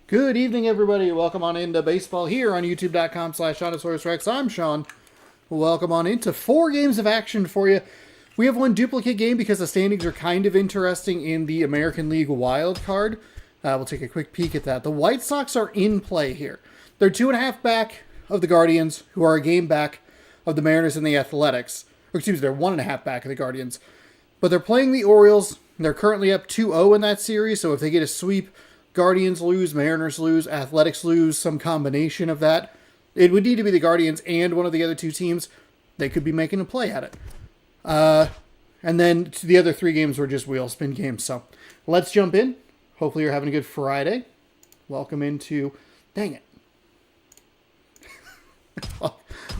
Good evening, everybody. Welcome on into baseball here on youtube.com/SeanOsaurusRex. I'm Sean. Welcome on into 4 games of action for you. We have one duplicate game because the standings are kind of interesting in the American League wild card. We'll take a quick peek at that. The White Sox are in play here. They're 2.5 back of the Guardians, who are a game back of the Mariners and the Athletics. Or excuse me, they're 1.5 back of the Guardians. But they're playing the Orioles. They're currently up 2-0 in that series, so if they get a sweep, Guardians lose, Mariners lose, Athletics lose, some combination of that. It would need to be the Guardians and one of the other two teams. They could be making a play at it. And then the other 3 games were just wheel spin games. So let's jump in. Hopefully you're having a good Friday. Welcome into... Dang it.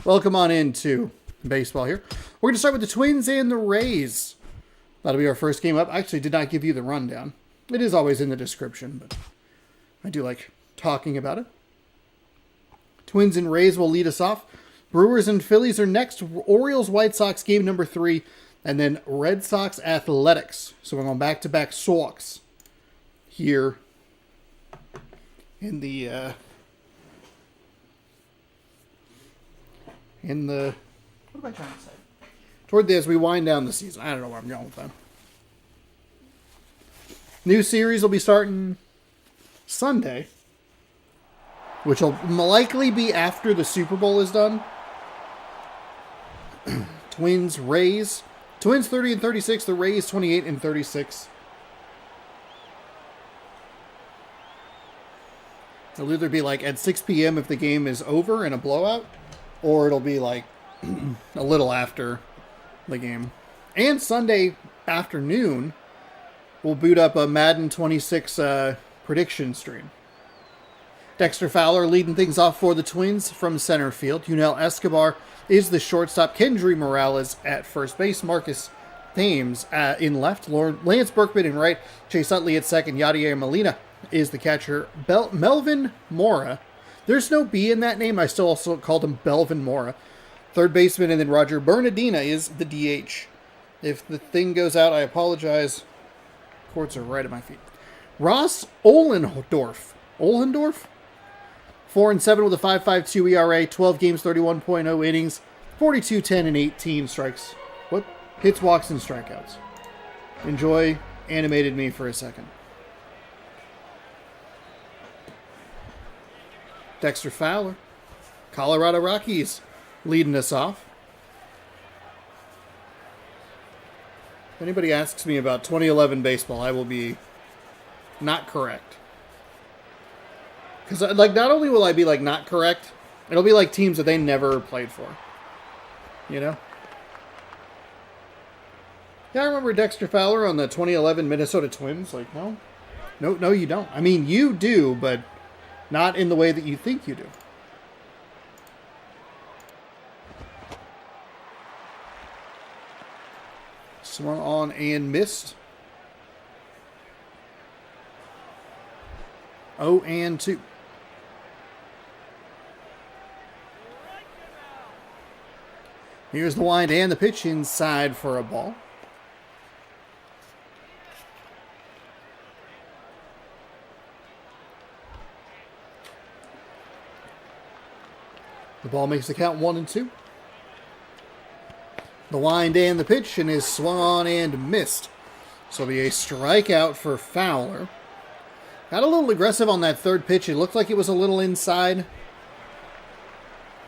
Welcome on into baseball here. We're going to start with the Twins and the Rays. That'll be our first game up. I actually did not give you the rundown. It is always in the description, but I do like talking about it. Twins and Rays will lead us off. Brewers and Phillies are next. Orioles White Sox game number 3. And then Red Sox Athletics. So we're going back-to-back Sox here in the what am I trying to say? Toward as we wind down the season. I don't know where I'm going with that. New series will be starting Sunday, which will likely be after the Super Bowl is done. Twins, Rays. Twins 30-36, the Rays 28-36. It'll either be like at 6 p.m. if the game is over in a blowout, or it'll be like a little after the game. And Sunday afternoon, we'll boot up a Madden 26 prediction stream. Dexter Fowler leading things off for the Twins from center field. Yunel Escobar is the shortstop. Kendry Morales at first base. Marcus Thames in left. Lance Berkman in right. Chase Utley at second. Yadier Molina is the catcher. Melvin Mora. There's no B in that name. I still also called him Belvin Mora. Third baseman, and then Roger Bernardina is the DH. If the thing goes out, I apologize. Cords are right at my feet. Ross Ohlendorf. 4-7 with a 5.52 ERA, 12 games, 31.0 innings, 42, 10, and 18 strikes. What? Hits, walks, and strikeouts. Enjoy animated me for a second. Dexter Fowler. Colorado Rockies leading us off. If anybody asks me about 2011 baseball, I will be not correct. Because, like, not only will I be, like, not correct, it'll be, like, teams that they never played for. You know? Yeah, I remember Dexter Fowler on the 2011 Minnesota Twins. Like, no. No, you don't. I mean, you do, but not in the way that you think you do. Swung on and missed. 0-2. Here's the wind and the pitch inside for a ball. The ball makes the count 1-2. The wind and the pitch and is swung on and missed. So it'll be a strikeout for Fowler. Got a little aggressive on that third pitch. It looked like it was a little inside.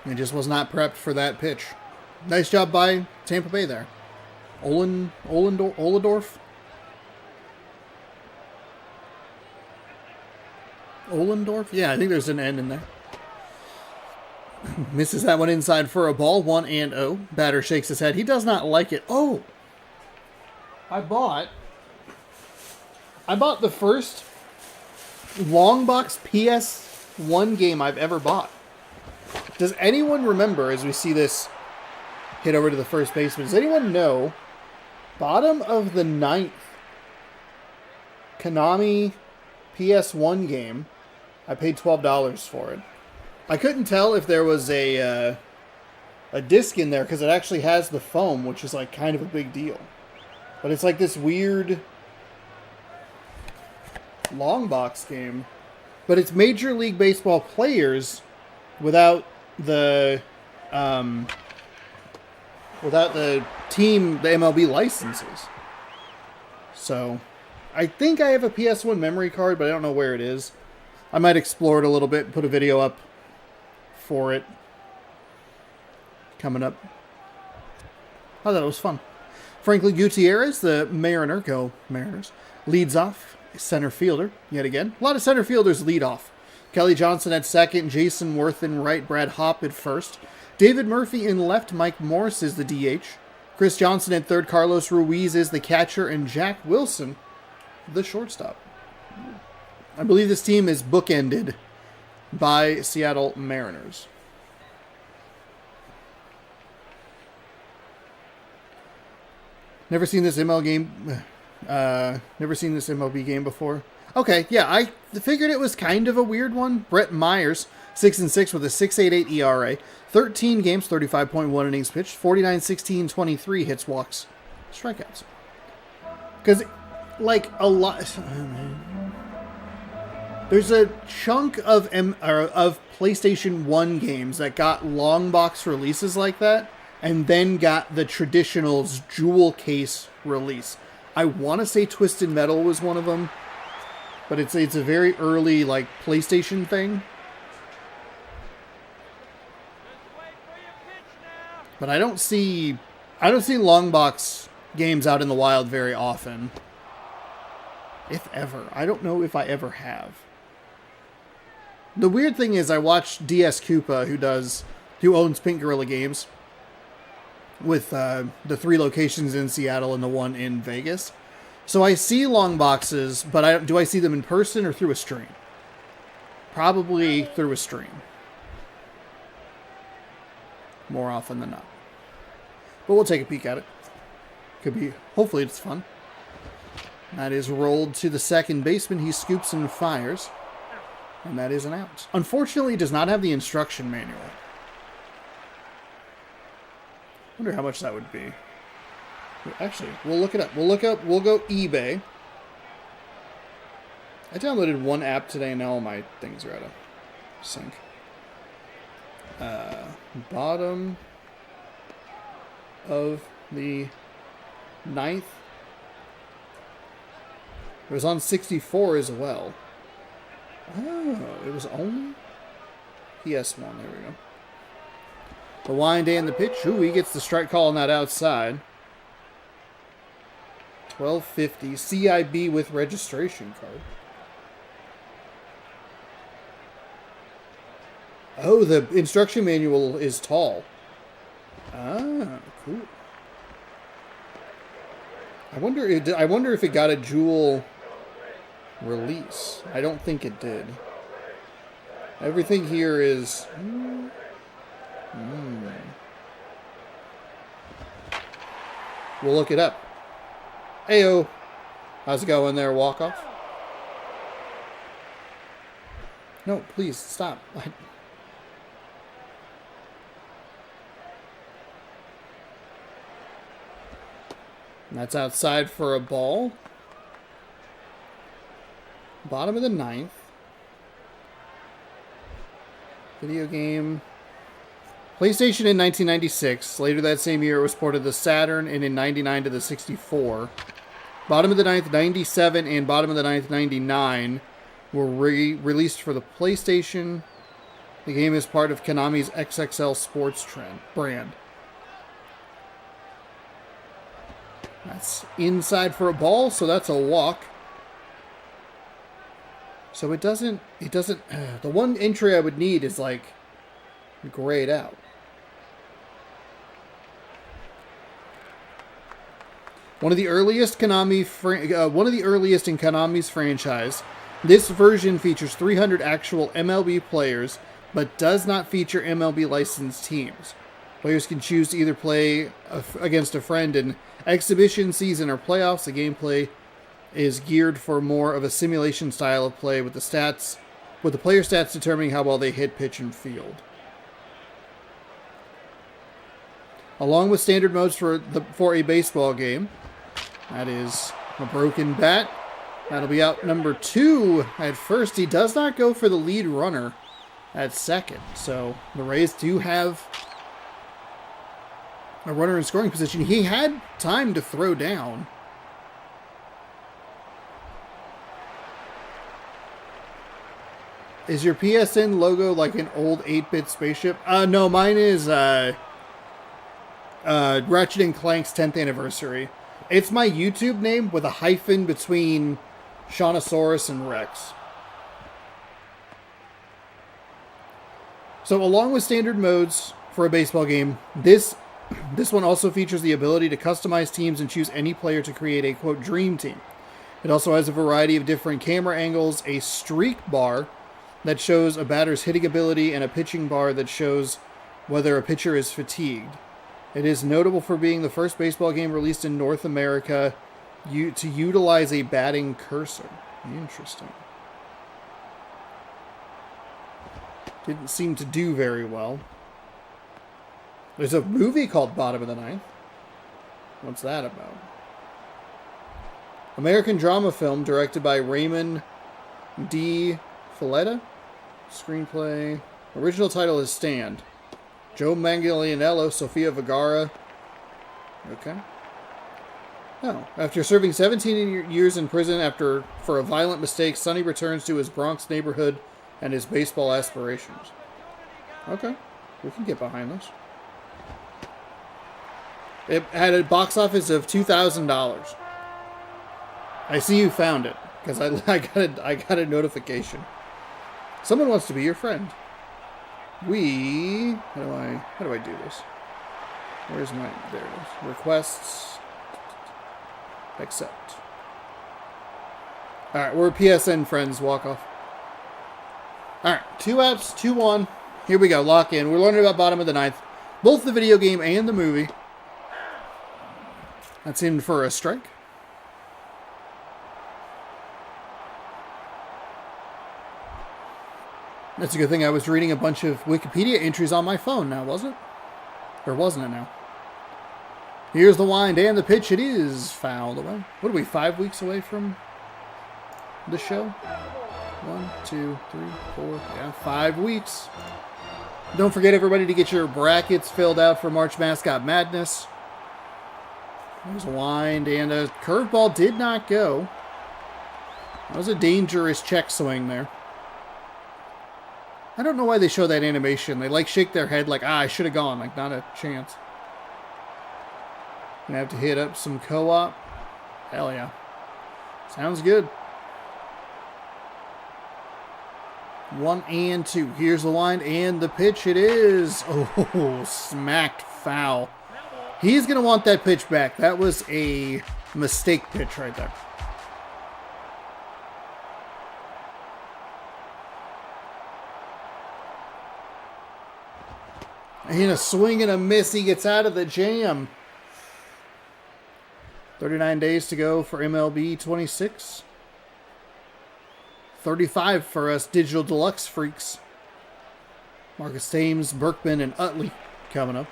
It just was not prepped for that pitch. Nice job by Tampa Bay there. Ohlendorf? Ohlendorf? Yeah, I think there's an N in there. Misses that one inside for a ball. 1-0. Batter shakes his head. He does not like it. Oh! I bought the first long box PS1 game I've ever bought. Does anyone remember, as we see this hit over to the first baseman, does anyone know, bottom of the 9th Konami PS1 game, I paid $12 for it. I couldn't tell if there was a disc in there because it actually has the foam, which is like kind of a big deal. But it's like this weird long box game but it's Major League Baseball players without the team, the MLB licenses. So I think I have a PS1 memory card, but I don't know where it is. I might explore it a little bit and put a video up for it coming up. I thought it was fun. Franklin Gutierrez, the Mariner, go Mariners, leads off. Center fielder, yet again. A lot of center fielders lead off. Kelly Johnson at second, Jason Worth in right, Brad Hopp at first. David Murphy in left, Mike Morris is the DH. Chris Johnson at third, Carlos Ruiz is the catcher, and Jack Wilson, the shortstop. I believe this team is bookended by Seattle Mariners. Never seen this MLB game before. Okay, yeah, I figured it was kind of a weird one. Brett Myers, 6-6 with a 6.88 ERA, 13 games, 35.1 innings pitched, 49, 16, 23 hits, walks, strikeouts. Because, like, a lot... There's a chunk of PlayStation 1 games that got long box releases like that, and then got the traditional jewel case release. I want to say Twisted Metal was one of them, but it's a very early, like, PlayStation thing. But I don't see long box games out in the wild very often. If ever. I don't know if I ever have. The weird thing is I watched DS Koopa, who owns Pink Gorilla Games, with the 3 locations in Seattle and the 1 in Vegas. So I see long boxes, but do I see them in person or through a stream? Probably through a stream. More often than not. But we'll take a peek at it. Could be, hopefully it's fun. That is rolled to the second baseman. He scoops and fires. And that is an out. Unfortunately, it does not have the instruction manual. Wonder how much that would be. Actually, we'll look it up. We'll go eBay. I downloaded one app today, and now all my things are out of sync. Bottom of the 9th. It was on 64 as well. Oh, it was only PS1. There we go. The wind and the pitch. Ooh, he gets the strike call on that outside. 1250. CIB with registration card. Oh, the instruction manual is tall. Ah, cool. I wonder if it got a jewel release. I don't think it did. Everything here is... We'll look it up. Heyo. How's it going there, walk-off? No, please, stop. That's outside for a ball. Bottom of the 9th. Video game. PlayStation in 1996. Later that same year, it was ported to the Saturn, and in 99 to the 64. Bottom of the 9th, 97, and bottom of the 9th, 99 were released for the PlayStation. The game is part of Konami's XXL Sports brand. That's inside for a ball, so that's a walk. So it doesn't, the one entry I would need is like grayed out. One of the earliest in Konami's franchise, this version features 300 actual MLB players, but does not feature MLB licensed teams. Players can choose to either play against a friend in exhibition, season, or playoffs. The gameplay is geared for more of a simulation style of play, with the player stats determining how well they hit, pitch, and field. Along with standard modes for a baseball game, that is a broken bat, That'll be out number 2 at first. He does not go for the lead runner at second. So the Rays do have a runner in scoring position. He had time to throw down. Is your PSN logo like an old 8-bit spaceship? No, mine is Ratchet & Clank's 10th anniversary. It's my YouTube name with a hyphen between Shawnosaurus and Rex. So along with standard modes for a baseball game, this one also features the ability to customize teams and choose any player to create a, quote, dream team. It also has a variety of different camera angles, a streak bar that shows a batter's hitting ability, and a pitching bar that shows whether a pitcher is fatigued. It is notable for being the first baseball game released in North America to utilize a batting cursor. Interesting. Didn't seem to do very well. There's a movie called Bottom of the Ninth. What's that about? American drama film directed by Raymond D. Falletta. Screenplay. Original title is Stand. Joe Manganiello, Sofia Vergara. Okay. Oh, after serving 17 years in prison for a violent mistake, Sonny returns to his Bronx neighborhood and his baseball aspirations. Okay. We can get behind this. It had a box office of $2,000. I see you found it, because I got a notification. Someone wants to be your friend. How do I do this? Where's my, there it is. Requests. Accept. Alright, we're PSN friends, walk off. Alright, 2 outs, 2-1. Here we go, lock in. We're learning about Bottom of the Ninth. Both the video game and the movie. That's in for a strike. That's a good thing I was reading a bunch of Wikipedia entries on my phone now, wasn't it? Or wasn't it now? Here's the wind and the pitch. It is fouled away. What are we, 5 weeks away from the show? 1, 2, 3, 4. Yeah, 5 weeks. Don't forget, everybody, to get your brackets filled out for March Mascot Madness. There's a wind and a curveball did not go. That was a dangerous check swing there. I don't know why they show that animation. They shake their head like, I should have gone. Like, not a chance. Gonna have to hit up some co-op. Hell yeah. Sounds good. 1 and 2. Here's the wind and the pitch. It is. Oh, smacked foul. He's gonna want that pitch back. That was a mistake pitch right there. And a swing and a miss. He gets out of the jam. 39 days to go for MLB 26. 35 for us Digital Deluxe freaks. Marcus Thames, Berkman, and Utley coming up.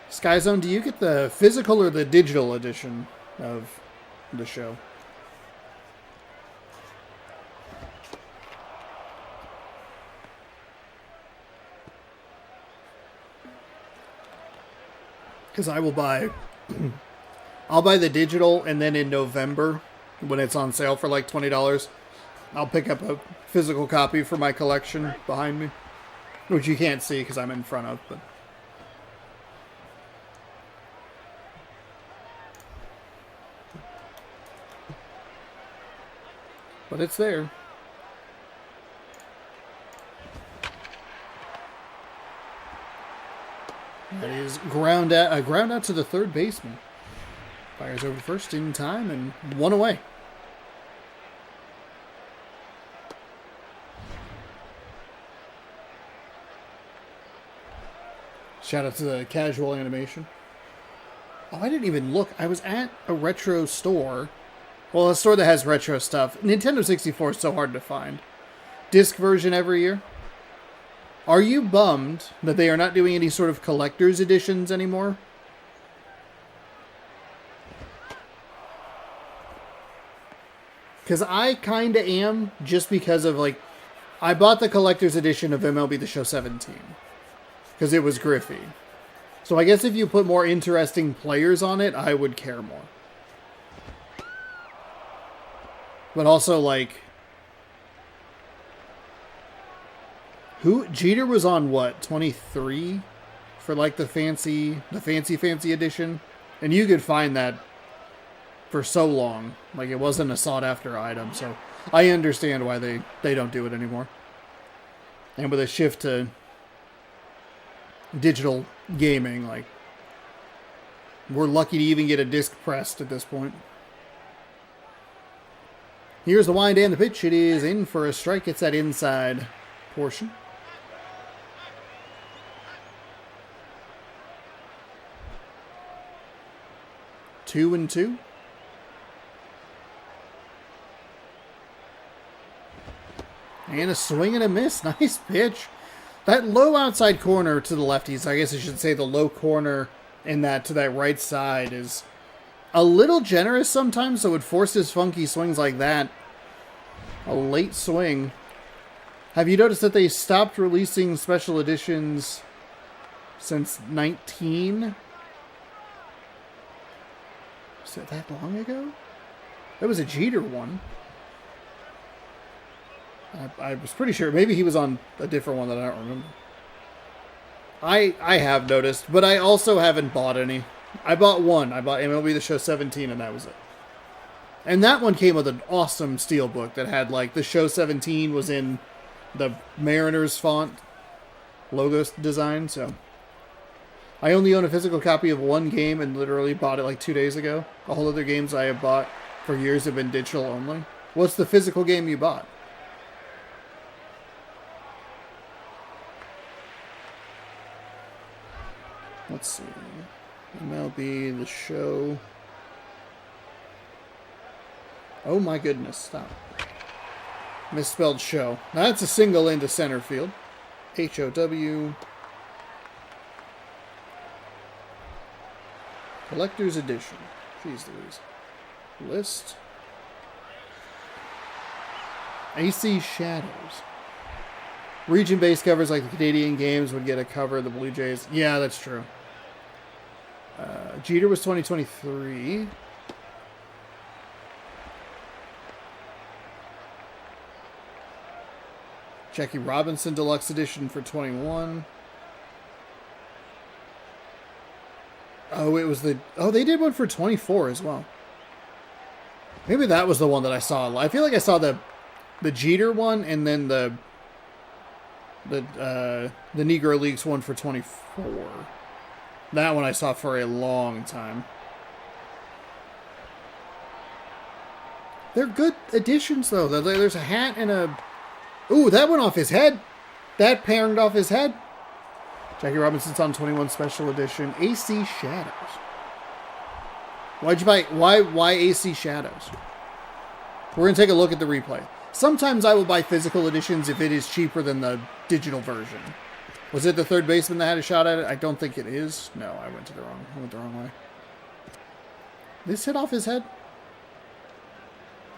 Sky Zone, do you get the physical or the digital edition of the show? Because I will buy, I'll buy the digital, and then in November, when it's on sale for like $20, I'll pick up a physical copy for my collection behind me, which you can't see because I'm in front of, but it's there. That is ground out to the third baseman. Fires over first in time and 1 away. Shout out to the casual animation. Oh, I didn't even look. I was at a retro store. Well, a store that has retro stuff. Nintendo 64 is so hard to find. Disc version every year. Are you bummed that they are not doing any sort of collector's editions anymore? Because I kind of am, just because of, like, I bought the collector's edition of MLB The Show 17. Because it was Griffey. So I guess if you put more interesting players on it, I would care more. But also, like... Jeter was on, what, 23? For, like, the fancy edition? And you could find that for so long. Like, it wasn't a sought-after item, so I understand why they don't do it anymore. And with a shift to digital gaming, like, we're lucky to even get a disc pressed at this point. Here's the wind and the pitch. It is in for a strike. It's that inside portion. Two and two. And a swing and a miss. Nice pitch. That low outside corner to the lefties, I guess I should say the low corner in that to that right side, is a little generous sometimes, so it forces funky swings like that. A late swing. Have you noticed that they stopped releasing special editions since 19? Is it that long ago? That was a Jeter one. I was pretty sure. Maybe he was on a different one that I don't remember. I have noticed, but I also haven't bought any. I bought one. I bought MLB The Show 17, and that was it. And that one came with an awesome steelbook that had, like, the Show 17 was in the Mariners font logo design, so... I only own a physical copy of one game and literally bought it like 2 days ago. All other games I have bought for years have been digital only. What's the physical game you bought? Let's see. MLB, The Show. Oh my goodness, stop. Misspelled show. That's a single into center field. H-O-W. Collector's Edition. Jeez Louise. List. AC Shadows. Region-based covers like the Canadian games would get a cover of the Blue Jays. Yeah, that's true. Jeter was 2023. Jackie Robinson Deluxe Edition for 21. Oh, it was the... Oh, they did one for 24 as well. Maybe that was the one that I saw. I feel like I saw the Jeter one and then the Negro Leagues one for 24. That one I saw for a long time. They're good additions, though. There's a hat and a... Ooh, that went off his head. That panned off his head. Jackie Robinson's on 21 Special Edition. AC Shadows. Why'd you buy... Why AC Shadows? We're going to take a look at the replay. Sometimes I will buy physical editions if it is cheaper than the digital version. Was it the third baseman that had a shot at it? I don't think it is. No, I went the wrong way. This hit off his head?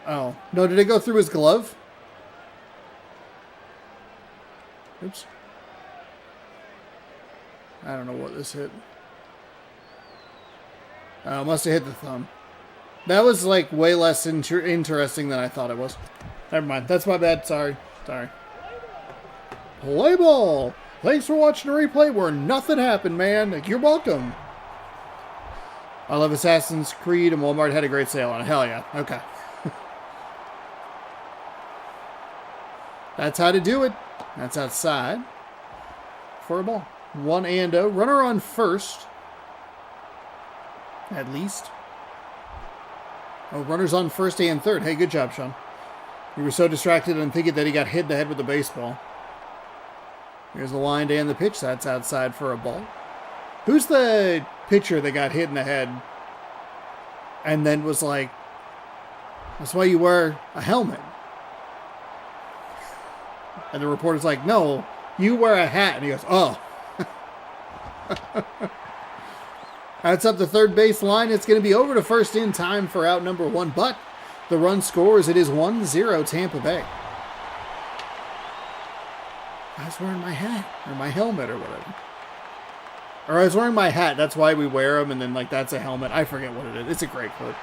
Oh. No, did it go through his glove? Oops. I don't know what this hit. Must have hit the thumb. That was, like, way less interesting than I thought it was. Never mind. That's my bad. Sorry. Play ball! Thanks for watching the replay where nothing happened, man. You're welcome. I love Assassin's Creed, and Walmart had a great sale on it. Hell yeah. Okay. That's how to do it. That's outside for a ball. 1-0. Runner on first. At least. Oh, runners on first and third. Hey, good job, Sean. You were so distracted and thinking that he got hit in the head with the baseball. Here's the wind and the pitch. That's outside for a ball. Who's the pitcher that got hit in the head and then was like, that's why you wear a helmet? And the reporter's like, no, You wear a hat. And he goes, oh. That's up the third base line. It's going to be over to first in time for out number 1. But the run scores. It is 1-0 Tampa Bay. I was wearing my hat. Or my helmet or whatever. Or I was wearing my hat. That's why we wear them. And then, like, that's a helmet. I forget what it is. It's a great clip.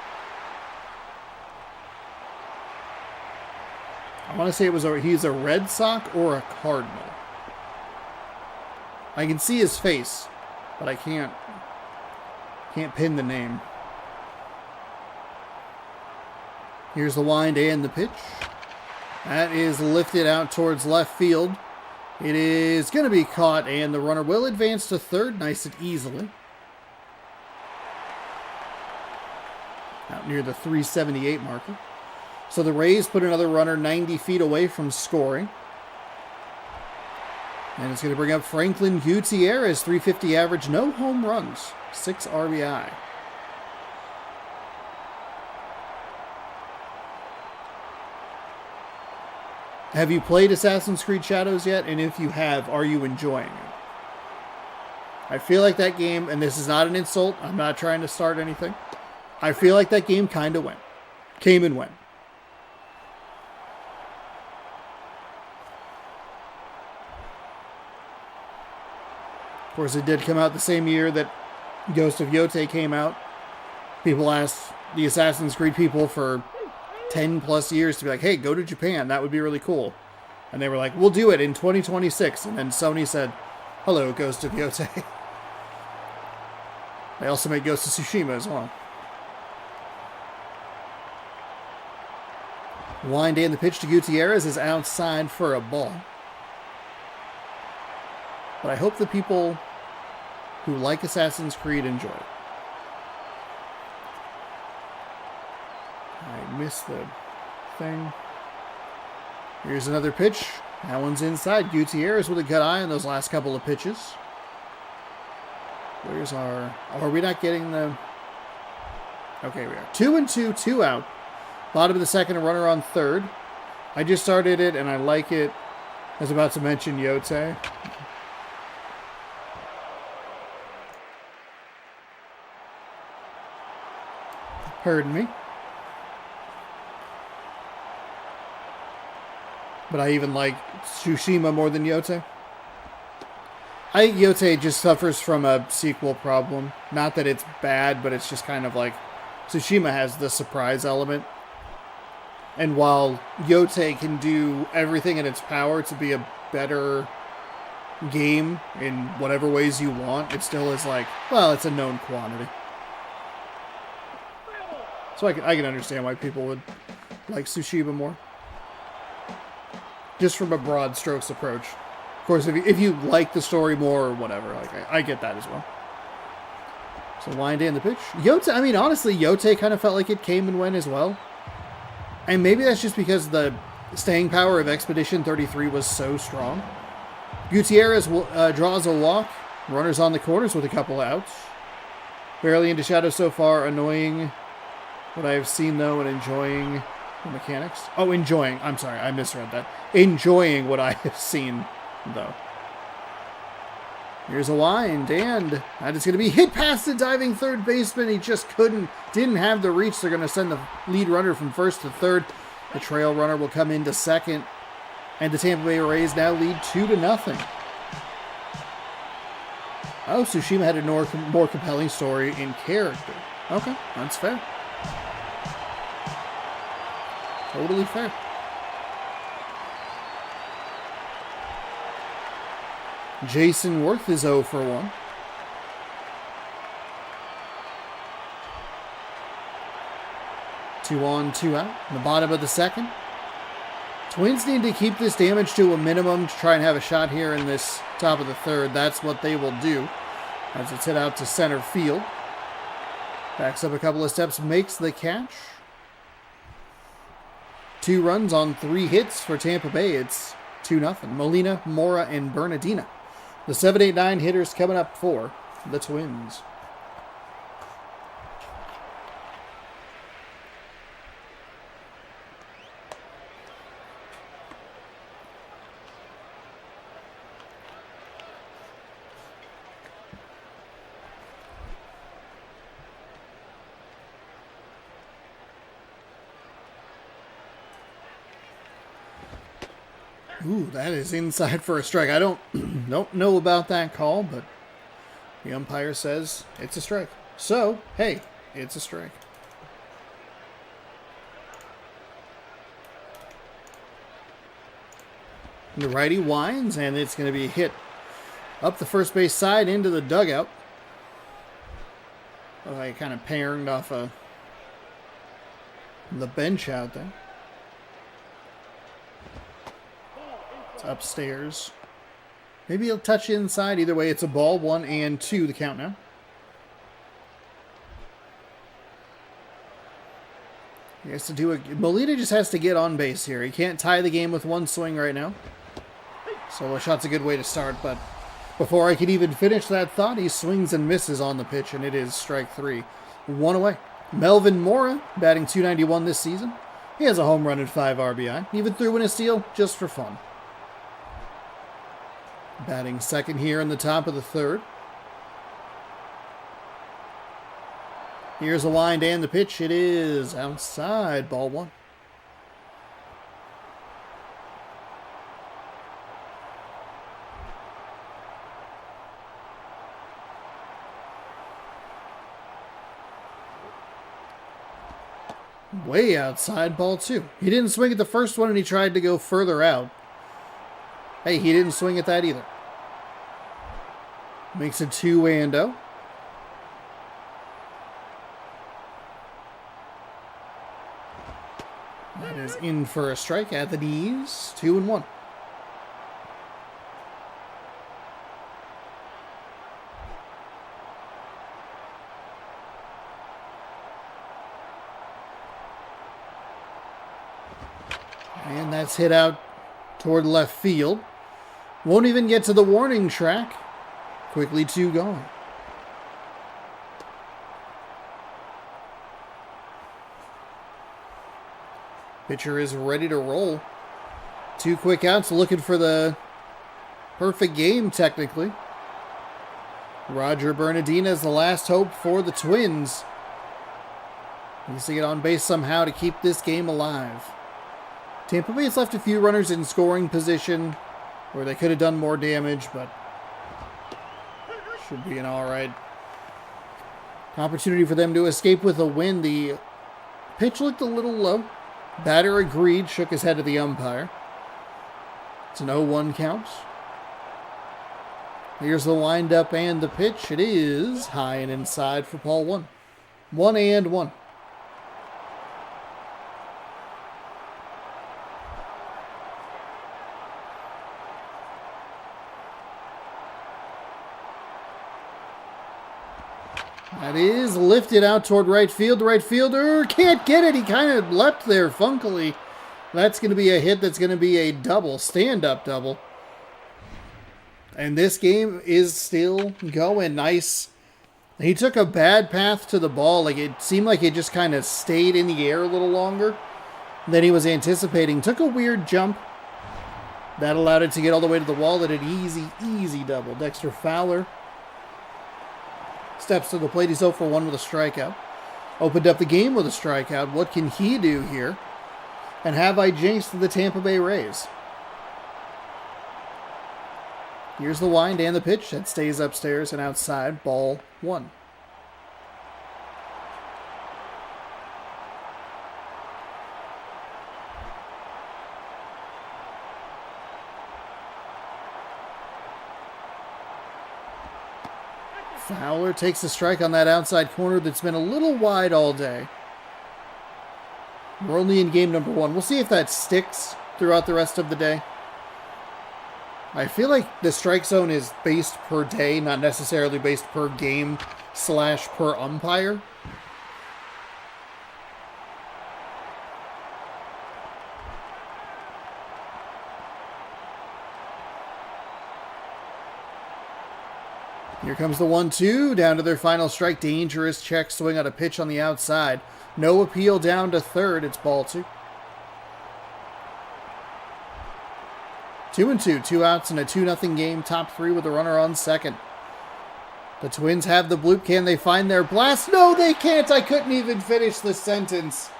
I want to say he's a Red Sox or a Cardinal. I can see his face, but I can't pin the name. Here's the wind and the pitch. That is lifted out towards left field. It is going to be caught, and the runner will advance to third, nice and easily. Out near the 378 marker. So the Rays put another runner 90 feet away from scoring. And it's going to bring up Franklin Gutierrez, 350 average, no home runs, 6 RBI. Have you played Assassin's Creed Shadows yet? And if you have, are you enjoying it? I feel like that game, and this is not an insult, I'm not trying to start anything. I feel like that game kind of came and went. Of course, it did come out the same year that Ghost of Yotei came out. People asked the Assassin's Creed people for 10 plus years to be like, hey, go to Japan. That would be really cool. And they were like, we'll do it in 2026. And then Sony said, hello, Ghost of Yotei. They also made Ghost of Tsushima as well. Wind and the pitch to Gutierrez is outside for a ball. But I hope the people who like Assassin's Creed enjoy it. I missed the thing. Here's another pitch. That one's inside. Gutierrez with a good eye on those last couple of pitches. Where's our... Oh, are we not getting the... Okay, we are. 2-2, 2 out. Bottom of the second, a runner on third. I just started it, and I like it. I was about to mention Yotei. Pardon me. But I even like Tsushima more than Yotei. I think Yotei just suffers from a sequel problem. Not that it's bad, but it's just kind of like Tsushima has the surprise element. And while Yotei can do everything in its power to be a better game in whatever ways you want, it still is like, well, it's a known quantity. So I can understand why people would like Tsushima more. Just from a broad strokes approach. Of course, if you like the story more or whatever, like I get that as well. So wind in the pitch. Yotei, I mean, honestly, Yotei kind of felt like it came and went as well. And maybe that's just because the staying power of Expedition 33 was so strong. Gutierrez draws a walk. Runners on the corners with a couple outs. Barely into shadow so far. Annoying what I've seen, though, and enjoying the mechanics. Oh, enjoying. I'm sorry, I misread that. Enjoying what I have seen, though. Here's a wind, and that is going to be hit past the diving third baseman. He just didn't have the reach. They're going to send the lead runner from first to third. The trail runner will come into second, and the Tampa Bay Rays now lead 2-0. Oh, Tsushima had a more compelling story in character. Okay, that's fair. Totally fair. Jason Worth is 0 for 1. Two on, 2 out. In the bottom of the second. Twins need to keep this damage to a minimum to try and have a shot here in this top of the third. That's what they will do. As it's hit out to center field. Backs up a couple of steps, makes the catch. 2 runs on 3 hits for Tampa Bay. It's 2-0. Molina, Mora, and Bernardina. The 7-8-9 hitters coming up for the Twins. Ooh, that is inside for a strike. I don't know about that call, but the umpire says it's a strike. So, hey, it's a strike. The righty winds, and it's going to be hit up the first base side into the dugout. I kind of paired off the bench out there. It's upstairs. Maybe he'll touch inside. Either way, it's a ball. 1-2 the count now. He has to do Molina just has to get on base here. He can't tie the game with one swing right now. So a shot's a good way to start, but before I could even finish that thought, he swings and misses on the pitch, and it is strike 3. 1 away. Melvin Mora, batting .291 this season. He has a home run and 5 RBI. Even threw in a steal just for fun. Batting second here in the top of the third. Here's the wind and the pitch. It is outside. Ball 1. Way outside, ball 2. He didn't swing at the first one and he tried to go further out. Hey, he didn't swing at that either. Makes it 2-0. That is in for a strike at the knees. 2-1. And that's hit out toward left field. Won't even get to the warning track. Quickly 2 gone. Pitcher is ready to roll. 2 quick outs, looking for the perfect game, technically. Roger Bernardina is the last hope for the Twins. Needs to get on base somehow to keep this game alive. Tampa Bay has left a few runners in scoring position where they could have done more damage, but should be an alright opportunity for them to escape with a win. The pitch looked a little low. Batter agreed, shook his head at the umpire. It's an 0-1 count. Here's the windup and the pitch. It is high and inside for ball 1. 1-1. That is lifted out toward right field. The right fielder can't get it. He kind of leapt there funkily. That's going to be a hit. That's going to be a double, stand-up double. And this game is still going. Nice. He took a bad path to the ball. Like it seemed like it just kind of stayed in the air a little longer than he was anticipating. Took a weird jump. That allowed it to get all the way to the wall. That an easy double. Dexter Fowler steps to the plate. He's 0 for 1 with a strikeout. Opened up the game with a strikeout. What can he do here? And have I jinxed the Tampa Bay Rays? Here's the wind and the pitch. That stays upstairs and outside. Ball 1. Fowler takes the strike on that outside corner that's been a little wide all day. We're only in game number 1. We'll see if that sticks throughout the rest of the day. I feel like the strike zone is based per day, not necessarily based per game / per umpire. Here comes the 1-2, down to their final strike. Dangerous check swing on a pitch on the outside. No appeal down to third. It's ball 2. 2-2, 2 outs in a 2-0 game. Top 3 with a runner on second. The Twins have the bloop. Can they find their blast? No, they can't. I couldn't even finish the sentence.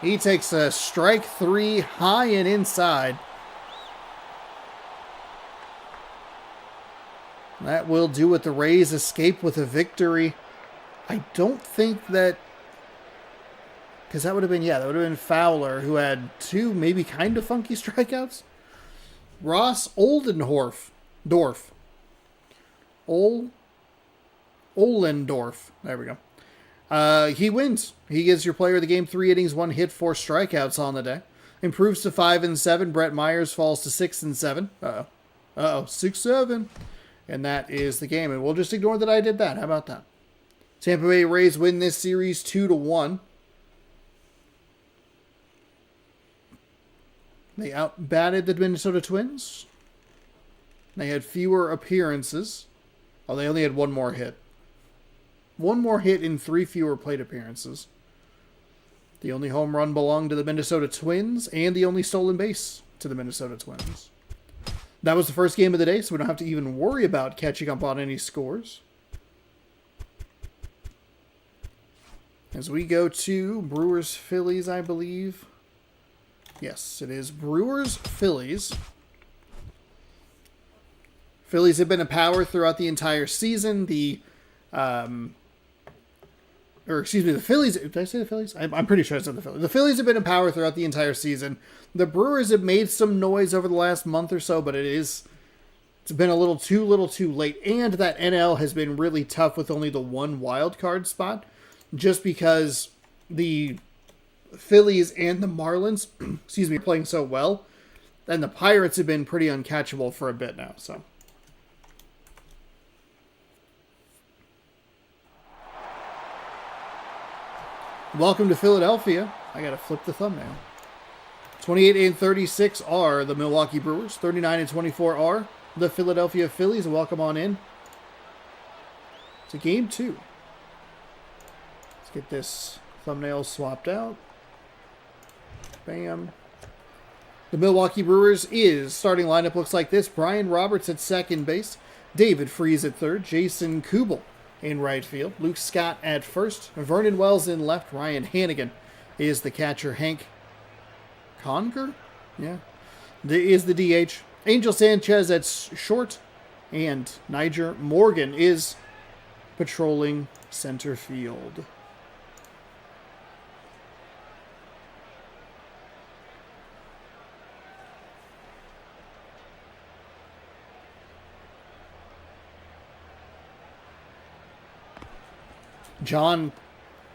He takes a strike 3 high and inside. That will do it. The Rays escape with a victory. I don't think that... Because that would have been, that would have been Fowler, who had 2 maybe kind of funky strikeouts. Ross Oldendorf. Ollendorf. There we go. He wins. He gets your player of the game, 3 innings, 1 hit, 4 strikeouts on the day. Improves to 5-7. Brett Myers falls to 6-7. Uh-oh. 6-7. And that is the game. And we'll just ignore that I did that. How about that? Tampa Bay Rays win this series 2-1. They outbatted the Minnesota Twins. They had fewer appearances. Oh, they only had 1 more hit. 1 more hit in 3 fewer plate appearances. The only home run belonged to the Minnesota Twins, and the only stolen base to the Minnesota Twins. That was the first game of the day, so we don't have to even worry about catching up on any scores. As we go to Brewers Phillies, I believe. Yes, it is Brewers Phillies. Phillies have been a power throughout the entire season. The Phillies. Did I say the Phillies? I'm pretty sure I said the Phillies. The Phillies have been in power throughout the entire season. The Brewers have made some noise over the last month or so, but it's been a little too late. And that NL has been really tough with only the 1 wild card spot, just because the Phillies and the Marlins, are playing so well, and the Pirates have been pretty uncatchable for a bit now. So. Welcome to Philadelphia. I gotta flip the thumbnail. 28-36 are the Milwaukee Brewers. 39-24 are the Philadelphia Phillies. Welcome on in to Game 2. Let's get this thumbnail swapped out. Bam. The Milwaukee Brewers starting lineup looks like this. Brian Roberts at second base. David Freese at third. Jason Kubel in right field. Luke Scott at first. Vernon Wells in left. Ryan Hannigan is the catcher. Hank Conger? Yeah. Is the DH. Angel Sanchez at short. And Niger Morgan is patrolling center field. John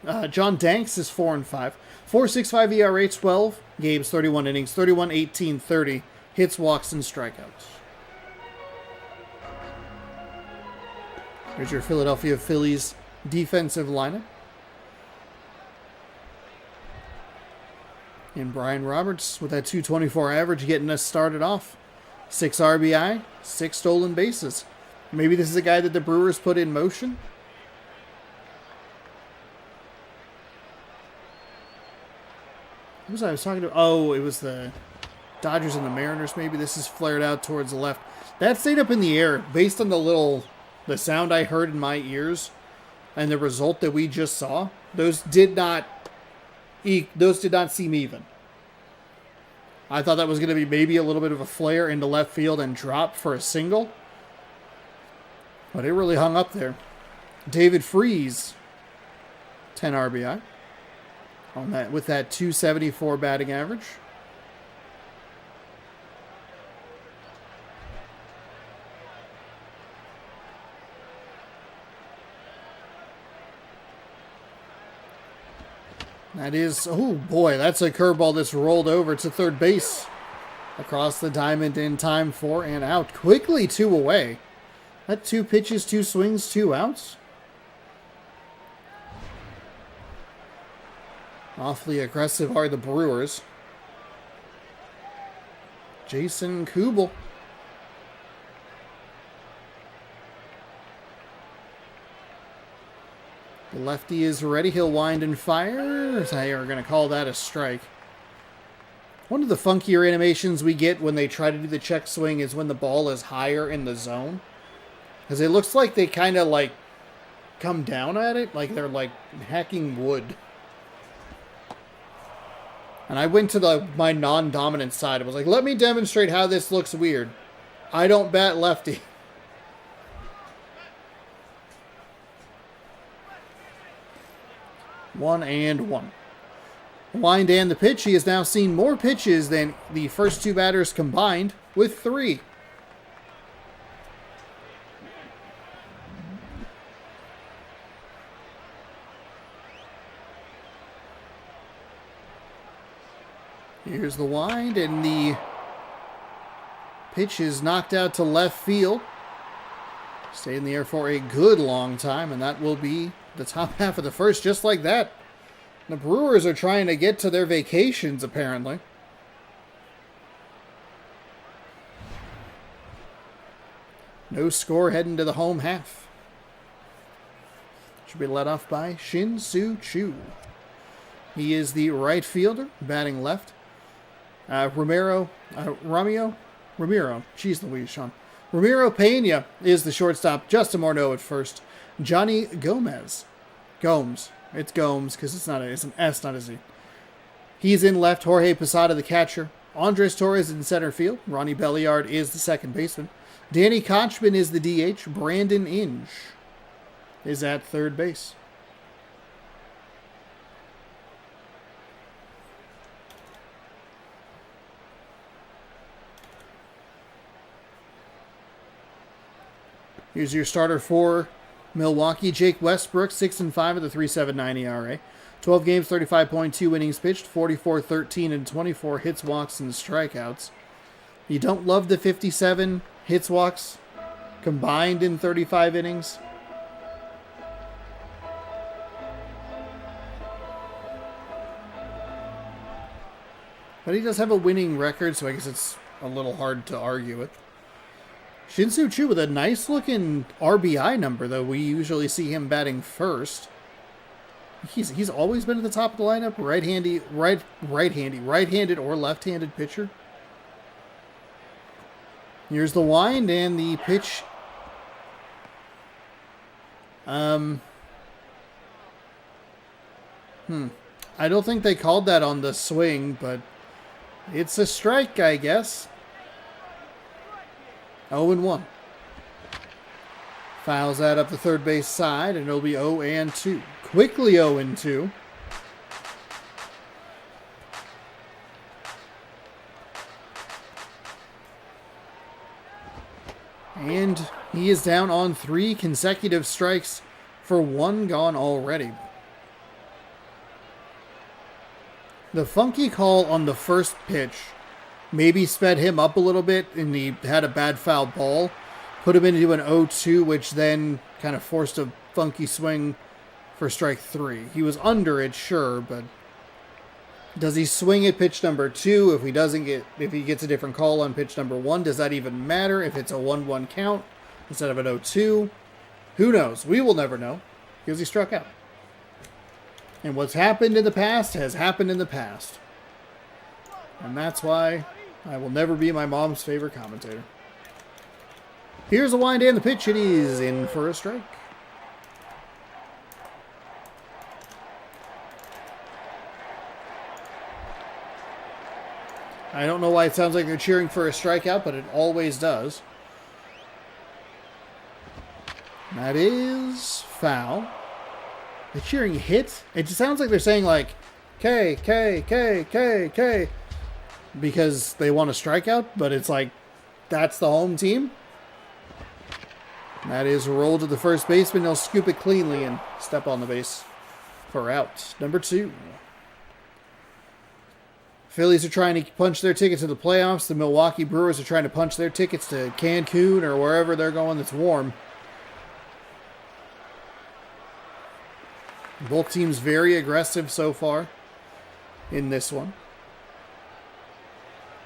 Danks is 4-5. 4.65 ERA, 12 games, 31 innings, 31-18, 30 hits, walks, and strikeouts. Here's your Philadelphia Phillies defensive lineup. And Brian Roberts with that .224 average getting us started off. 6 RBI, 6 stolen bases. Maybe this is a guy that the Brewers put in motion. Who was I was talking to? Oh, it was the Dodgers and the Mariners, maybe. This is flared out towards the left. That stayed up in the air based on the sound I heard in my ears and the result that we just saw. Those did not seem even. I thought that was going to be maybe a little bit of a flare into left field and drop for a single. But it really hung up there. David Freese, 10 RBI. On that, with that .274 batting average. That is, oh boy, that's a curveball that's rolled over to third base. Across the diamond in time, 4 and out. Quickly 2 away. That 2 pitches, 2 swings, 2 outs. Awfully aggressive are the Brewers. Jason Kubel. The lefty is ready. He'll wind and fire. They are going to call that a strike. One of the funkier animations we get when they try to do the check swing is when the ball is higher in the zone. Because it looks like they kind of like come down at it. Like they're like hacking wood. And I went to my non-dominant side. I was like, let me demonstrate how this looks weird. I don't bat lefty. 1-1. Wind and the pitch. He has now seen more pitches than the first two batters combined, with 3. Here's the wind, and the pitch is knocked out to left field. Stay in the air for a good long time, and that will be the top half of the first, just like that. The Brewers are trying to get to their vacations, apparently. No score heading to the home half. Should be led off by Shin-Soo Choo. He is the right fielder, batting left. Ramiro. Jeez Louise, Sean. Ramiro Pena is the shortstop. Justin Morneau at first. Johnny Gomez. Gomes. It's Gomes because it's an S, not a Z. He's in left. Jorge Posada, the catcher. Andres Torres in center field. Ronnie Belliard is the second baseman. Danny Kochman is the DH. Brandon Inge is at third base. Here's your starter for Milwaukee. Jake Westbrook, 6-5 with a 3.79 ERA. 12 games, 35.2 innings pitched, 44-13 and 24 hits, walks, and strikeouts. You don't love the 57 hits, walks combined in 35 innings. But he does have a winning record, so I guess it's a little hard to argue with. Shin-Soo Choo with a nice-looking RBI number, though. We usually see him batting first. He's always been at the top of the lineup. Right-handed or left-handed pitcher. Here's the wind and the pitch. I don't think they called that on the swing, but it's a strike, I guess. 0-1. Fouls that up the third base side, and it'll be 0-2. Quickly 0-2. And he is down on 3 consecutive strikes for 1 gone already. The funky call on the first pitch maybe sped him up a little bit, and he had a bad foul ball. Put him into an 0-2, which then kind of forced a funky swing for strike 3. He was under it, sure, but does he swing at pitch number 2? If he gets a different call on pitch number 1, does that even matter? If it's a 1-1 count instead of an 0-2, who knows? We will never know because he struck out. And what's happened in the past has happened in the past. And that's why I will never be my mom's favorite commentator. Here's a wind and the pitch. It is in for a strike. I don't know why it sounds like they're cheering for a strikeout, but it always does. That is foul. They're cheering hit. It just sounds like they're saying like K, K, K, K, K. Because they want a strikeout, but it's like, that's the home team. That is a roll to the first baseman. They'll scoop it cleanly and step on the base for out. Number 2. Phillies are trying to punch their ticket to the playoffs. The Milwaukee Brewers are trying to punch their tickets to Cancun or wherever they're going that's warm. Both teams very aggressive so far in this one.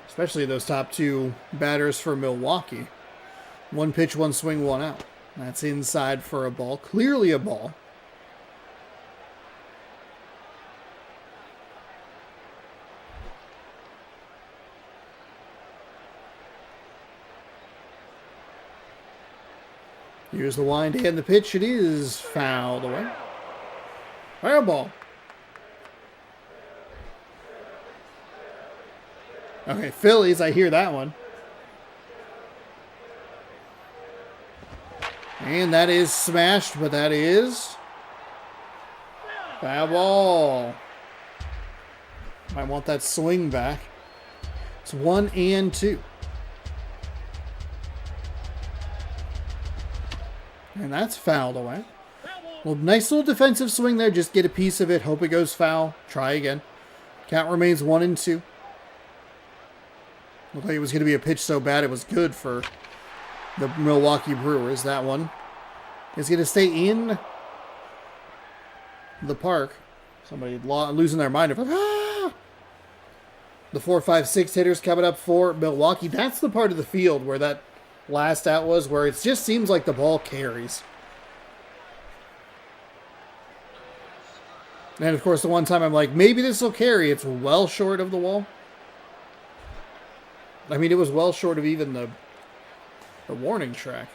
Especially those top 2 batters for Milwaukee. 1 pitch, 1 swing, 1 out. That's inside for a ball. Clearly a ball. Here's the wind and the pitch. It is fouled away. Fair ball. Okay, Phillies, I hear that one. And that is smashed, but that is Foul ball. Might want that swing back. It's 1-2. And that's fouled away. Well, nice little defensive swing there. Just get a piece of it. Hope it goes foul. Try again. Count remains 1-2. Looked like it was going to be a pitch so bad it was good for the Milwaukee Brewers. That one is going to stay in the park. Somebody losing their mind. The 4, 5, 6 hitters coming up for Milwaukee. That's the part of the field where that last out was, where it just seems like the ball carries. And of course, the one time I'm like, maybe this will carry. It's well short of the wall. I mean, it was well short of even the warning track.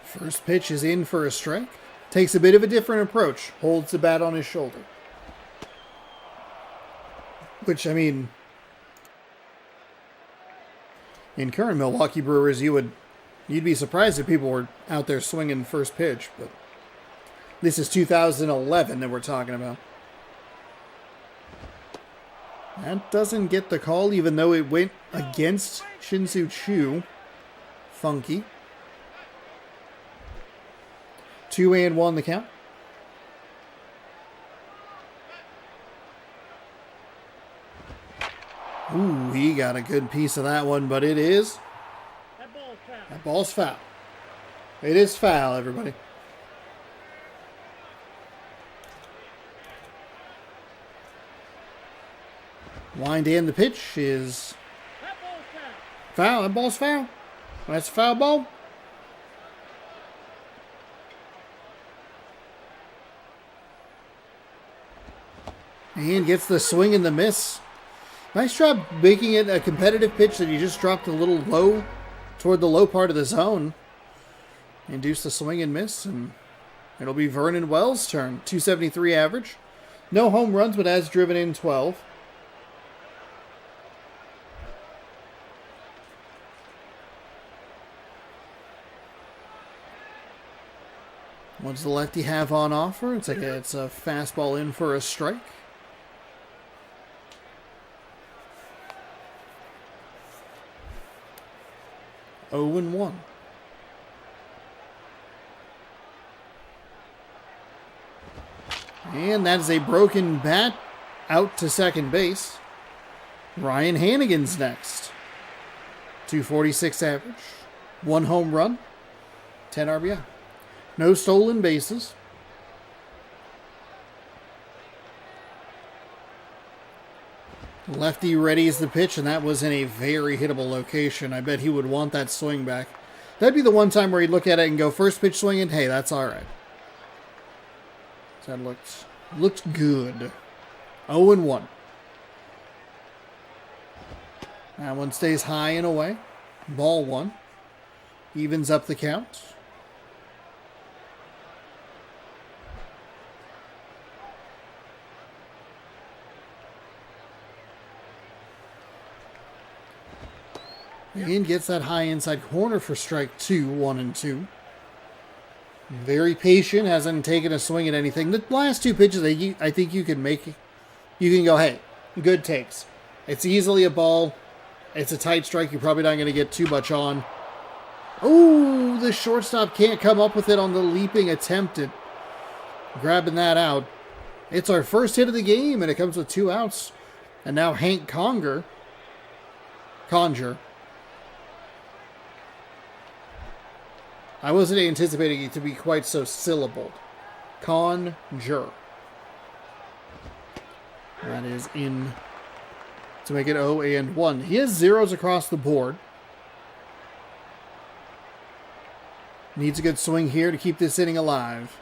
First pitch is in for a strike. Takes a bit of a different approach. Holds the bat on his shoulder. Which, I mean, in current Milwaukee Brewers, you'd be surprised if people were out there swinging first pitch, but this is 2011 that we're talking about. That doesn't get the call, even though it went against Shin-Soo Choo. Funky. 2-1 the count. Ooh, he got a good piece of that one, but it is. That ball's foul. It is foul, everybody. Wind in, the pitch is foul. That ball's foul. That's a foul ball. And gets the swing and the miss. Nice job making it a competitive pitch that you just dropped a little low toward the low part of the zone. Induce the swing and miss, and it'll be Vernon Wells' turn. 273 average. No home runs, but has driven in 12. What does the lefty have on offer? It's a fastball in for a strike. 0-1. And that is a broken bat out to second base. Ryan Hannigan's next. 246 average. 1 home run. 10 RBI. No stolen bases. Lefty readies the pitch, and that was in a very hittable location. I bet he would want that swing back. That'd be the one time where he'd look at it and go, first pitch swinging, hey, that's all right. That looked good. 0-1. That one stays high and away. Ball 1. Evens up the count. And gets that high inside corner for strike 2, 1-2. Very patient, hasn't taken a swing at anything. The last 2 pitches, I think you can make. You can go, hey, good takes. It's easily a ball. It's a tight strike. You're probably not going to get too much on. Oh, the shortstop can't come up with it on the leaping attempt at grabbing that out. It's our first hit of the game, and it comes with 2 outs. And now Hank Conjure. I wasn't anticipating it to be quite so syllabled. Conjure. That is in to make it 0-1. He has zeros across the board. Needs a good swing here to keep this inning alive.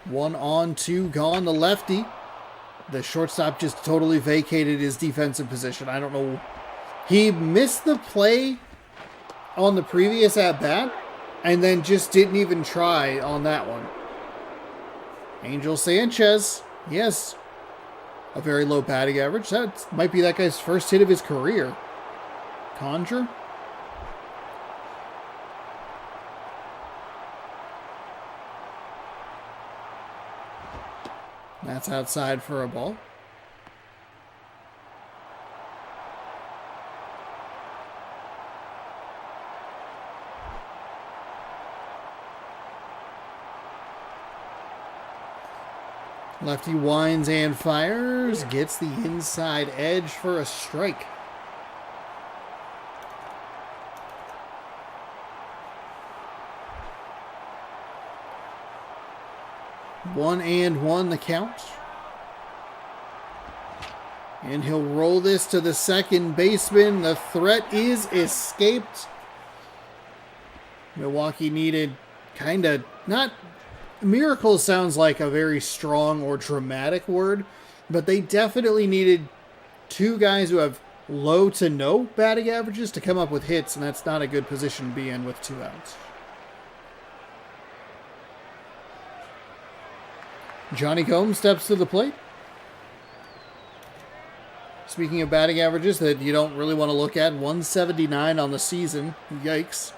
1 on, 2 gone. The lefty. The shortstop just totally vacated his defensive position. I don't know. He missed the play on the previous at-bat, and then just didn't even try on that one. Angel Sanchez. Yes. A very low batting average. That might be that guy's first hit of his career. Conjure. That's outside for a ball. Lefty winds and fires. Gets the inside edge for a strike. One and one the count. And he'll roll this to the second baseman. The threat is escaped. Milwaukee needed kind of not... Miracle sounds like a very strong or dramatic word, but they definitely needed two guys who have low to no batting averages to come up with hits, and that's not a good position to be in with 2 outs. Johnny Gomes steps to the plate. Speaking of batting averages that you don't really want to look at, 179 on the season. Yikes.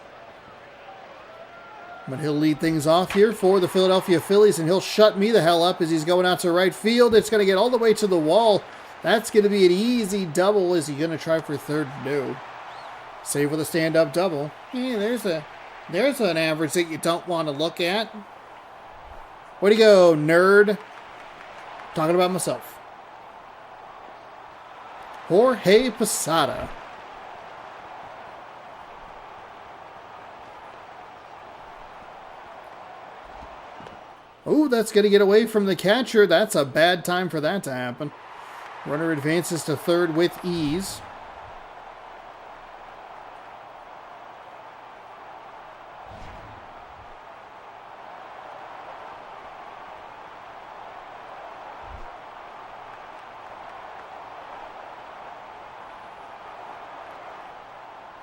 But he'll lead things off here for the Philadelphia Phillies, and he'll shut me the hell up as he's going out to right field. It's going to get all the way to the wall. That's going to be an easy double. Is he going to try for third? No. Save with a stand-up double. Yeah, there's an average that you don't want to look at. Way to go, nerd. Talking about myself. Jorge Posada. Oh, that's going to get away from the catcher. That's a bad time for that to happen. Runner advances to third with ease.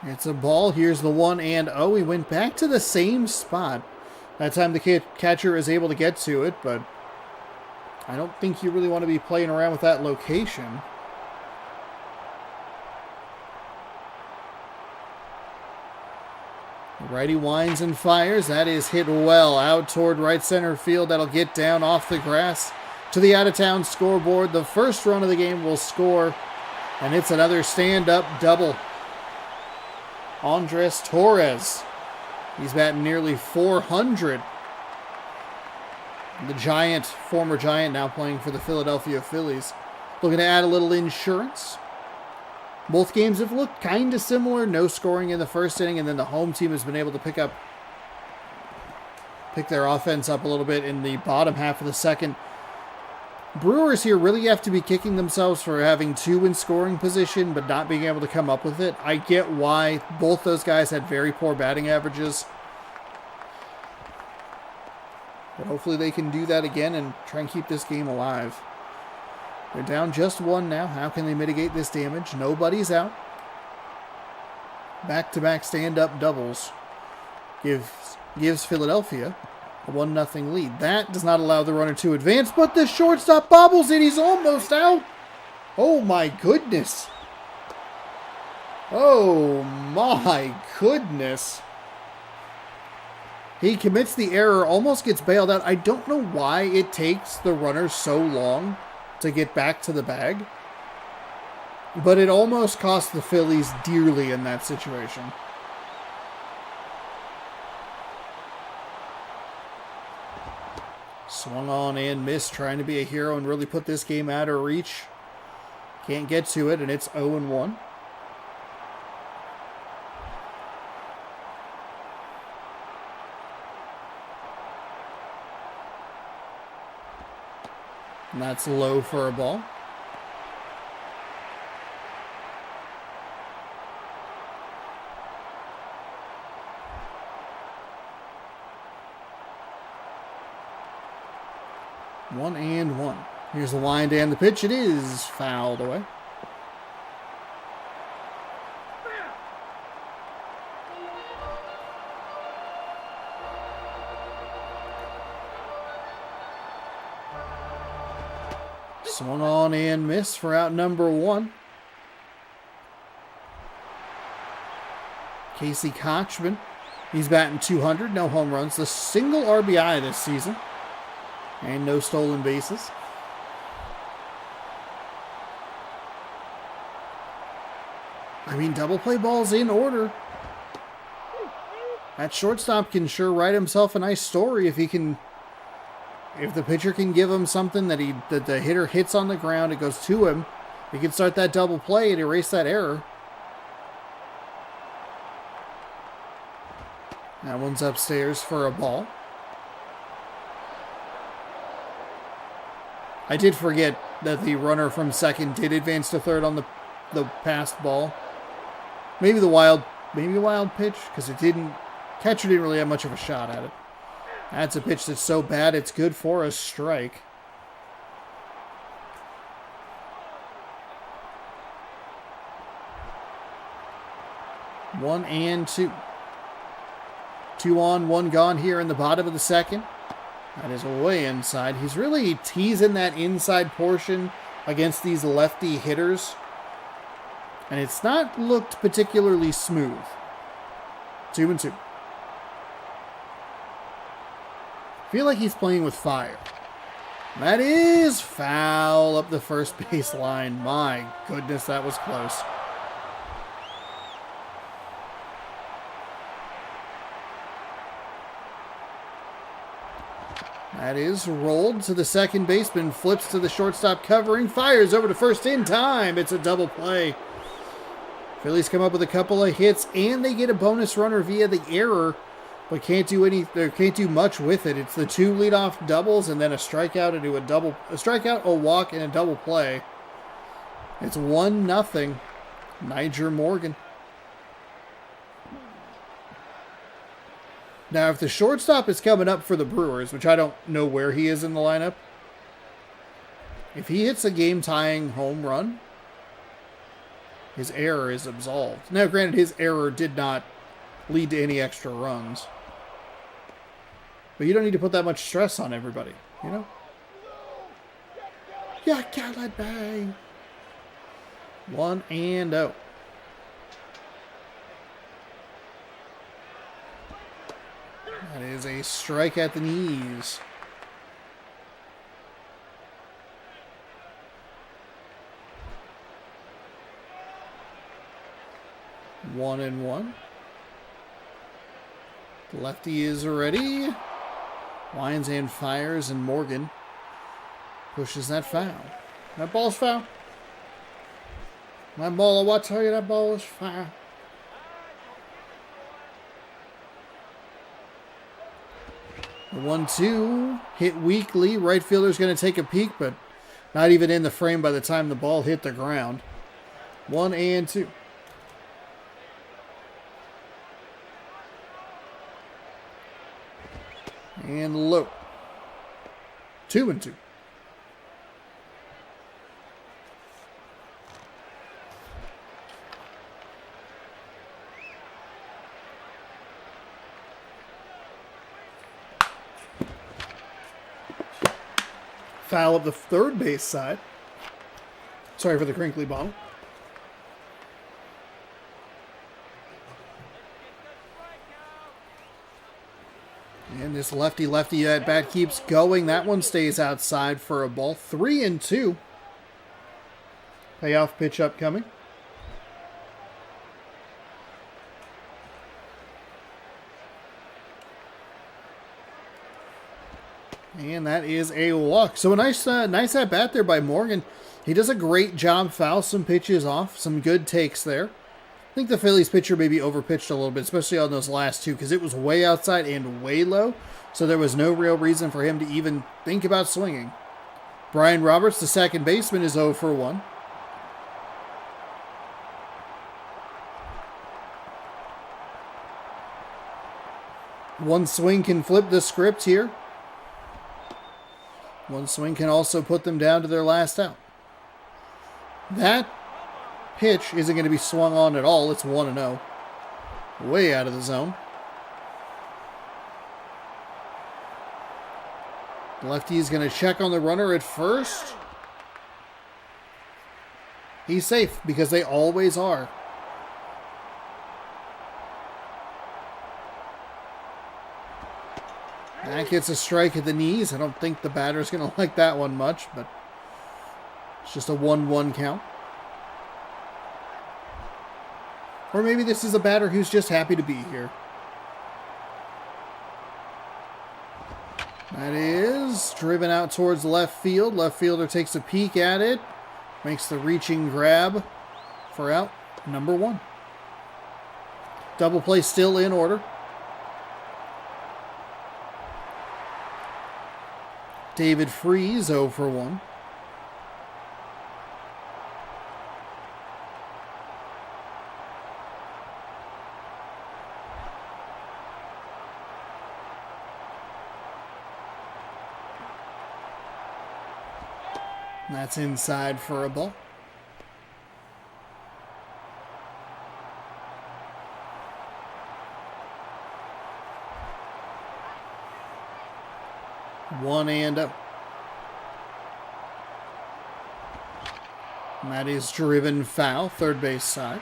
It's a ball. Here's the 1-0. He went back to the same spot. That time the catcher is able to get to it, but I don't think you really want to be playing around with that location. The righty winds and fires. That is hit well out toward right center field. That'll get down off the grass to the out-of-town scoreboard. The first run of the game will score, and it's another stand-up double. Andres Torres. He's batting nearly 400. The Giant, former Giant, now playing for the Philadelphia Phillies. Looking to add a little insurance. Both games have looked kind of similar. No scoring in the first inning, and then the home team has been able to pick their offense up a little bit in the bottom half of the second. Brewers here really have to be kicking themselves for having 2 in scoring position, but not being able to come up with it. I get why both those guys had very poor batting averages. But hopefully they can do that again and try and keep this game alive. They're down just 1 now. How can they mitigate this damage? Nobody's out. Back-to-back stand-up doubles gives Philadelphia a 1-0 lead. That does not allow the runner to advance, but the shortstop bobbles it. He's almost out. Oh my goodness. Oh my goodness. He commits the error, almost gets bailed out. I don't know why it takes the runner so long to get back to the bag, but it almost cost the Phillies dearly in that situation. Swung on and missed, trying to be a hero and really put this game out of reach. Can't get to it, and it's 0-1. And that's low for a ball. One and one. Here's the wind and the pitch. It is fouled away. Swung on and missed for out number 1. Casey Kochman, he's batting 200, no home runs, the single RBI this season, and no stolen bases. I mean, double play ball's in order. That shortstop can sure write himself a nice story if the pitcher can give him something that the hitter hits on the ground, it goes to him. He can start that double play and erase that error. That one's upstairs for a ball. I did forget that the runner from second did advance to third on the passed ball. Maybe a wild pitch, because catcher didn't really have much of a shot at it. That's a pitch that's so bad it's good for a strike. One and two. 2 on, 1 gone here in the bottom of the second. That is way inside. He's really teasing that inside portion against these lefty hitters. And it's not looked particularly smooth. 2 and 2. Feel like he's playing with fire. That is foul up the first base line. My goodness, that was close. That is rolled to the second baseman, flips to the shortstop covering, fires over to first in time. It's a double play. Phillies come up with a couple of hits, and they get a bonus runner via the error, but can't do much with it. It's the 2 leadoff doubles and then a strikeout into a strikeout, a walk, and a double play. It's 1-0. Niger Morgan. Now, if the shortstop is coming up for the Brewers, which I don't know where he is in the lineup, if he hits a game-tying home run, his error is absolved. Now, granted, his error did not lead to any extra runs. But you don't need to put that much stress on everybody, you know? Yeah, Galad Bay. 1-0. That is a strike at the knees. One and one. Lefty is ready. Winds and fires, and Morgan pushes that foul. That ball's foul. That ball, I tell you, that ball is foul. The 1-2 hit weakly. Right fielder's going to take a peek, but not even in the frame by the time the ball hit the ground. 1-2. And low. 2-2. Foul up the third base side. Sorry for the crinkly bottle. And this lefty at bat keeps going. That one stays outside for a ball. 3-2. Payoff pitch upcoming. And that is a walk. So a nice at bat there by Morgan. He does a great job, fouls some pitches off, some good takes there. I think the Phillies pitcher maybe overpitched a little bit, especially on those last two, because it was way outside and way low, so there was no real reason for him to even think about swinging. Brian Roberts, the second baseman, is 0 for 1. One swing can flip the script here. One swing can also put them down to their last out. That pitch isn't going to be swung on at all. It's 1-0. Way out of the zone. Lefty is going to check on the runner at first. He's safe because they always are. That gets a strike at the knees. I don't think the batter's going to like that one much, but it's just a 1-1 count. Or maybe this is a batter who's just happy to be here. That is driven out towards left field. Left fielder takes a peek at it. Makes the reaching grab for out number 1. Double play still in order. David Freese 0 for 1. That's inside for a ball. One and oh. And that is driven foul, third base side.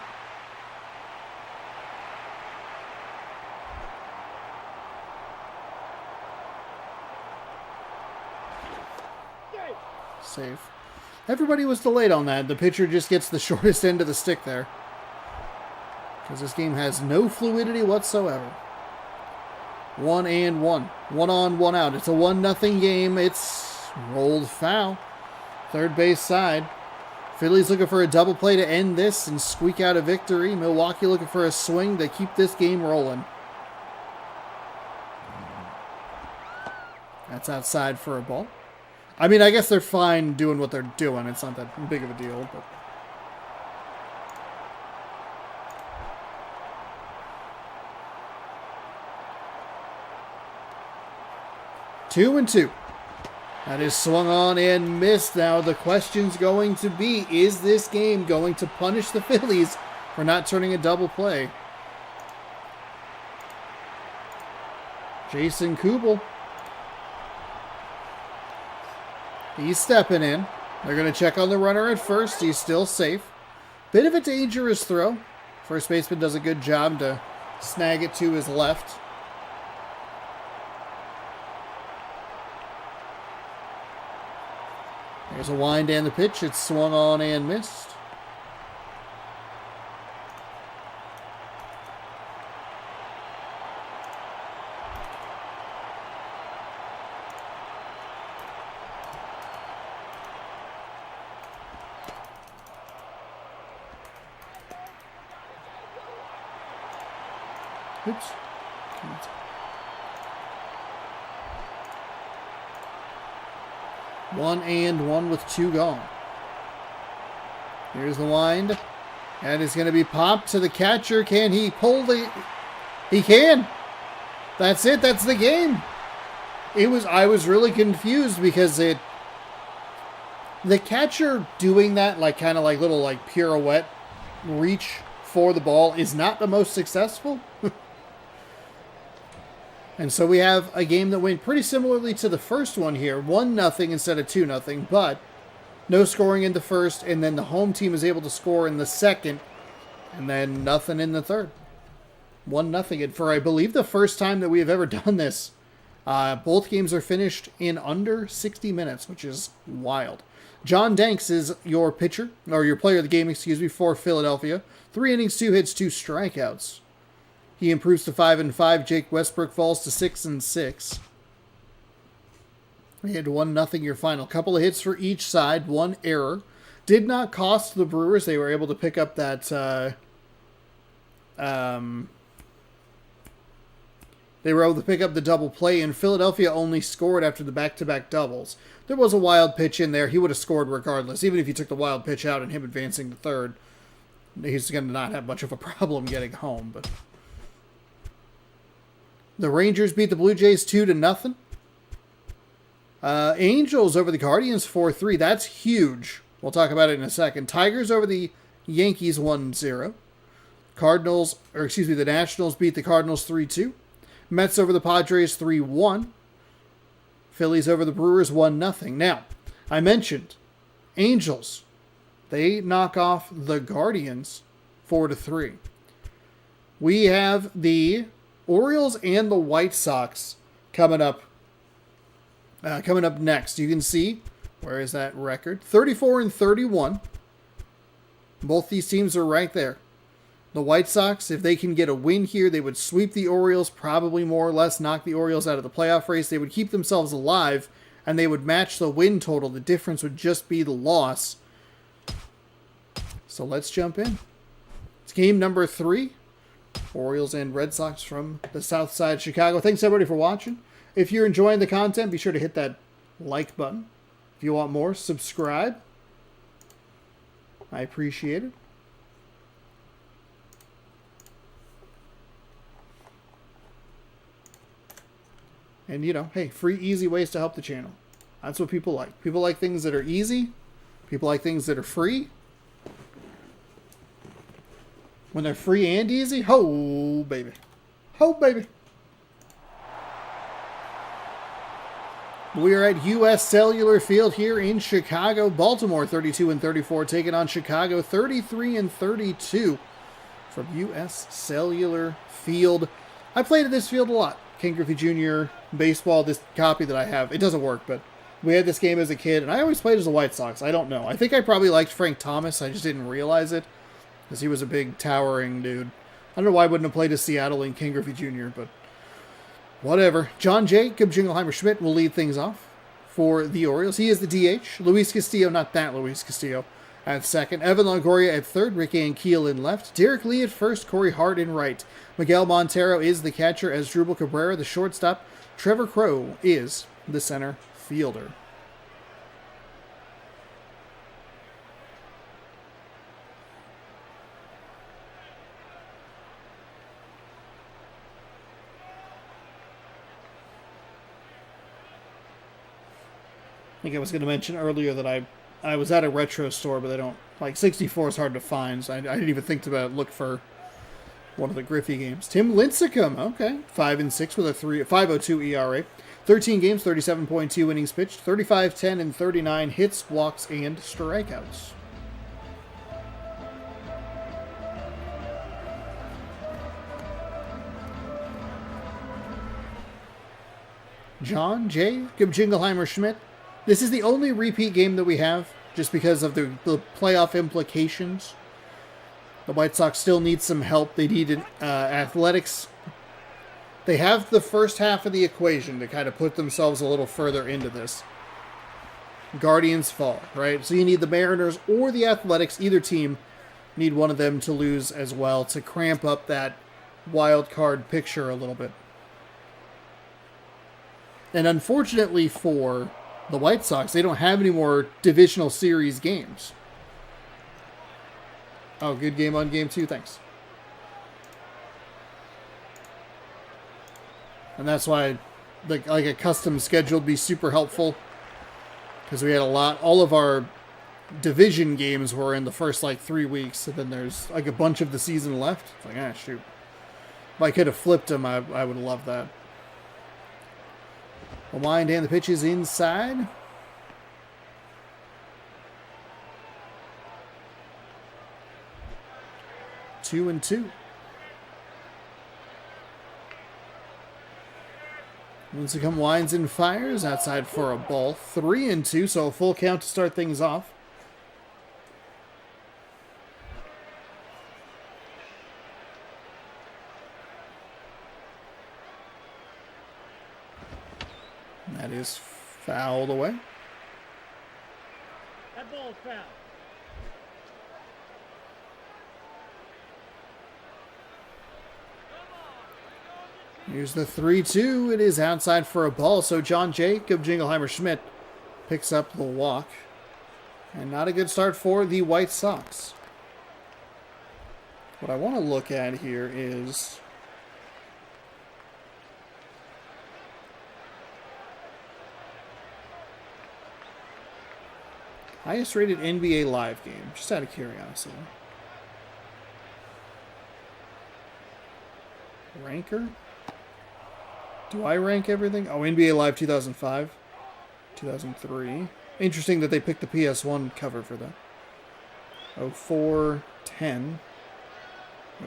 Safe. Everybody was delayed on that. The pitcher just gets the shortest end of the stick there. Because this game has no fluidity whatsoever. 1 and 1. 1 on, 1 out. It's a 1-0 game. It's rolled foul. Third base side. Phillies looking for a double play to end this and squeak out a victory. Milwaukee looking for a swing to keep this game rolling. That's outside for a ball. I mean, I guess they're fine doing what they're doing. It's not that big of a deal, but... Two and two. That is swung on and missed. Now the question's going to be, is this game going to punish the Phillies for not turning a double play? Jason Kubel. He's stepping in. They're going to check on the runner at first. He's still safe. Bit of a dangerous throw. First baseman does a good job to snag it to his left. There's a wind and the pitch. It's swung on and missed. Oops. 1 and 1 with 2 gone. Here's the wind. And it's going to be popped to the catcher. Can he pull the... He can. That's it. That's the game. I was really confused because the catcher doing that kind of little pirouette reach for the ball is not the most successful. And so we have a game that went pretty similarly to the first one here. 1-0 instead of 2-0, but no scoring in the first, and then the home team is able to score in the second, and then nothing in the third. 1-0. And for, I believe, the first time that we have ever done this, both games are finished in under 60 minutes, which is wild. John Danks is your pitcher, or your player of the game, for Philadelphia. 3 innings, 2 hits, 2 strikeouts. He improves to 5-5. Jake Westbrook falls to 6-6. We had 1-0 your final. Couple of hits for each side. 1 error. Did not cost the Brewers. They were able to pick up that... They were able to pick up the double play, and Philadelphia only scored after the back-to-back doubles. There was a wild pitch in there. He would have scored regardless. Even if you took the wild pitch out and him advancing to third, he's going to not have much of a problem getting home, but... The Rangers beat the Blue Jays 2-0. Angels over the Guardians 4-3. That's huge. We'll talk about it in a second. Tigers over the Yankees 1-0. The Nationals beat the Cardinals 3-2. Mets over the Padres 3-1. Phillies over the Brewers 1-0. Now, I mentioned Angels They knock off the Guardians 4-3. We have the Orioles and the White Sox coming up next. You can see, where is that record? 34-31. Both these teams are right there. The White Sox, if they can get a win here, they would sweep the Orioles, probably more or less knock the Orioles out of the playoff race. They would keep themselves alive, and they would match the win total. The difference would just be the loss. So let's jump in. It's game number 3. Orioles and Red Sox from the south side of Chicago. Thanks everybody for watching. If you're enjoying the content, be sure to hit that like button. If you want more, subscribe. I appreciate it. And, you know, hey, free, easy ways to help the channel. That's what people like. People like things that are easy. People like things that are free. When they're free and easy, ho, baby. Ho, baby. We are at U.S. Cellular Field here in Chicago. Baltimore 32-34 taking on Chicago 33-32 from U.S. Cellular Field. I played at this field a lot. Ken Griffey Jr. baseball, this copy that I have, it doesn't work, but we had this game as a kid, and I always played as the White Sox. I don't know. I think I probably liked Frank Thomas. I just didn't realize it because he was a big, towering dude. I don't know why I wouldn't have played as Seattle and Ken Griffey Jr., but whatever. John Jacob Jingleheimer-Schmidt will lead things off for the Orioles. He is the DH. Luis Castillo, not that Luis Castillo, at second. Evan Longoria at third. Rick Ankiel in left. Derek Lee at first. Corey Hart in right. Miguel Montero is the catcher as Drupal Cabrera, the shortstop. Trevor Crowe is the center fielder. I think I was going to mention earlier that I was at a retro store, but they don't, like, 64 is hard to find, so I didn't even think to look for one of the Griffey games. Tim Lincecum, okay, 5-6 with a 5.02 ERA, 13 games, 37.2 innings pitched, 35, 10, and 39 hits, walks, and strikeouts. John Jacob Jingleheimer-Schmidt. This is the only repeat game that we have, just because of the playoff implications. The White Sox still need some help. They need athletics. They have the first half of the equation to kind of put themselves a little further into this. Guardians fall, right? So you need the Mariners or the Athletics. Either team need one of them to lose as well to cramp up that wild card picture a little bit. And unfortunately for the White Sox, they don't have any more divisional series games. Oh, good game on game 2, thanks. And that's why like a custom schedule would be super helpful. Because we had all of our division games were in the first like 3 weeks. And then there's like a bunch of the season left. It's like, shoot. If I could have flipped them, I would have loved that. The wind and the pitch is inside. Two and two. Lincecum winds and fires outside for a ball. 3-2, so a full count to start things off. That is fouled away. That ball is foul. Here's the 3-2. It is outside for a ball, so John Jacob Jingleheimer-Schmidt picks up the walk. And not a good start for the White Sox. What I want to look at here is highest rated NBA live game, just out of curiosity. Ranker? Do I rank everything? Oh, NBA Live 2005, 2003. Interesting that they picked the PS1 cover for that. 04, 10,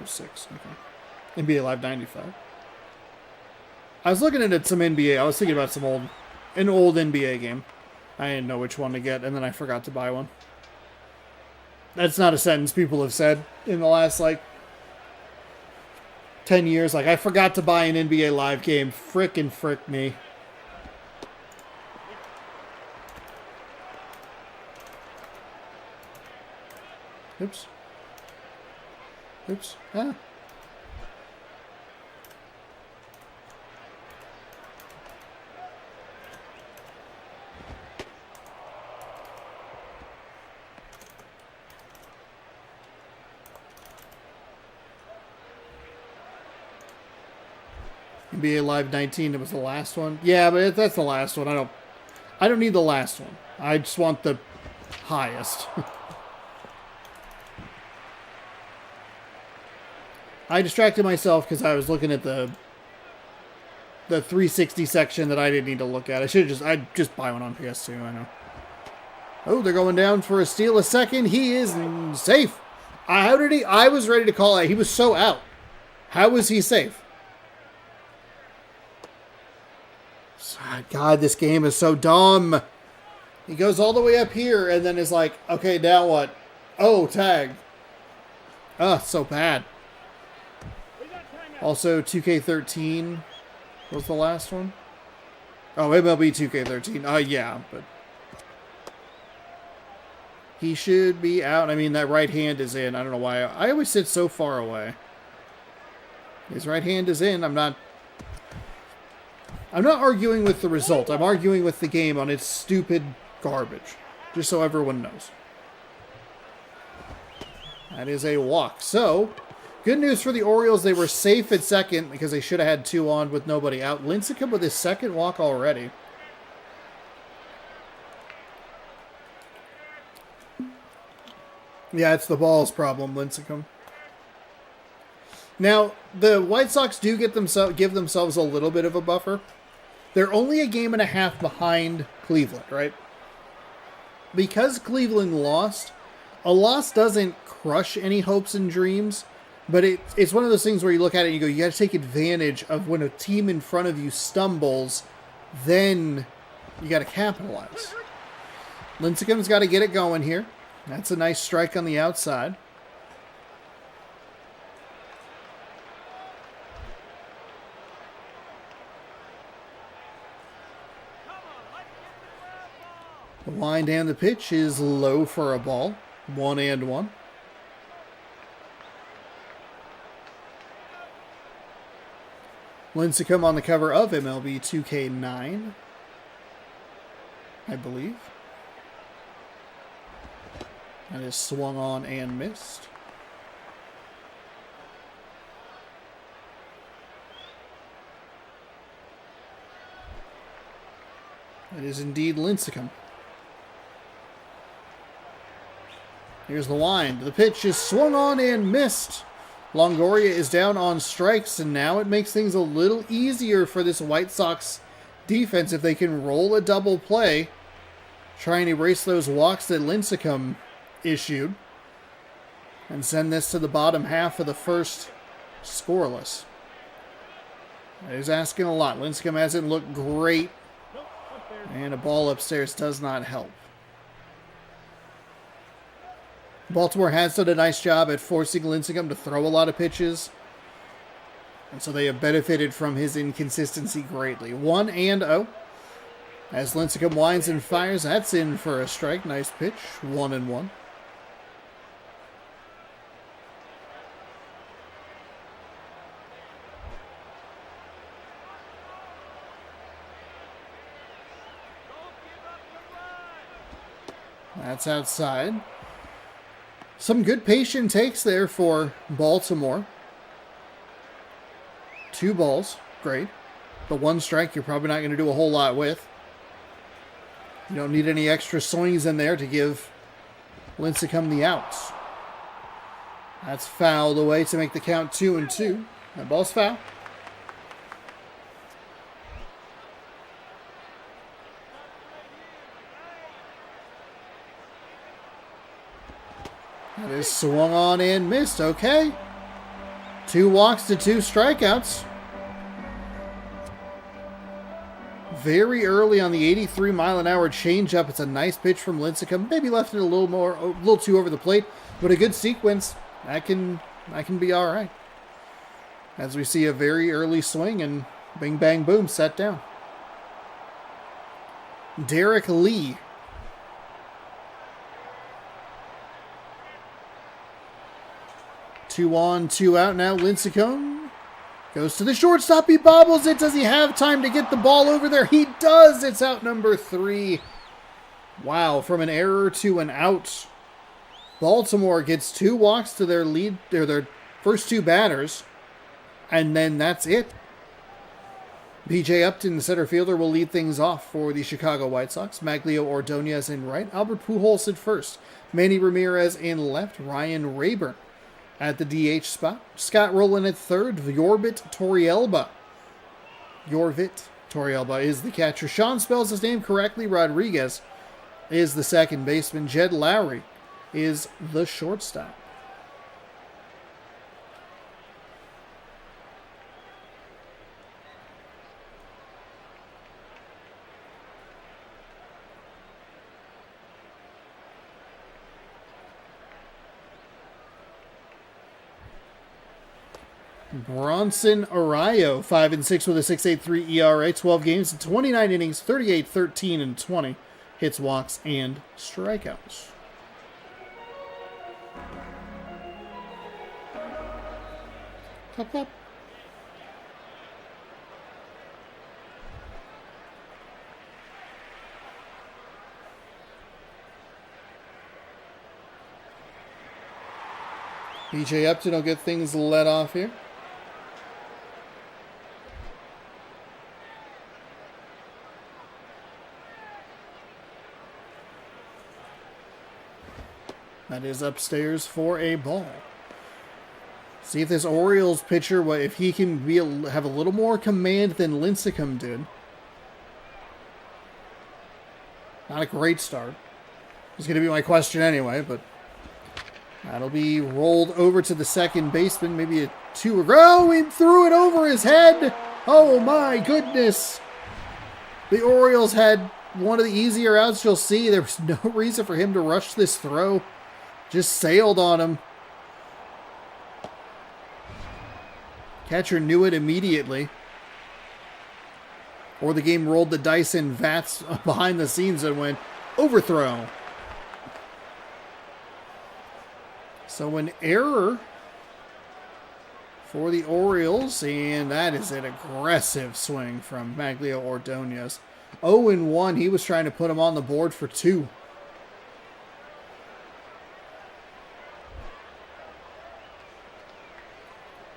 06. Okay. NBA Live 95. I was looking at some NBA. I was thinking about an old NBA game. I didn't know which one to get, and then I forgot to buy one. That's not a sentence people have said in the last, 10 years. I forgot to buy an NBA Live game. Frick me. Oops. Ah. NBA Live 19, it was the last one. Yeah, but that's the last one. I don't need the last one. I just want the highest. I distracted myself because I was looking at the 360 section that I didn't need to look at. I'd just buy one on PS2, I know. Oh, they're going down for a steal a second. He is safe. How did he? I was ready to call it. He was so out. How was he safe? God, this game is so dumb. He goes all the way up here and then is like, okay, now what? Oh, tag. So bad. Also, 2K13 was the last one. Oh, MLB 2K13. Yeah, but he should be out. I mean, that right hand is in. I don't know why. I always sit so far away. His right hand is in. I'm not arguing with the result. I'm arguing with the game on its stupid garbage. Just so everyone knows. That is a walk. So, good news for the Orioles. They were safe at second because they should have had 2 on with nobody out. Lincecum with his second walk already. Yeah, it's the ball's problem, Lincecum. Now, the White Sox do give themselves a little bit of a buffer. They're only a game and a half behind Cleveland, right? Because Cleveland lost, a loss doesn't crush any hopes and dreams, but it's one of those things where you look at it and you go, you got to take advantage of when a team in front of you stumbles, then you got to capitalize. Lincecum's got to get it going here. That's a nice strike on the outside. The wind and the pitch is low for a ball. 1-1. Lincecum on the cover of MLB 2K9, I believe. That is swung on and missed. It is indeed Lincecum. Here's the wind. The pitch is swung on and missed. Longoria is down on strikes, and now it makes things a little easier for this White Sox defense if they can roll a double play, try and erase those walks that Lincecum issued, and send this to the bottom half of the first scoreless. That is asking a lot. Lincecum hasn't looked great, and a ball upstairs does not help. Baltimore has done a nice job at forcing Lincecum to throw a lot of pitches, and so they have benefited from his inconsistency greatly. 1-0. As Lincecum winds and fires, that's in for a strike. Nice pitch. 1-1. That's outside. Some good patient takes there for Baltimore. 2 balls, great. But 1 strike you're probably not going to do a whole lot with. You don't need any extra swings in there to give Lincecum the outs. That's fouled away to make the count 2-2. That ball's foul. That is swung on and missed. Okay. 2 walks to 2 strikeouts. Very early on the 83-mile-an-hour changeup. It's a nice pitch from Lincecum. Maybe left it a little too over the plate, but a good sequence. That can be all right. As we see a very early swing and bing, bang, boom, set down. Derek Lee. Two on, 2 out now. Lincecum goes to the shortstop. He bobbles it. Does he have time to get the ball over there? He does. It's out number 3. Wow, from an error to an out. Baltimore gets 2 walks to their lead, or their first 2 batters, and then that's it. B.J. Upton, the center fielder, will lead things off for the Chicago White Sox. Maglio Ordonez in right. Albert Pujols at first. Manny Ramirez in left. Ryan Rayburn at the DH spot. Scott Rowland at third. Yorvit Torrealba is the catcher. Sean spells his name correctly. Rodriguez is the second baseman. Jed Lowry is the shortstop. Bronson Arroyo, 5-6 with a 6.83 ERA, 12 games, 29 innings, 38, 13, and 20 hits, walks, and strikeouts. Tap, tap. B.J. Upton will get things let off here. That is upstairs for a ball. See if this Orioles pitcher, if he can have a little more command than Lincecum did. Not a great start. It's going to be my question anyway, but that'll be rolled over to the second baseman. Maybe a 2. Oh, he threw it over his head. Oh my goodness. The Orioles had one of the easier outs you'll see. There was no reason for him to rush this throw. Just sailed on him. Catcher knew it immediately. Or the game rolled the dice in vats behind the scenes and went overthrow. So an error for the Orioles, and that is an aggressive swing from Maglio Ordonez. 0-1, he was trying to put him on the board for 2.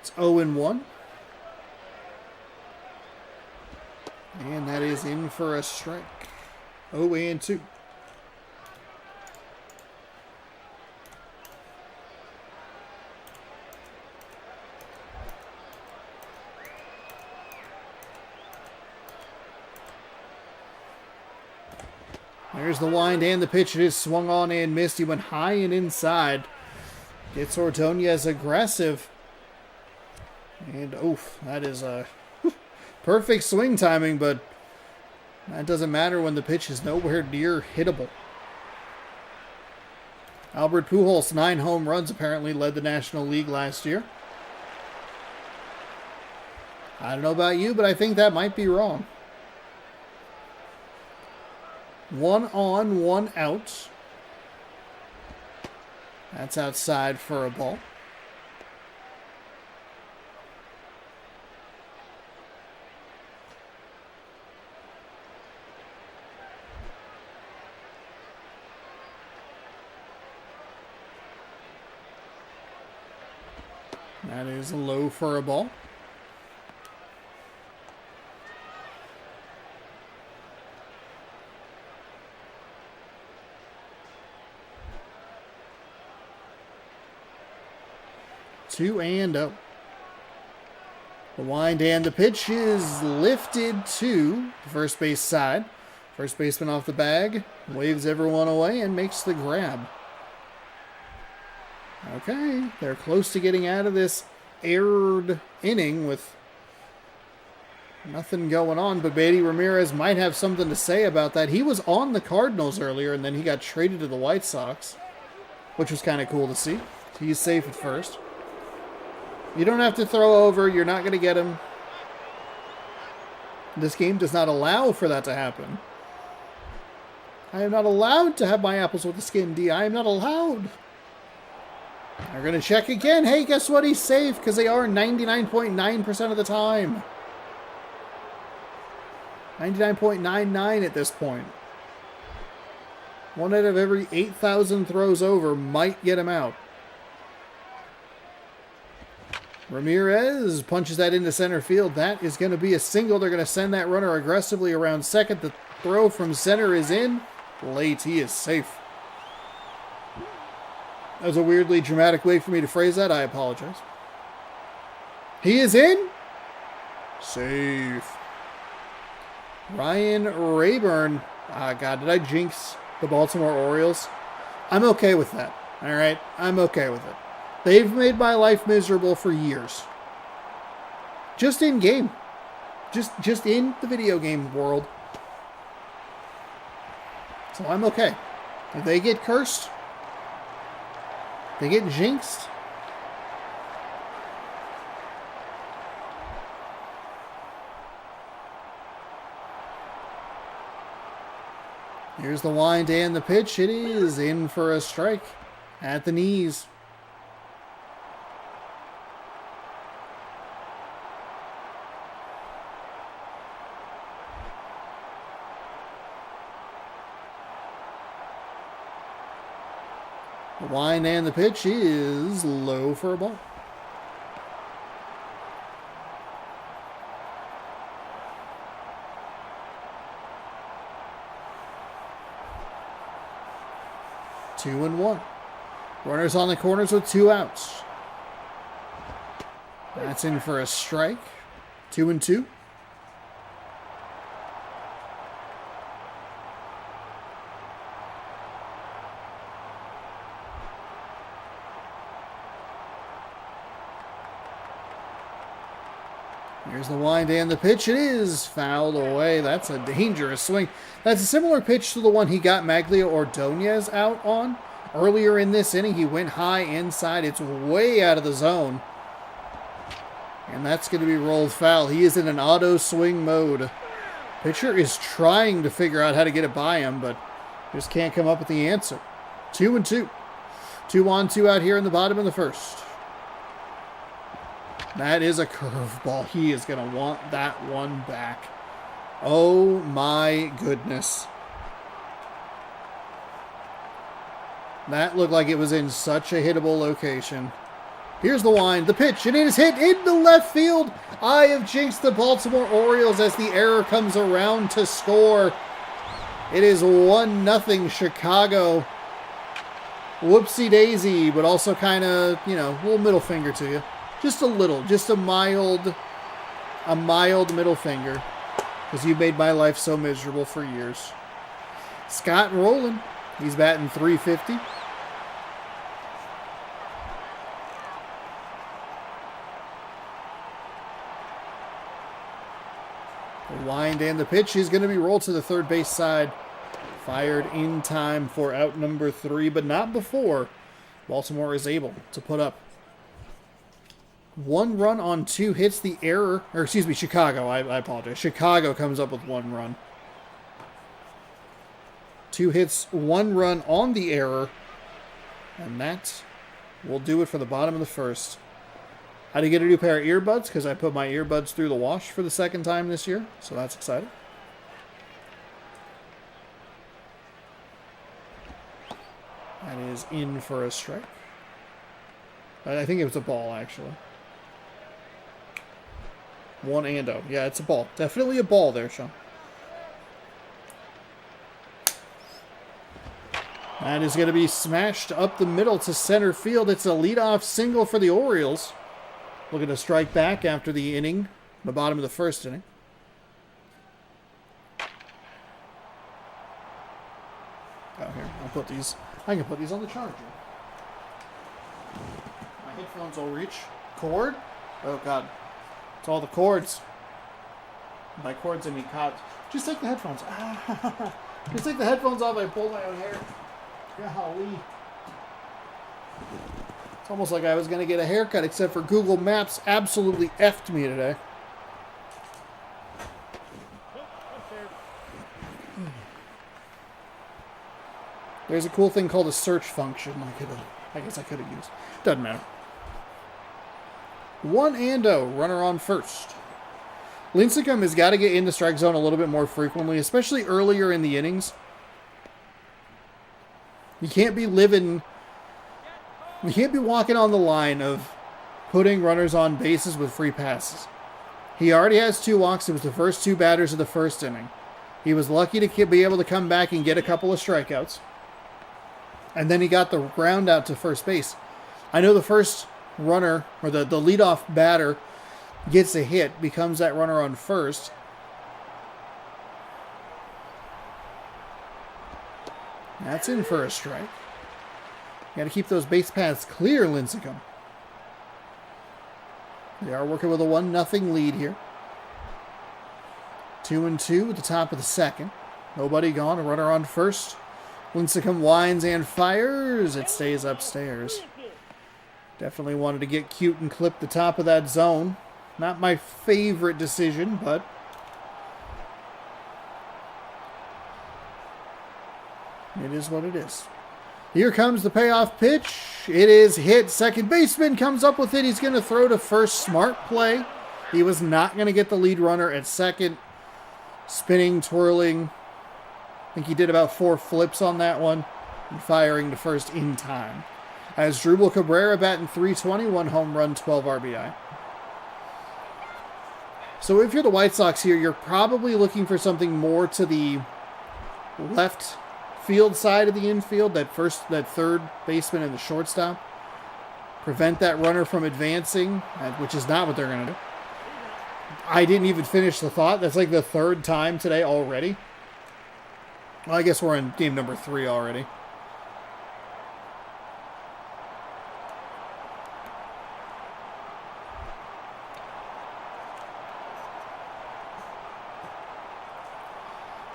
It's 0-1. And that is in for a strike. 0-2. There's the wind and the pitch. It is swung on and missed. He went high and inside. Gets Ordonez aggressive. And, oof, that is a perfect swing timing, but that doesn't matter when the pitch is nowhere near hittable. Albert Pujols, 9 home runs, apparently led the National League last year. I don't know about you, but I think that might be wrong. 1 on, 1 out. That's outside for a ball. That is low for a ball. Two and oh. The wind and the pitch is lifted to the first base side. First baseman off the bag, waves everyone away and makes the grab. Okay, they're close to getting out of this aired inning with nothing going on, but Beatty Ramirez might have something to say about that. He was on the Cardinals earlier, and then he got traded to the White Sox, which was kind of cool to see. He's safe at first. You don't have to throw over. You're not going to get him. This game does not allow for that to happen. I am not allowed to have my apples with the skin, D. I am not allowed. They're going to check again. Hey, guess what? He's safe because they are 99.9% of the time. 99.99 at this point. One out of every 8,000 throws over might get him out. Ramirez punches that into center field. That is going to be a single. They're going to send that runner aggressively around second. The throw from center is in. Late. He is safe. That was a weirdly dramatic way for me to phrase that. I apologize. He is in. Safe. Ryan Rayburn. God, did I jinx the Baltimore Orioles? I'm okay with that. All right? I'm okay with it. They've made my life miserable for years. Just in game. Just in the video game world. So I'm okay. If they get cursed, they get jinxed. Here's the wind and the pitch. It is in for a strike at the knees. The wind and the pitch is low for a ball. Two and one. Runners on the corners with 2 outs. That's in for a strike. 2-2. Here's the wind and the pitch. It is fouled away. That's a dangerous swing. That's a similar pitch to the one he got Maglia Ordonez out on. Earlier in this inning, he went high inside. It's way out of the zone. And that's going to be rolled foul. He is in an auto swing mode. Pitcher is trying to figure out how to get it by him, but just can't come up with the answer. 2-2. 2-on-2 out here in the bottom of the first. That is a curveball. He is going to want that one back. Oh my goodness. That looked like it was in such a hittable location. Here's the wind, the pitch, and it is hit into left field. I have jinxed the Baltimore Orioles as the error comes around to score. It is 1-0 Chicago. Whoopsie daisy, but also kind of, a little middle finger to you. Just a little, just a mild middle finger. Because you made my life so miserable for years. Scott Rowland, he's batting .350. The wind and the pitch, he's going to be rolled to the third base side. Fired in time for out number 3, but not before Baltimore is able to put up 1 run on 2 hits. The error, or excuse me, Chicago, I apologize. Chicago comes up with 1 run. 2 hits, 1 run on the error. And that will do it for the bottom of the first. I had to get a new pair of earbuds because I put my earbuds through the wash for the 2nd time this year. So that's exciting. That is in for a strike. I think it was a ball, actually. 1-0. Yeah, it's a ball. Definitely a ball there, Sean. That is going to be smashed up the middle to center field. It's a leadoff single for the Orioles. Looking to strike back after the inning, the bottom of the first inning. Oh, here, I'll put these. I can put these on the charger. My headphones will reach. Cord? Oh, God. It's all the cords. By cords, I mean cords. Just take the headphones. Just take the headphones off. I pulled my own hair. Golly. It's almost like I was going to get a haircut, except for Google Maps absolutely effed me today. There's a cool thing called a search function. I guess I could have used. Doesn't matter. 1-0. Runner on first. Lincecum has got to get in the strike zone a little bit more frequently, especially earlier in the innings. You can't be walking on the line of putting runners on bases with free passes. He already has 2 walks. It was the first 2 batters of the first inning. He was lucky to be able to come back and get a couple of strikeouts. And then he got the ground out to first base. I know the first runner, or the leadoff batter, gets a hit, becomes that runner on first. That's in for a strike. Got to keep those base paths clear, Lincecum. They are working with a 1-0 lead here. 2-2 at the top of the second. Nobody gone. A runner on first. Lincecum winds and fires. It stays upstairs. Definitely wanted to get cute and clip the top of that zone. Not my favorite decision, but it is what it is. Here comes the payoff pitch. It is hit. Second baseman comes up with it. He's going to throw to first. Smart play. He was not going to get the lead runner at second. Spinning, twirling. I think he did about 4 flips on that one. And firing to first in time. As Drupal Cabrera batting .320, 1 home run, 12 RBI. So if you're the White Sox here, you're probably looking for something more to the left field side of the infield, that third baseman and the shortstop. Prevent that runner from advancing, which is not what they're going to do. I didn't even finish the thought. That's like the 3rd time today already. Well, I guess we're in game number 3 already.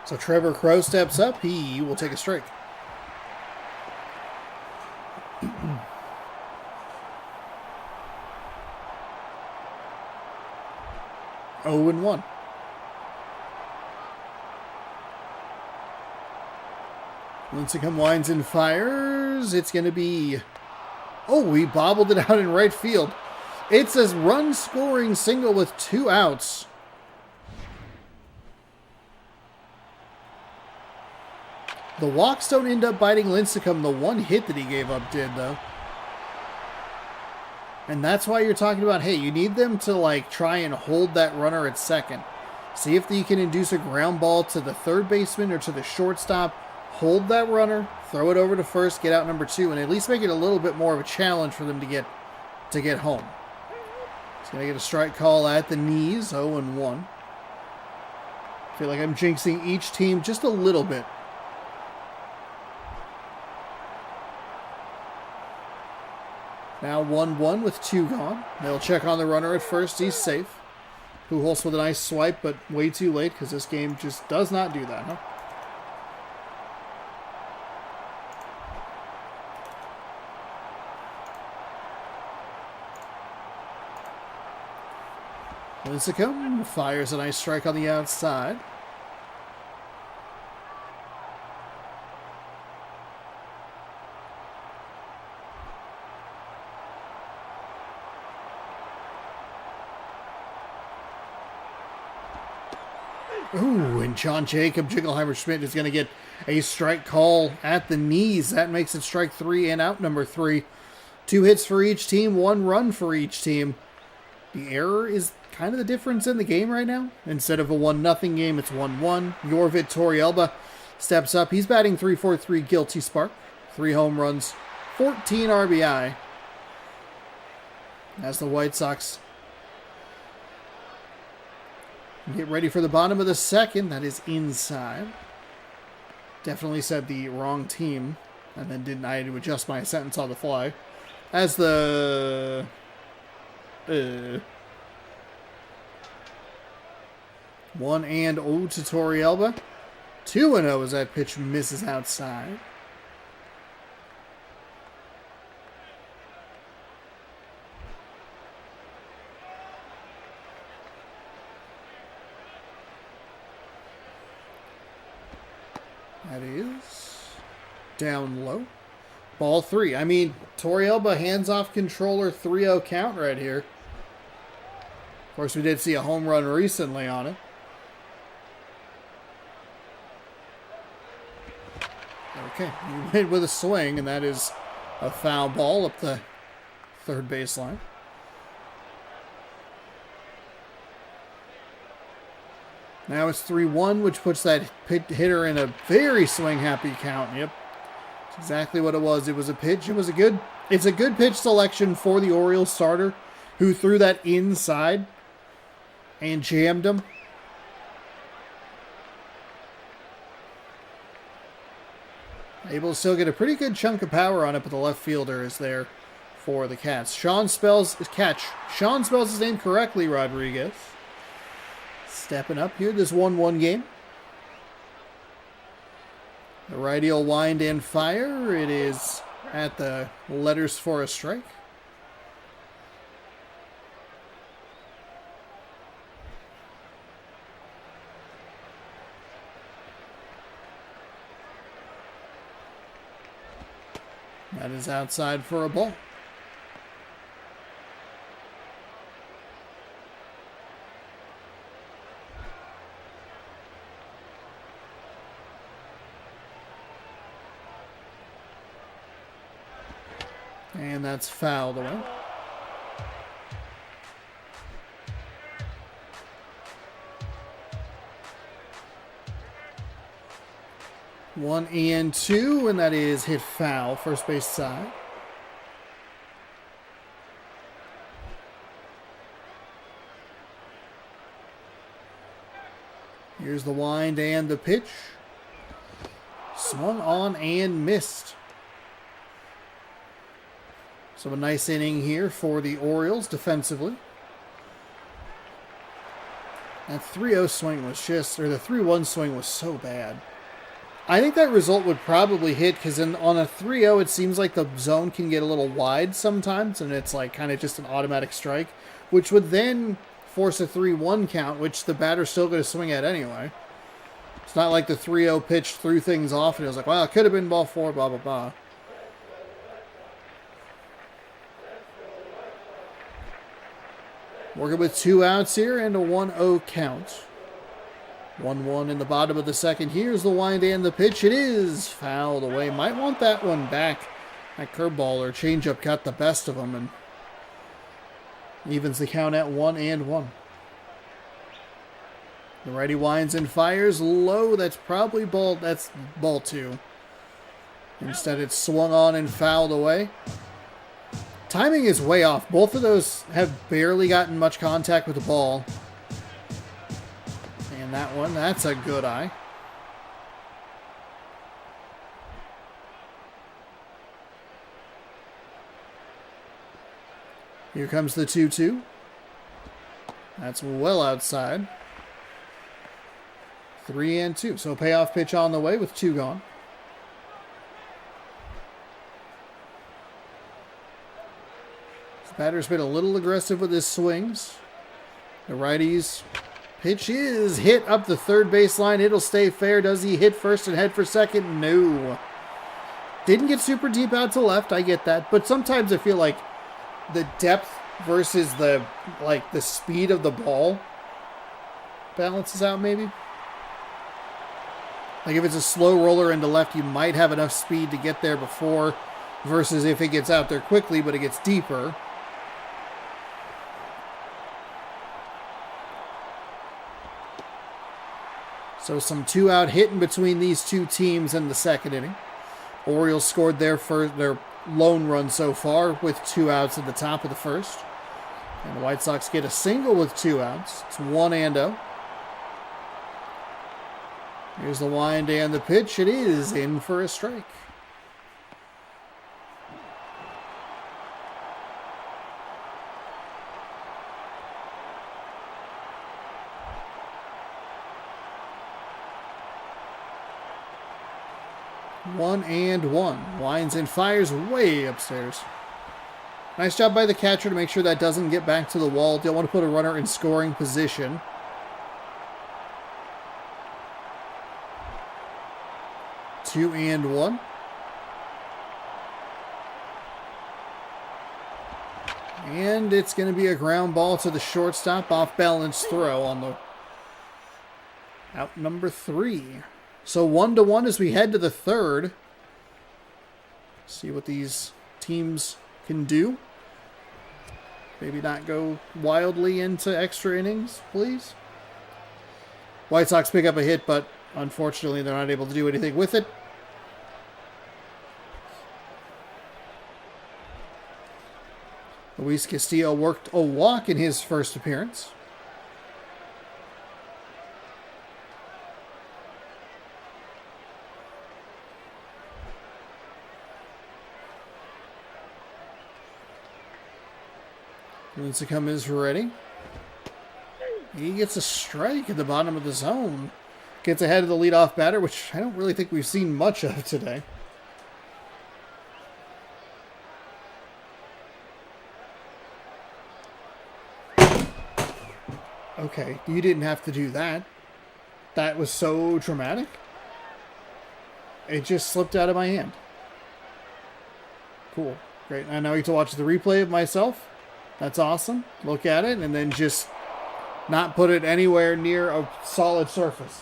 So Trevor Crowe steps up. He will take a strike. Oh and 1. Lincecum winds and fires. It's going to be... Oh, he bobbled it out in right field. It's a run-scoring single with 2 outs. The walks don't end up biting Lincecum. The 1 hit that he gave up did, though. And that's why you're talking about, hey, you need them to, try and hold that runner at second. See if you can induce a ground ball to the third baseman or to the shortstop. Hold that runner, throw it over to first, get out number 2, and at least make it a little bit more of a challenge for them to get home. He's going to get a strike call at the knees, 0-1. I feel like I'm jinxing each team just a little bit. Now 1-1 with 2 gone. They'll check on the runner at first. He's safe. Pujols with a nice swipe, but way too late because this game just does not do that, huh? Lincecum fires a nice strike on the outside. Ooh, and John Jacob Jingleheimer-Schmidt is going to get a strike call at the knees. That makes it strike 3 and out number 3. 2 hits for each team, 1 run for each team. The error is kind of the difference in the game right now. Instead of a 1-0 game, it's 1-1. Yorvit Torrealba steps up. He's batting .343 guilty spark. 3 home runs, 14 RBI. As the White Sox get ready for the bottom of the second. That is inside. Definitely said the wrong team. And then I had to adjust my sentence on the fly. as the 1-0 to Torrealba. 2-0 as that pitch misses outside. That is down low. Ball 3. I mean, Torrealba hands off controller, 3-0 count right here. Of course, we did see a home run recently on it. Okay, he went with a swing, and that is a foul ball up the third baseline. Now it's 3-1, which puts that hitter in a very swing-happy count. Yep, that's exactly what it was. It was a pitch. It's a good pitch selection for the Orioles starter, who threw that inside and jammed him. Able to still get a pretty good chunk of power on it, but the left fielder is there for the Cats. Sean spells his name correctly, Rodriguez. Stepping up here, this 1-1 game. The righty will wind and fire. It is at the letters for a strike. That is outside for a ball. And that's fouled away. One and two, and that is hit foul, first base side. Here's the wind and the pitch. Swung on and missed. So a nice inning here for the Orioles defensively. That 3-0 swing was the 3-1 swing was so bad. I think that result would probably hit because on a 3-0, it seems like the zone can get a little wide sometimes, and it's like kind of just an automatic strike, which would then force a 3-1 count, which the batter's still going to swing at anyway. It's not like the 3-0 pitch threw things off, and it was like, well, it could have been ball 4, blah, blah, blah. Working with 2 outs here and a 1-0 count. 1-1 in the bottom of the second. Here's the wind and the pitch. It is fouled away. Might want that one back. That curveball or changeup got the best of him and evens the count at 1-1. The righty winds and fires low. That's probably ball. That's ball 2. Instead, it's swung on and fouled away. Timing is way off. Both of those have barely gotten much contact with the ball. And that one, that's a good eye. Here comes the 2-2. That's well outside. 3-2. So payoff pitch on the way with 2 gone. This batter's been a little aggressive with his swings. The righties pitch is hit up the third baseline. It'll stay fair. Does he hit first and head for second? No. Didn't get super deep out to left. I get that. But sometimes I feel like the depth versus the speed of the ball balances out maybe. Like if it's a slow roller into left, you might have enough speed to get there before versus if it gets out there quickly but it gets deeper. So some 2-out hitting between these two teams in the second inning. Orioles scored their lone run so far with 2 outs at the top of the first. And the White Sox get a single with 2 outs. It's 1-0. Here's the wind and the pitch. It is in for a strike. 1-1. Winds and fires way upstairs. Nice job by the catcher to make sure that doesn't get back to the wall. Don't want to put a runner in scoring position. Two and one. And it's going to be a ground ball to the shortstop. Off balance throw on the out number 3. So 1-1 as we head to the third. See what these teams can do. Maybe not go wildly into extra innings, please. White Sox pick up a hit, but unfortunately they're not able to do anything with it. Luis Castillo worked a walk in his first appearance. Lincecum is ready. He gets a strike at the bottom of the zone. Gets ahead of the leadoff batter, which I don't really think we've seen much of today. Okay, you didn't have to do that. That was so dramatic. It just slipped out of my hand. Cool. Great. I now get to watch the replay of myself. That's awesome. Look at it and then just not put it anywhere near a solid surface.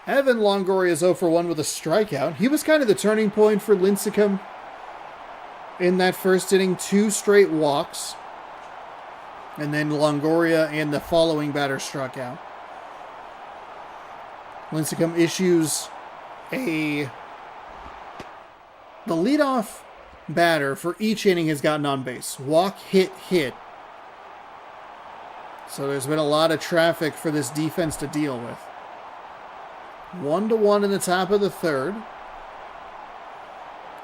Evan Longoria is 0 for 1 with a strikeout. He was kind of the turning point for Lincecum in that first inning. 2 straight walks. And then Longoria and the following batter struck out. Lincecum issues the leadoff batter for each inning has gotten on base. Walk, hit, hit. So there's been a lot of traffic for this defense to deal with. 1-1 in the top of the third.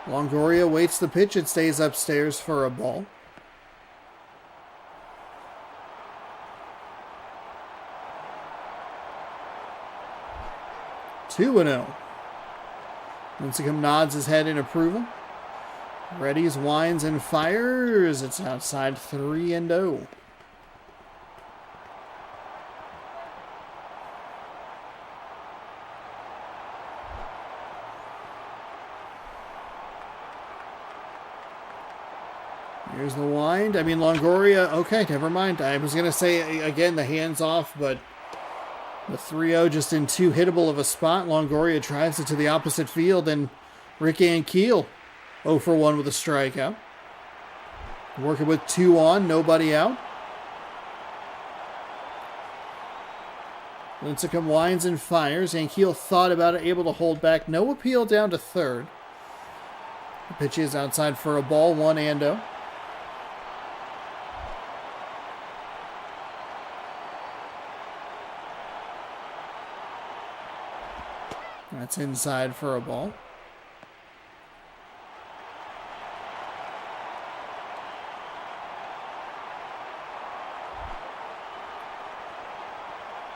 Longoria waits the pitch. It stays upstairs for a ball. Two and 0. Lincecum nods his head in approval. Readies, winds, and fires. It's outside 3-0. Here's the wind. I mean, Longoria. Okay, never mind. I was going to say, again, the hands off, but the 3-0 just in too hittable of a spot. Longoria drives it to the opposite field, and Rick Ankiel 0 for 1 with a strikeout. Working with 2 on, nobody out. Lincecum winds and fires. Ankiel thought about it, able to hold back. No appeal down to third. The pitch is outside for a ball, 1-0. That's inside for a ball.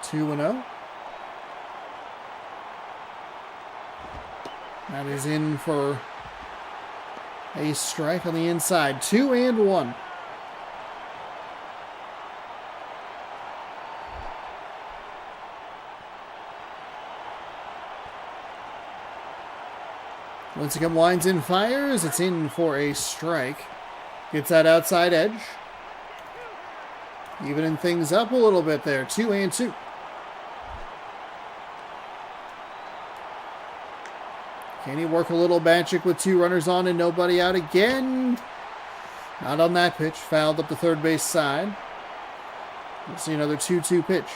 Two and 0. That is in for a strike on the inside. 2-1. Lincecum winds and fires. It's in for a strike. Gets that outside edge. Evening things up a little bit there. 2-2. Can he work a little magic with 2 runners on and nobody out again? Not on that pitch. Fouled up the third base side. We'll see another 2-2 pitch.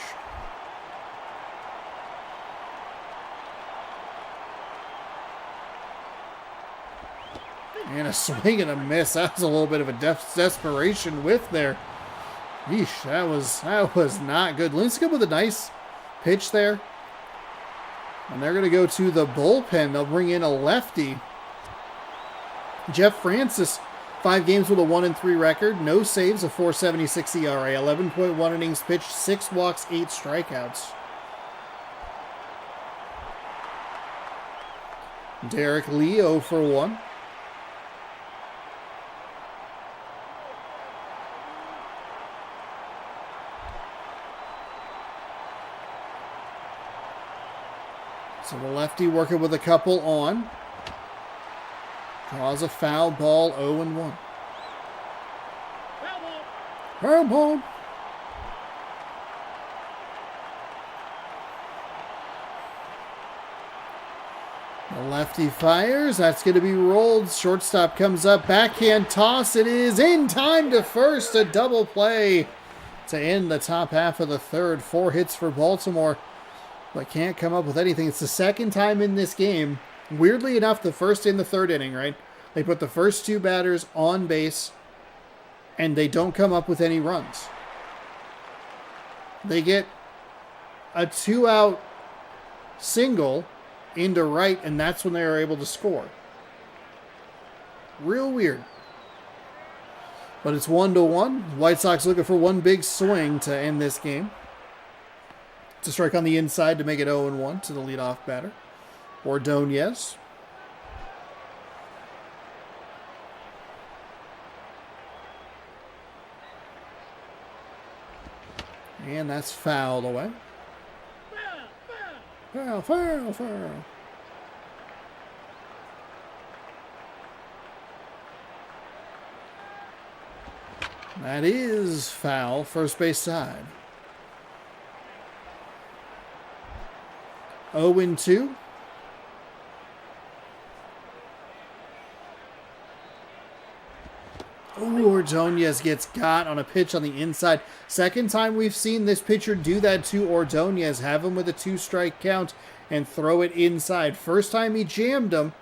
And a swing and a miss. That was a little bit of a desperation whiff there. Yeesh, that was not good. Lincecum with a nice pitch there. And they're going to go to the bullpen. They'll bring in a lefty. Jeff Francis 5 games with a 1-3 record, no saves, a 4.76 ERA, 11.1 innings pitched, 6 walks, 8 strikeouts. Derek Lee 0 for 1. So the lefty working with a couple on. Draws a foul ball, 0-1. Foul ball. The lefty fires. That's going to be rolled. Shortstop comes up. Backhand toss. It is in time to first. A double play to end the top half of the third. 4 hits for Baltimore, but can't come up with anything. It's the second time in this game. Weirdly enough, the first in the third inning, right? They put the first 2 batters on base, and they don't come up with any runs. They get a 2-out single into right, and that's when they are able to score. Real weird. But it's 1-1. White Sox looking for one big swing to end this game. To strike on the inside to make it 0-1 to the leadoff batter, Ordonez. And that's fouled away. Foul. That is foul, first base side. 0-2. Ordonez gets got on a pitch on the inside. Second time we've seen this pitcher do that to Ordonez. Have him with a 2-strike count and throw it inside. First time he jammed him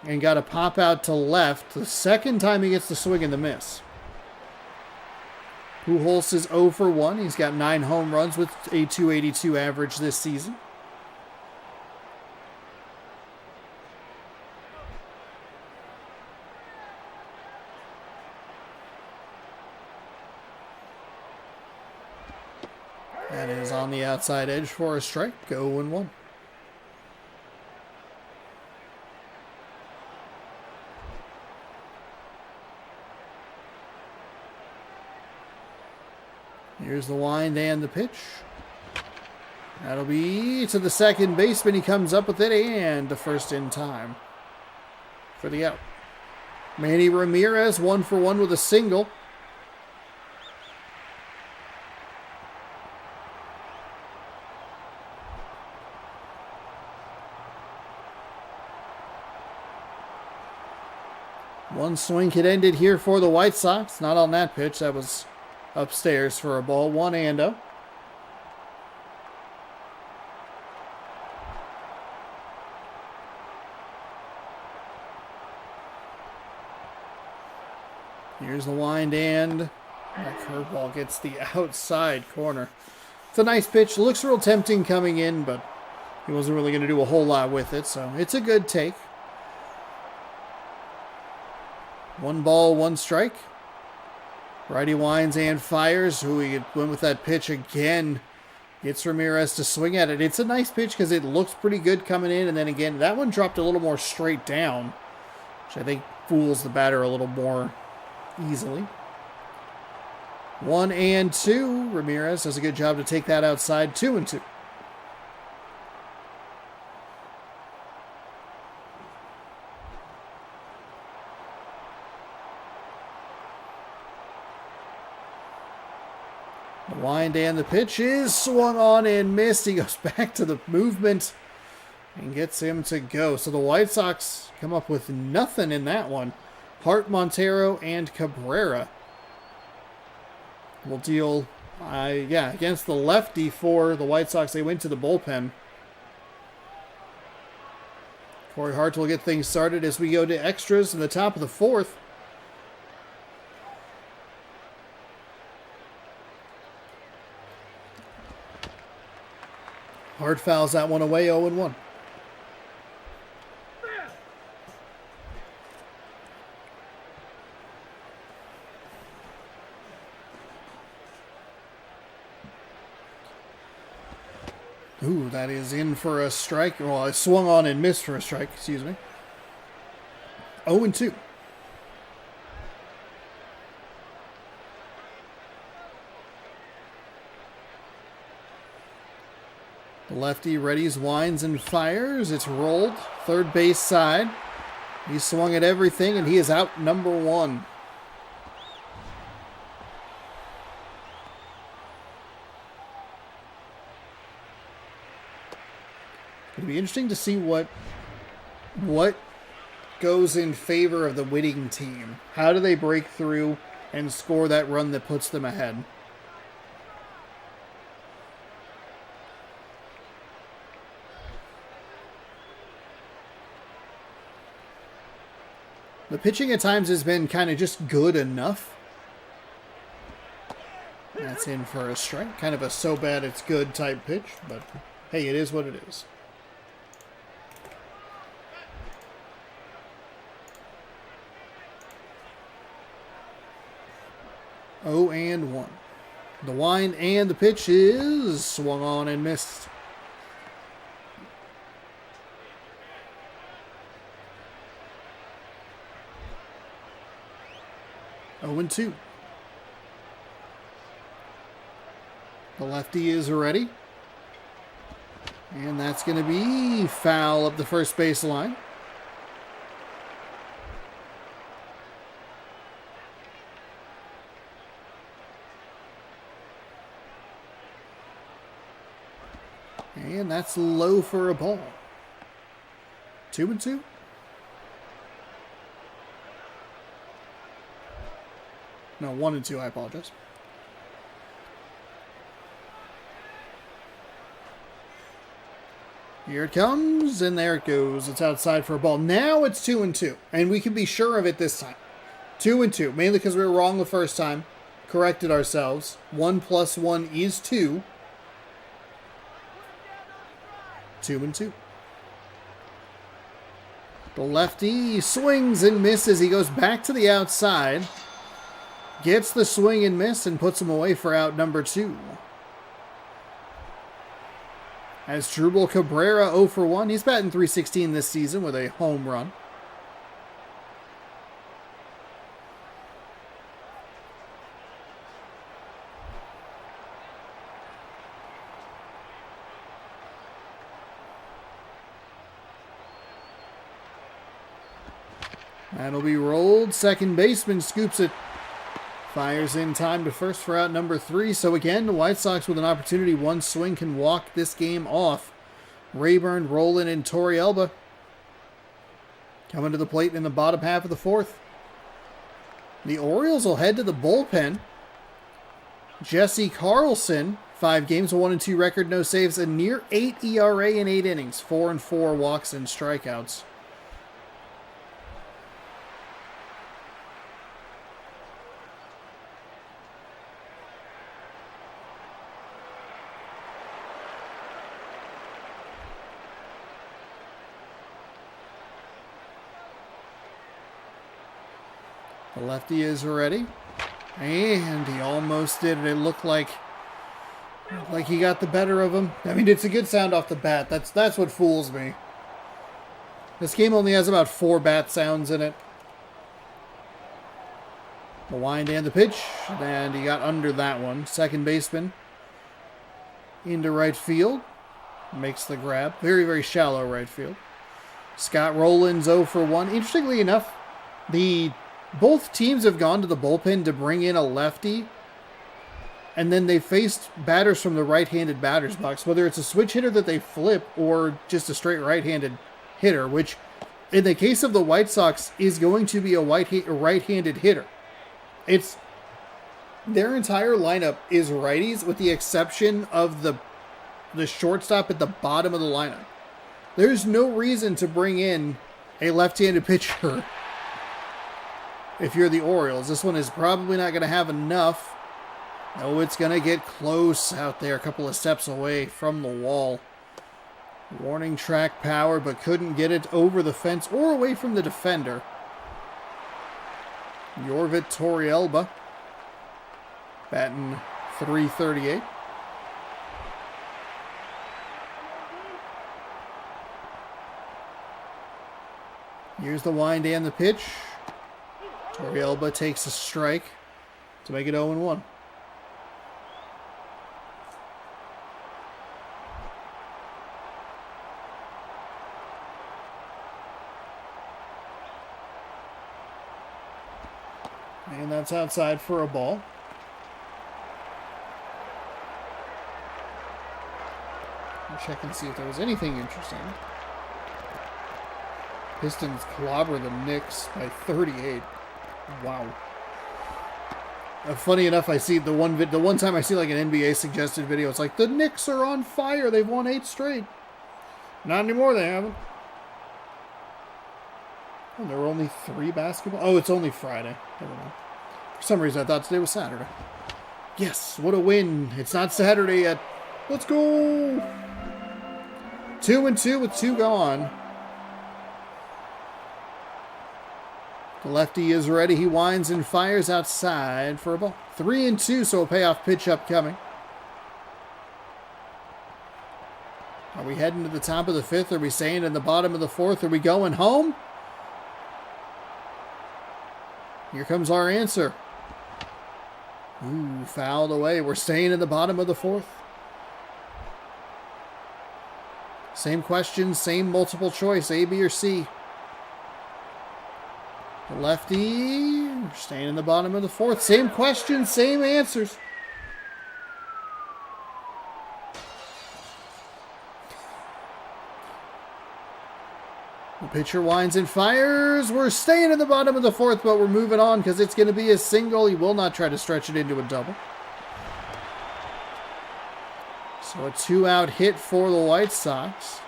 and got a pop out to left. The second time he gets the swing and the miss. Pujols is 0 for 1. He's got 9 home runs with a .282 average this season. That is on the outside edge for a strike. 0-1. Here's the wind and the pitch. That'll be to the second baseman. He comes up with it and to first in time for the out. Manny Ramirez 1 for 1 with a single. One swing had ended here for the White Sox. Not on that pitch. That was upstairs for a ball. 1-0. Here's the wind and that curveball gets the outside corner. It's a nice pitch. Looks real tempting coming in, but he wasn't really going to do a whole lot with it. So it's a good take. 1 ball, 1 strike. Righty winds and fires. He went with that pitch again. Gets Ramirez to swing at it. It's a nice pitch because it looks pretty good coming in. And then again, that one dropped a little more straight down, which I think fools the batter a little more easily. 1-2. Ramirez does a good job to take that outside. 2-2. The wind and the pitch is swung on and missed. He goes back to the movement and gets him to go. So the White Sox come up with nothing in that one. Hart, Montero, and Cabrera will deal, against the lefty for the White Sox. They went to the bullpen. Corey Hart will get things started as we go to extras in the top of the 4th. Hart fouls that one away, 0-1. Ooh, that is in for a strike. Well, it swung on and missed for a strike, excuse me. 0-2. The lefty readies, winds, and fires. It's rolled. Third base side. He swung at everything, and he is out number 1. It'll be interesting to see what goes in favor of the winning team. How do they break through and score that run that puts them ahead? The pitching at times has been kind of just good enough. That's in for a strike. Kind of a so bad it's good type pitch, but hey, it is what it is. Oh, and 1. The wind and the pitch is swung on and missed. Oh, and 2. The lefty is ready. And that's going to be foul up the first base line. And that's low for a ball. 2-2. No, 1-2, I apologize. Here it comes, and there it goes. It's outside for a ball. Now it's 2-2, and we can be sure of it this time. 2-2, mainly because we were wrong the first time. Corrected ourselves. 1 + 1 is 2. 2-2. The lefty swings and misses. He goes back to the outside. Gets the swing and miss and puts him away for out number 2. As Drupal Cabrera 0 for 1. He's batting .316 this season with a home run. That'll be rolled. Second baseman scoops it. Fires in time to first for out number 3. So again, the White Sox with an opportunity. One swing can walk this game off. Rayburn, Rowland, and Torrealba coming to the plate in the bottom half of the 4th. The Orioles will head to the bullpen. Jesse Carlson, 5 games, a 1-2 record, no saves, a near 8 ERA in 8 innings, 4-4 walks and strikeouts. The lefty is ready. And he almost did it. It looked like he got the better of him. I mean, it's a good sound off the bat. That's what fools me. This game only has about 4 bat sounds in it. The wind and the pitch. And he got under that one. Second baseman into right field. Makes the grab. Very, very shallow right field. Scott Rowland's 0 for 1. Interestingly enough, both teams have gone to the bullpen to bring in a lefty, and then they faced batters from the right-handed batter's box, whether it's a switch hitter that they flip or just a straight right-handed hitter, which in the case of the White Sox is going to be a right-handed hitter. Their entire lineup is righties with the exception of the shortstop at the bottom of the lineup. There's no reason to bring in a left-handed pitcher. If you're the Orioles, this one is probably not going to have enough. Oh, it's going to get close out there, a couple of steps away from the wall. Warning track power, but couldn't get it over the fence or away from the defender. Yorvit Torrealba, batting .338. Here's the wind and the pitch. Torrealba takes a strike to make it 0-1. And that's outside for a ball. I'll check and see if there was anything interesting. Pistons clobber the Knicks by 38. Wow. Funny enough, I see the one time I see like an NBA suggested video, it's like, the Knicks are on fire. They've won 8 straight. Not anymore, they haven't. Oh, there were only 3 basketball. Oh, it's only Friday. Never mind. For some reason, I thought today was Saturday. Yes, what a win. It's not Saturday yet. Let's go. 2-2 with 2 gone. The lefty is ready. He winds and fires outside for a ball. 3-2, so a payoff pitch upcoming. Are we heading to the top of the 5th? Are we staying in the bottom of the 4th? Are we going home? Here comes our answer. Ooh, fouled away. We're staying in the bottom of the 4th. Same question, same multiple choice, A, B, or C. The lefty, we're staying in the bottom of the 4th. Same question, same answers. The pitcher winds and fires. We're staying in the bottom of the 4th, but we're moving on because it's going to be a single. He will not try to stretch it into a double. So a 2-out hit for the White Sox.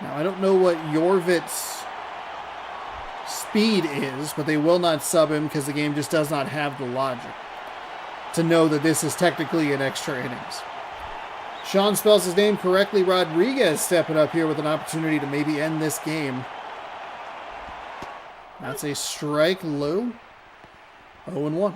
Now, I don't know what Jorvit's speed is, but they will not sub him because the game just does not have the logic to know that this is technically an extra innings. Sean spells his name correctly. Rodriguez stepping up here with an opportunity to maybe end this game. That's a strike low. 0-1.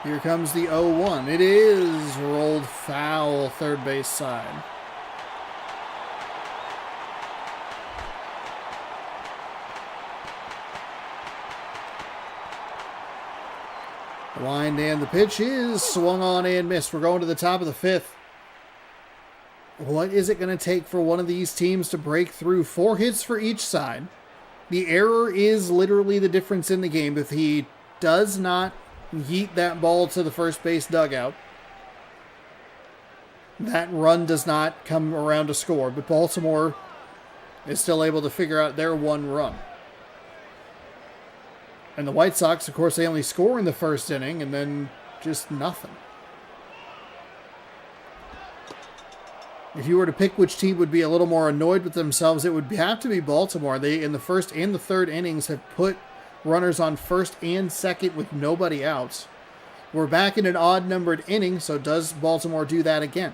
Here comes the 0-1. It is rolled foul, third base side. The wind and the pitch is swung on and missed. We're going to the top of the 5th. What is it going to take for one of these teams to break through? 4 hits for each side. The error is literally the difference in the game. If he does not yeet that ball to the first base dugout, that run does not come around to score. But Baltimore is still able to figure out their one run. And the White Sox, of course, they only score in the first inning and then just nothing. If you were to pick which team would be a little more annoyed with themselves, it would have to be Baltimore. They, in the first and the third innings, have put runners on first and second with nobody out. We're back in an odd-numbered inning, so does Baltimore do that again?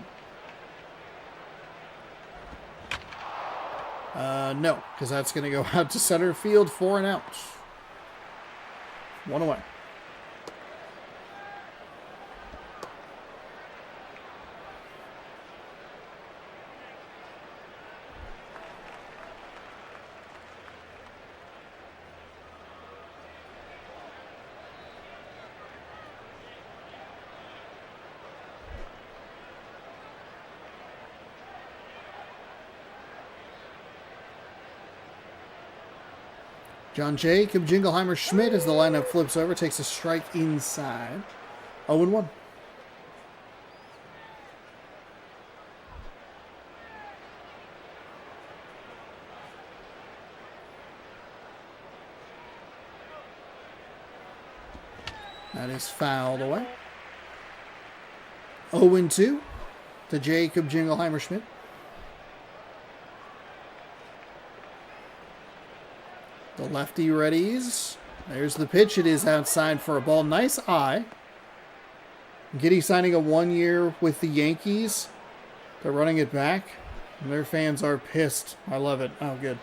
No, because that's going to go out to center field for an out. 1 away. John Jacob Jingleheimer Schmidt, as the lineup flips over, takes a strike inside. 0-1. That is fouled away. 0-2 to Jacob Jingleheimer Schmidt. The lefty readies. There's the pitch. It is outside for a ball. Nice eye. Giddy signing a 1 year with the Yankees. They're running it back. And their fans are pissed. I love it. Oh, good.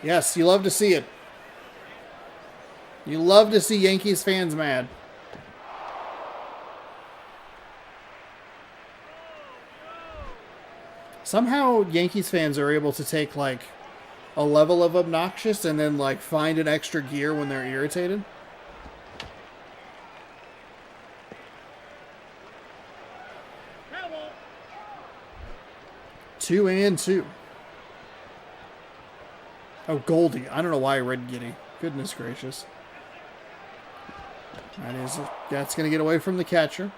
Yes, you love to see it. You love to see Yankees fans mad. Somehow Yankees fans are able to take like a level of obnoxious and then like find an extra gear when they're irritated. Two and two. Oh, Goldie. I don't know why I read Giddy. Goodness gracious. That's going to get away from the catcher.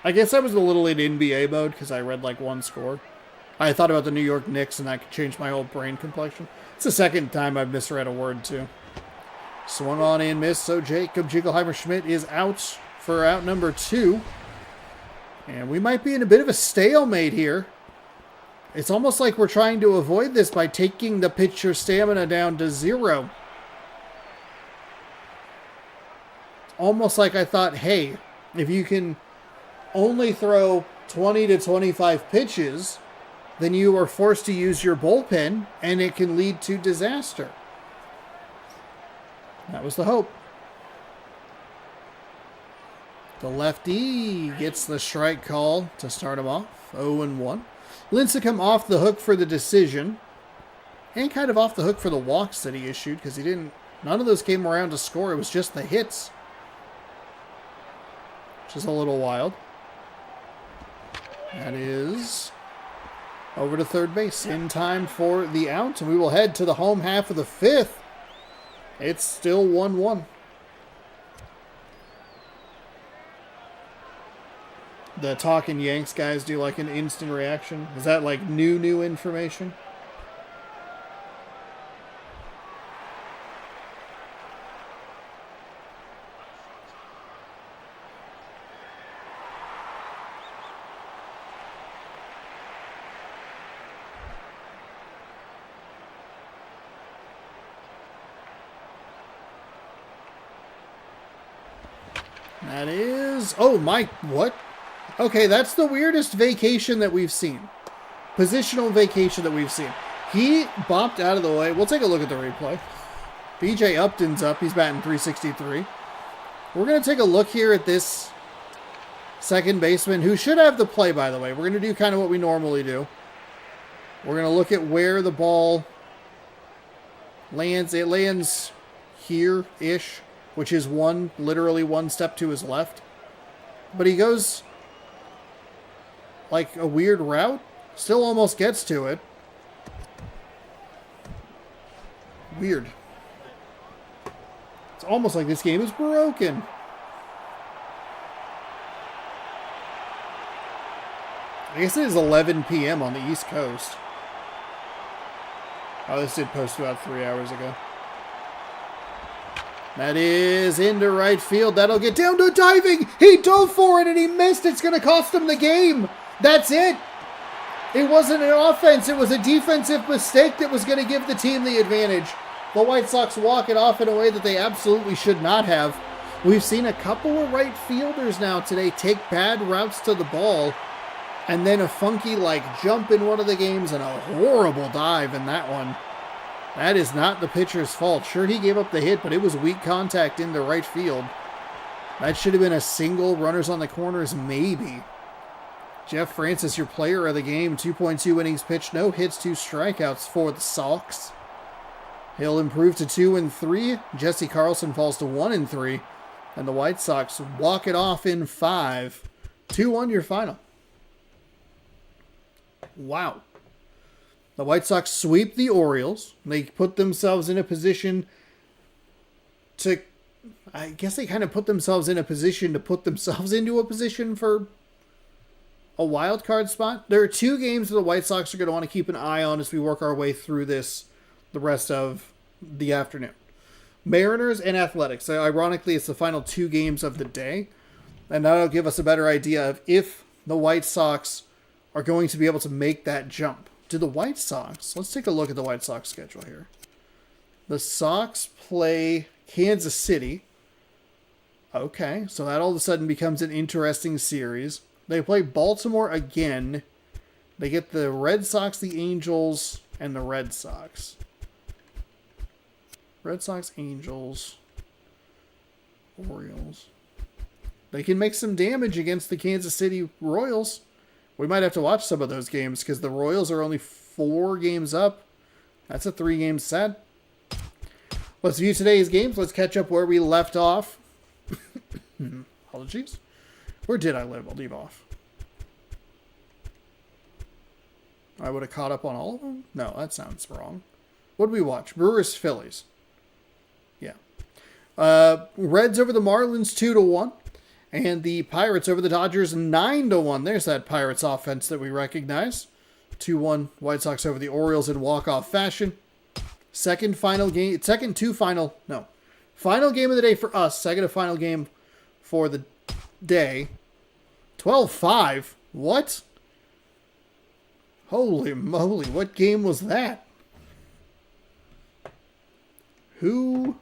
I guess I was a little in NBA mode because I read like one score. I thought about the New York Knicks and that could change my whole brain complexion. It's the second time I've misread a word too. Swung on and missed, so Jacob Jingleheimer-Schmidt is out for out number 2. And we might be in a bit of a stalemate here. It's almost like we're trying to avoid this by taking the pitcher's stamina down to 0. Almost like I thought, hey, if you can only throw 20 to 25 pitches, then you are forced to use your bullpen, and it can lead to disaster. That was the hope. The lefty gets the strike call to start him off, 0-1. Lincecum off the hook for the decision, and kind of off the hook for the walks that he issued, because none of those came around to score. It was just the hits, which is a little wild. That is over to third base in time for the out, and we will head to the home half of the 5th. It's still 1-1. The Talking Yanks guys do like an instant reaction. Is that like new information? That is... Oh, my... What? Okay, that's the weirdest vacation that we've seen. Positional vacation that we've seen. He bopped out of the way. We'll take a look at the replay. BJ Upton's up. He's batting .363. We're going to take a look here at this second baseman, who should have the play, by the way. We're going to do kind of what we normally do. We're going to look at where the ball lands. It lands here-ish, which is literally one step to his left. But he goes like a weird route. Still almost gets to it. Weird. It's almost like this game is broken. I guess it is 11 p.m. on the East Coast. Oh, this did post about 3 hours ago. That is into right field. That'll get down to diving. He dove for it and he missed. It's going to cost him the game. That's it. It wasn't an offense. It was a defensive mistake that was going to give the team the advantage. The White Sox walk it off in a way that they absolutely should not have. We've seen a couple of right fielders now today take bad routes to the ball, and then a funky jump in one of the games and a horrible dive in that one. That is not the pitcher's fault. Sure, he gave up the hit, but it was weak contact into right field. That should have been a single. Runners on the corners, maybe. Jeff Francis, your player of the game. 2.2 innings pitched, no hits, 2 strikeouts for the Sox. He'll improve to 2-3. Jesse Carlson falls to 1-3. And the White Sox walk it off in 5. 2-1 your final. Wow. The White Sox sweep the Orioles. They put themselves in a position to... I guess they kind of put themselves in a position to put themselves into a position for a wild card spot. There are 2 games that the White Sox are going to want to keep an eye on as we work our way through this the rest of the afternoon. Mariners and Athletics. So ironically, it's the final 2 games of the day. And that'll give us a better idea of if the White Sox are going to be able to make that jump. Do the White Sox... Let's take a look at the White Sox schedule here. The Sox play Kansas City. Okay, so that all of a sudden becomes an interesting series. They play Baltimore again. They get the Red Sox, the Angels, and the Red Sox. Red Sox, Angels, Orioles. They can make some damage against the Kansas City Royals. We might have to watch some of those games because the Royals are only 4 games up. That's a 3-game set. Let's view today's games. Let's catch up where we left off. Apologies. Where did I leave off? I would have caught up on all of them? No, that sounds wrong. What did we watch? Brewers Phillies. Yeah. Reds over the Marlins 2-1. And the Pirates over the Dodgers 9-1. There's that Pirates offense that we recognize. 2-1 White Sox over the Orioles in walk-off fashion. Final game of the day for us. Second to final game for the day. 12-5. What? Holy moly, what game was that? Who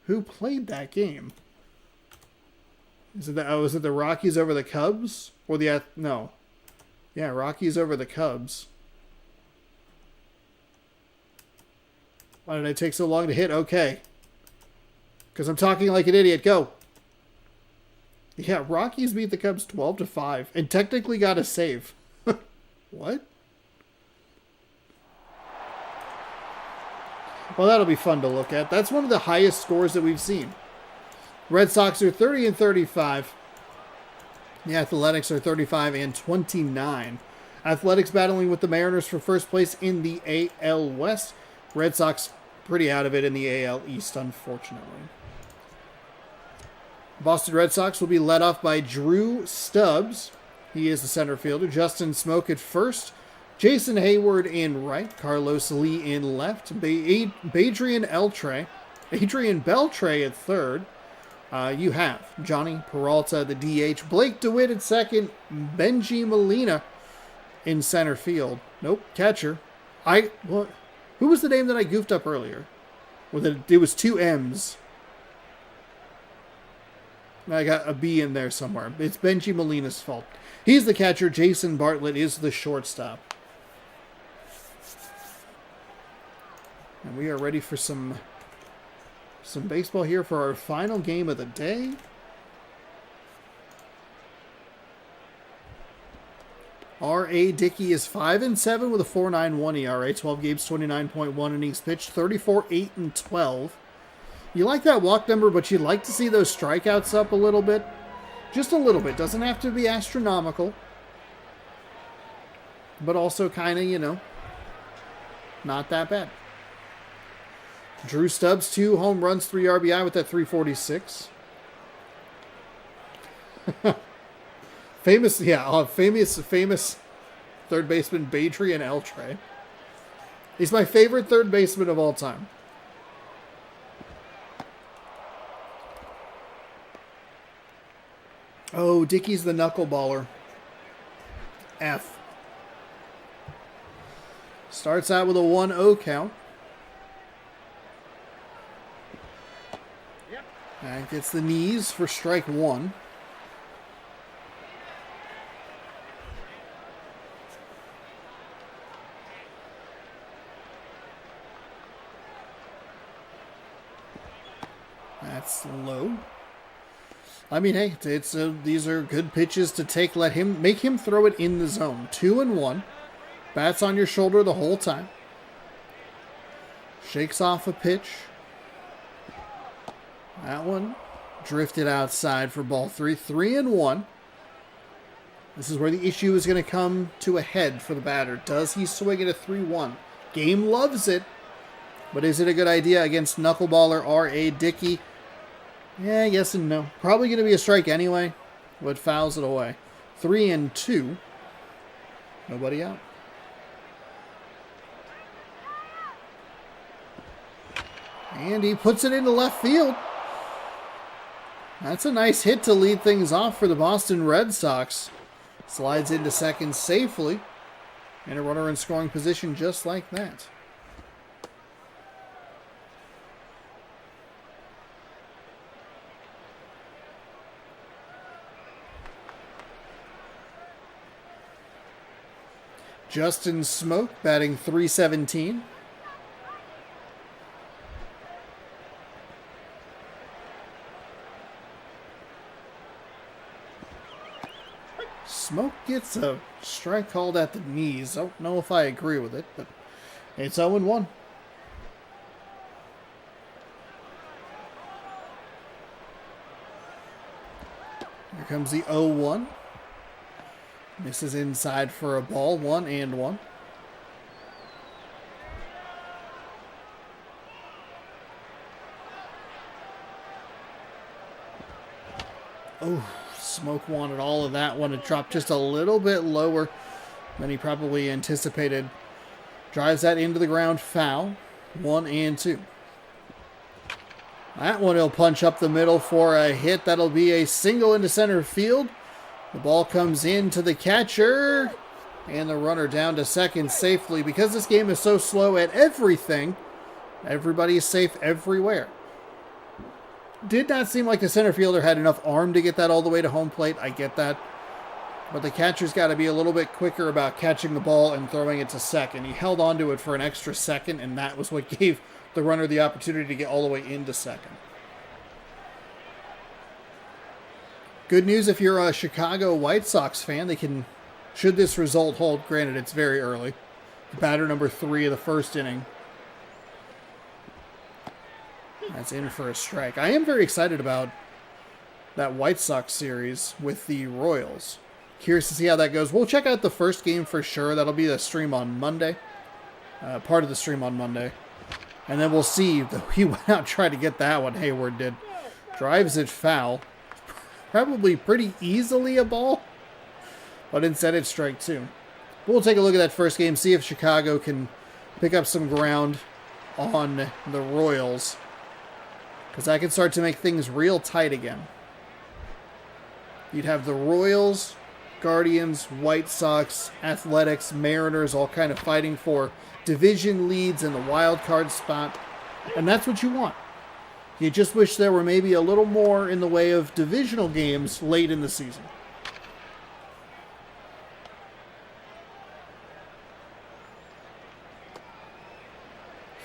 played that game? Was it the Rockies over the Cubs? Or no. Yeah, Rockies over the Cubs. Why did I take so long to hit? Okay. Because I'm talking like an idiot. Go. Yeah, Rockies beat the Cubs 12-5 and technically got a save. What? Well, that'll be fun to look at. That's one of the highest scores that we've seen. Red Sox are 30-35. The Athletics are 35-29. Athletics battling with the Mariners for first place in the AL West. Red Sox pretty out of it in the AL East, unfortunately. Boston Red Sox will be led off by Drew Stubbs. He is the center fielder. Justin Smoke at first. Jason Hayward in right. Carlos Lee in left. Adrian Beltre at third. You have Johnny Peralta, the DH. Blake DeWitt at second. Benji Molina in center field. Nope, catcher. Who was the name that I goofed up earlier? It was 2 M's. I got a B in there somewhere. It's Benji Molina's fault. He's the catcher. Jason Bartlett is the shortstop. And we are ready for some baseball here for our final game of the day. R.A. Dickey is 5-7 with a 4.91 ERA. 12 games, 29.1 innings pitched. 34-8-12. You like that walk number, but you'd like to see those strikeouts up a little bit. Just a little bit. Doesn't have to be astronomical. But also kind of, not that bad. Drew Stubbs, 2 home runs, 3 RBI with that 346. famous third baseman Badrian Eltre. He's my favorite third baseman of all time. Oh, Dickey's the knuckleballer. F. Starts out with a 1-0 count. And gets the knees for strike 1. That's low. I mean, hey, these are good pitches to take. Make him throw it in the zone. 2-1. Bats on your shoulder the whole time. Shakes off a pitch. That one drifted outside for ball 3. 3-1. This is where the issue is going to come to a head for the batter. Does he swing at a 3-1? Game loves it. But is it a good idea against knuckleballer R.A. Dickey? Yeah, yes and no. Probably going to be a strike anyway, but fouls it away. 3-2. Nobody out. And he puts it into left field. That's a nice hit to lead things off for the Boston Red Sox. Slides into second safely. And a runner in scoring position just like that. Justin Smoke batting .317. gets a strike called at the knees. I don't know if I agree with it, but it's 0-1. Here comes the 0-1. This is inside for a ball. 1-1. Oh, Smoke wanted all of that one. It dropped just a little bit lower than he probably anticipated. Drives that into the ground, foul. 1-2. That one he'll punch up the middle for a hit. That'll be a single into center field. The ball comes in to the catcher. And the runner down to second safely. Because this game is so slow at everything, everybody is safe everywhere. Did not seem like the center fielder had enough arm to get that all the way to home plate. I get that. But the catcher's got to be a little bit quicker about catching the ball and throwing it to second. He held onto it for an extra second, and that was what gave the runner the opportunity to get all the way into second. Good news if you're a Chicago White Sox fan. They can, should this result hold, granted it's very early, batter number 3 of the first inning. That's in for a strike. I am very excited about that White Sox series with the Royals. Curious to see how that goes. We'll check out the first game for sure. That'll be the stream on Monday. Part of the stream on Monday. And then we'll see. He went out and tried to get that one. Hayward did. Drives it foul. Probably pretty easily a ball. But instead it's strike 2. We'll take a look at that first game. See if Chicago can pick up some ground on the Royals. Because that can start to make things real tight again. You'd have the Royals, Guardians, White Sox, Athletics, Mariners all kind of fighting for division leads in the wild card spot. And that's what you want. You just wish there were maybe a little more in the way of divisional games late in the season.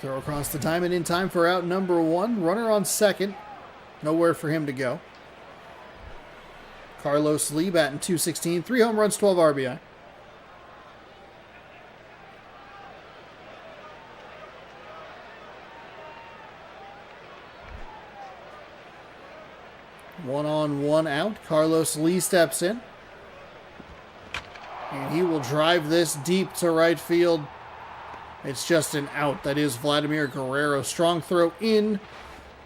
Throw across the diamond in time for out number 1. Runner on second. Nowhere for him to go. Carlos Lee batting .216. 3 home runs, 12 RBI. One on, one out. Carlos Lee steps in. And he will drive this deep to right field. It's just an out. That is Vladimir Guerrero. Strong throw in.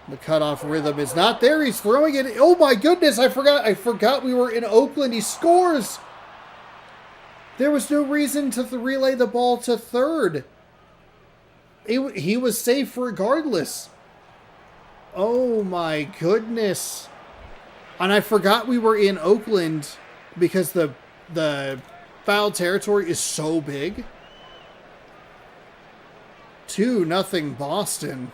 The cutoff rhythm is not there. He's throwing it. Oh my goodness, I forgot we were in Oakland. He scores. There was no reason to relay the ball to third. He was safe regardless. Oh my goodness. And I forgot we were in Oakland because the foul territory is so big. 2-0 Boston.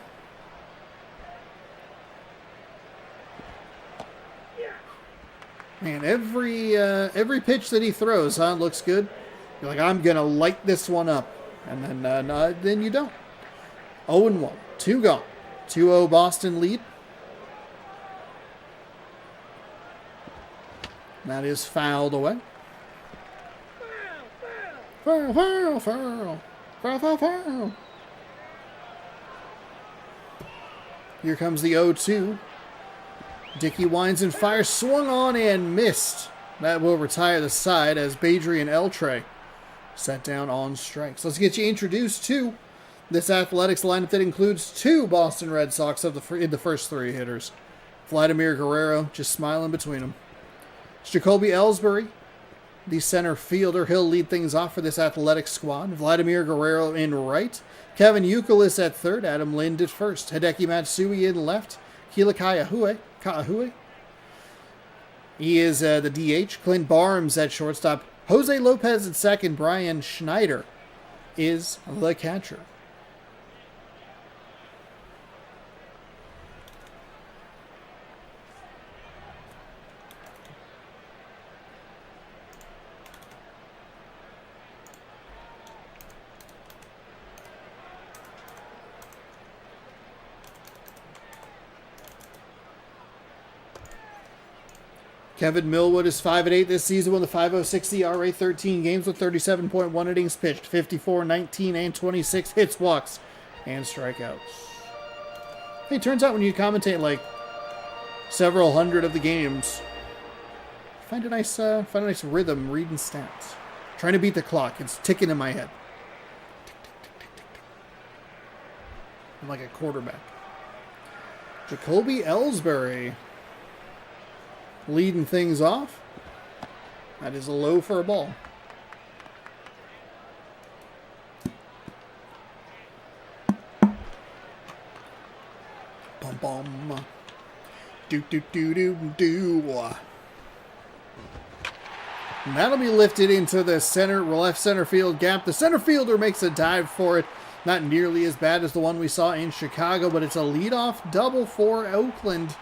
Man, every pitch that he throws, looks good. You're like, I'm gonna light this one up, and then you don't. 0-1, 2 gone. 2-0 Boston lead. That is fouled away. Foul, foul, foul, foul, foul, foul. Here comes the 0-2. Dickey winds and fires, swung on and missed. That will retire the side as Badri and Eltre set down on strikes. Let's get you introduced to this Athletics lineup that includes 2 Boston Red Sox in the first 3 hitters. Vladimir Guerrero just smiling between them. It's Jacoby Ellsbury, the center fielder. He'll lead things off for this Athletics squad. Vladimir Guerrero in right. Kevin Youkilis at third. Adam Lind at first. Hideki Matsui in left. Keila Kaahue. He is the DH. Clint Barnes at shortstop. Jose Lopez at second. Brian Schneider is the catcher. Kevin Millwood is 5-8 this season with a 5.06 ERA, 13 games with 37.1 innings pitched, 54, 19, and 26 hits, walks, and strikeouts. Hey, turns out when you commentate like several hundred of the games, find a nice rhythm reading stats. Trying to beat the clock. It's ticking in my head. I'm like a quarterback. Jacoby Ellsbury leading things off. That is a low for a ball. Bum bum. Do do do do do. And that'll be lifted into the left center field gap. The center fielder makes a dive for it. Not nearly as bad as the one we saw in Chicago, but it's a leadoff double for Oakland.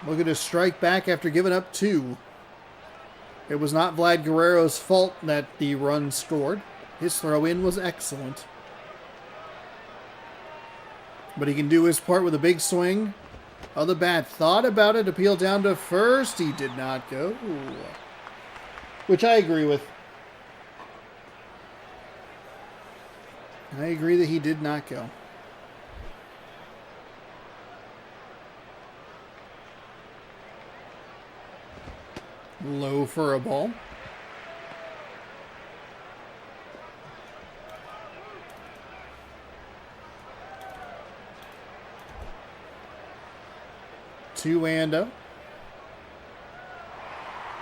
Looking to strike back after giving up 2. It was not Vlad Guerrero's fault that the run scored. His throw-in was excellent. But he can do his part with a big swing. Oh, the bat thought about it, appealed down to first. He did not go. Which I agree with. I agree that he did not go. Low for a ball. Two and oh.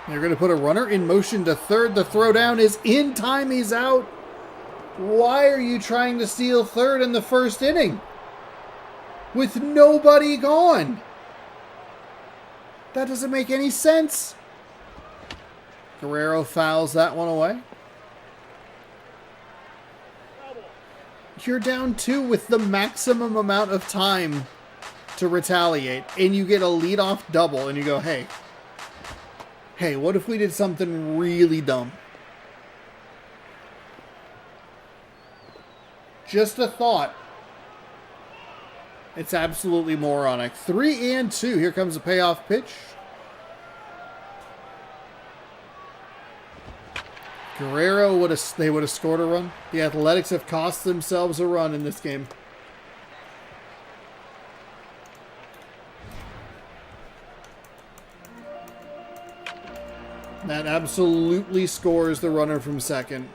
They're going to put a runner in motion to third. The throw down is in time. He's out. Why are you trying to steal third in the first inning with nobody gone? That doesn't make any sense. Guerrero fouls that one away. You're down 2 with the maximum amount of time to retaliate, and you get a leadoff double, and you go, hey, what if we did something really dumb? Just a thought. It's absolutely moronic. 3 and 2. Here comes the payoff pitch. Guerrero would have scored a run. The Athletics have cost themselves a run in this game. That absolutely scores the runner from second.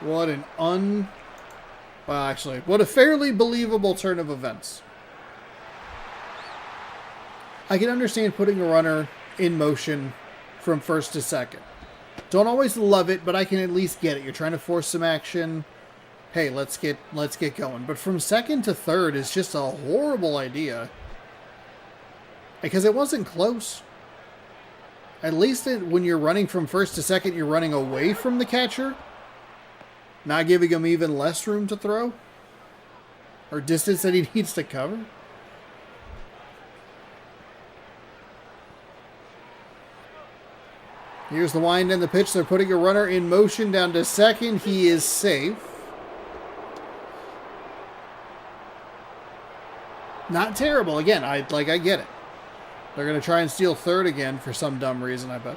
What a fairly believable turn of events. I can understand putting a runner in motion from first to second. Don't always love it, but I can at least get it. You're trying to force some action. Hey, let's get going. But from second to third is just a horrible idea. Because it wasn't close. At least when you're running from first to second, you're running away from the catcher. Not giving him even less room to throw. Or distance that he needs to cover. Here's the wind and the pitch. They're putting a runner in motion down to second. He is safe. Not terrible. Again, I get it. They're going to try and steal third again for some dumb reason, I bet.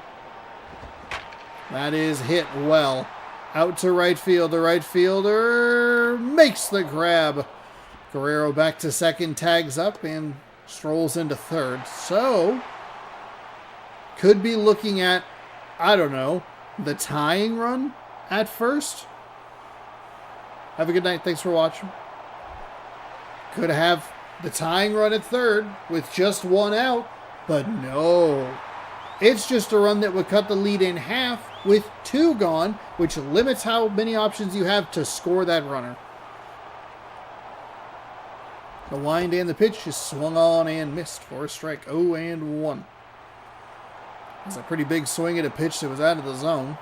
That is hit well. Out to right field. The right fielder makes the grab. Guerrero back to second, tags up, and strolls into third. So, could be looking at, I don't know, the tying run at first. Have a good night. Thanks for watching. Could have the tying run at third with just one out, but no. It's just a run that would cut the lead in half with 2 gone, which limits how many options you have to score that runner. The wind and the pitch is swung on and missed for a strike. 0-1. That's a pretty big swing at a pitch that was out of the zone.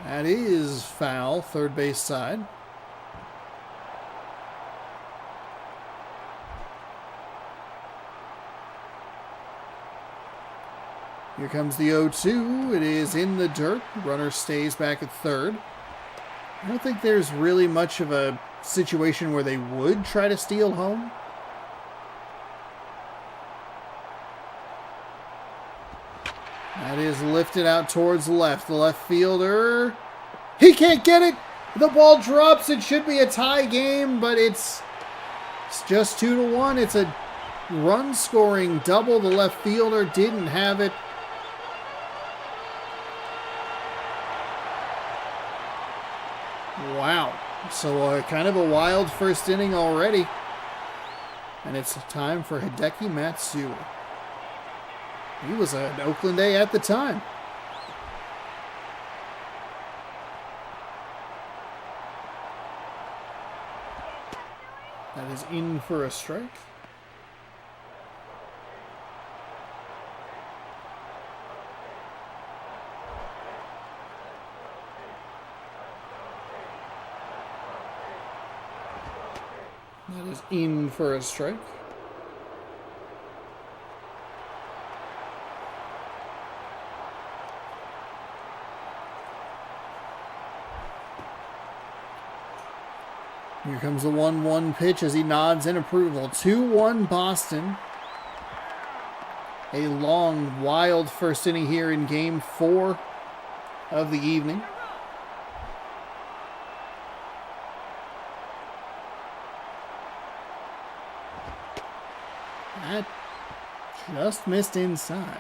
That is foul, third base side. Here comes the 0-2. It is in the dirt. Runner stays back at third. I don't think there's really much of a situation where they would try to steal home. That is lifted out towards left. The left fielder, he can't get it. The ball drops. It should be a tie game, but it's just 2-1. It's a run-scoring double. The left fielder didn't have it. Wow. So kind of a wild first inning already. And it's time for Hideki Matsui. He was an Oakland A at the time. That is in for a strike. That is in for a strike. Here comes the 1-1 pitch as he nods in approval. 2-1 Boston. A long, wild first inning here in Game 4 of the evening. That just missed inside.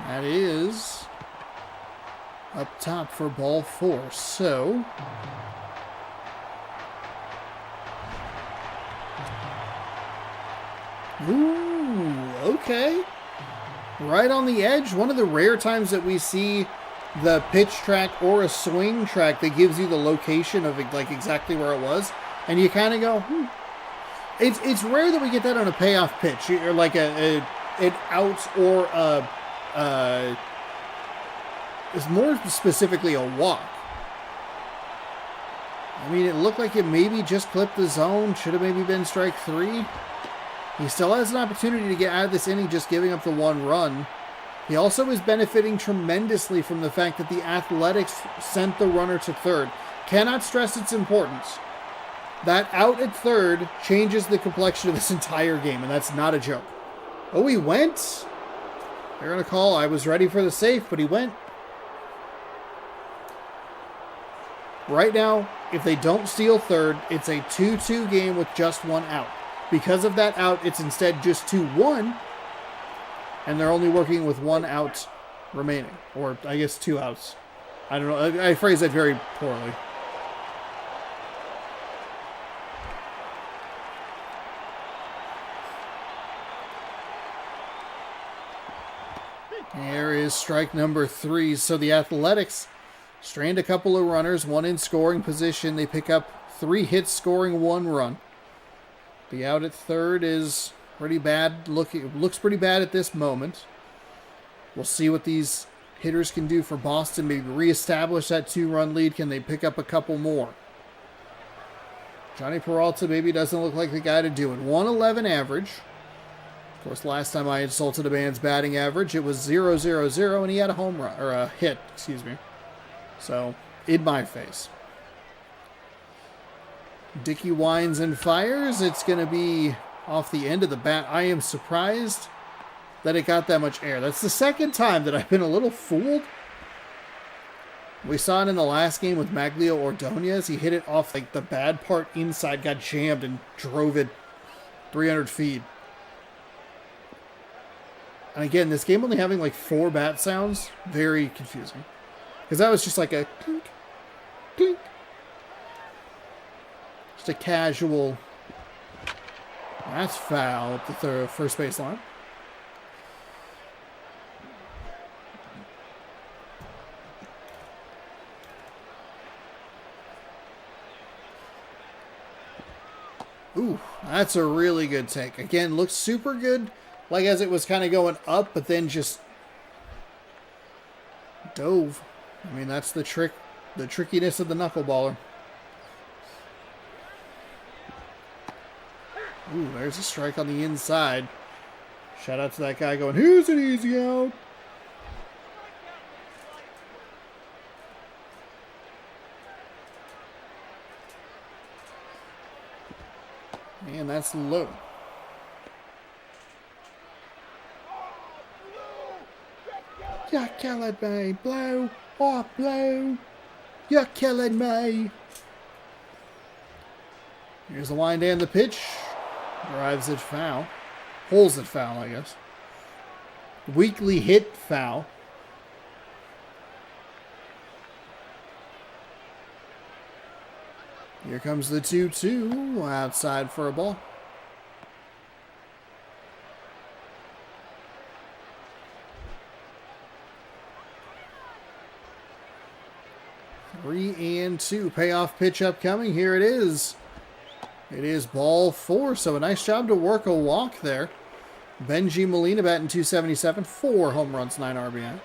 That is up top for ball 4. So ooh, okay. Right on the edge. One of the rare times that we see the pitch track or a swing track that gives you the location of like exactly where it was. And you kind of go, It's rare that we get that on a payoff pitch or like an out or it's more specifically a walk. I mean, it looked like it maybe just clipped the zone. Should have maybe been strike 3. He still has an opportunity to get out of this inning just giving up the 1 run. He also is benefiting tremendously from the fact that the Athletics sent the runner to third. Cannot stress its importance. That out at third changes the complexion of this entire game, and that's not a joke. Oh, he went. They're going to call. I was ready for the safe, but he went. Right now, if they don't steal third, it's a 2-2 game with just 1 out. Because of that out, it's instead just 2-1, and they're only working with 1 out remaining. Or, I guess, 2 outs. I don't know. I phrased that very poorly. There is strike number 3. So the Athletics strand a couple of runners, 1 in scoring position. They pick up 3 hits, scoring 1 run. The out at third is pretty bad. Looks pretty bad at this moment. We'll see what these hitters can do for Boston. Maybe reestablish that 2-run lead. Can they pick up a couple more? Johnny Peralta maybe doesn't look like the guy to do it. 111 average. Of course, last time I insulted a man's batting average, it was 0-0-0, and he had a home run, or a hit, excuse me. So, in my face. Dickey winds and fires. It's going to be off the end of the bat. I am surprised that it got that much air. That's the second time that I've been a little fooled. We saw it in the last game with Maglio Ordonez. He hit it off like the bad part inside, got jammed, and drove it 300 feet. And again, this game only having like 4 bat sounds, very confusing. Because that was just like a clink, clink. Just a casual. That's foul up the first base line. Ooh, that's a really good take. Again, looks super good. Like as it was kind of going up, but then just dove. I mean, that's the trick The trickiness of the knuckleballer. Ooh, there's a strike on the inside. Shout out to that guy going, here's an easy out. And that's low. You're killing me, Blue. Oh, Blue. You're killing me. Here's the wind and the pitch. Drives it foul. Pulls it foul, I guess. Weakly hit foul. Here comes the 2-2. Outside for a ball. Three and two. Payoff pitch upcoming. Here it is. It is ball four, so a nice job to work a walk there. Benji Molina batting .277, 4 home runs, 9 RBIs.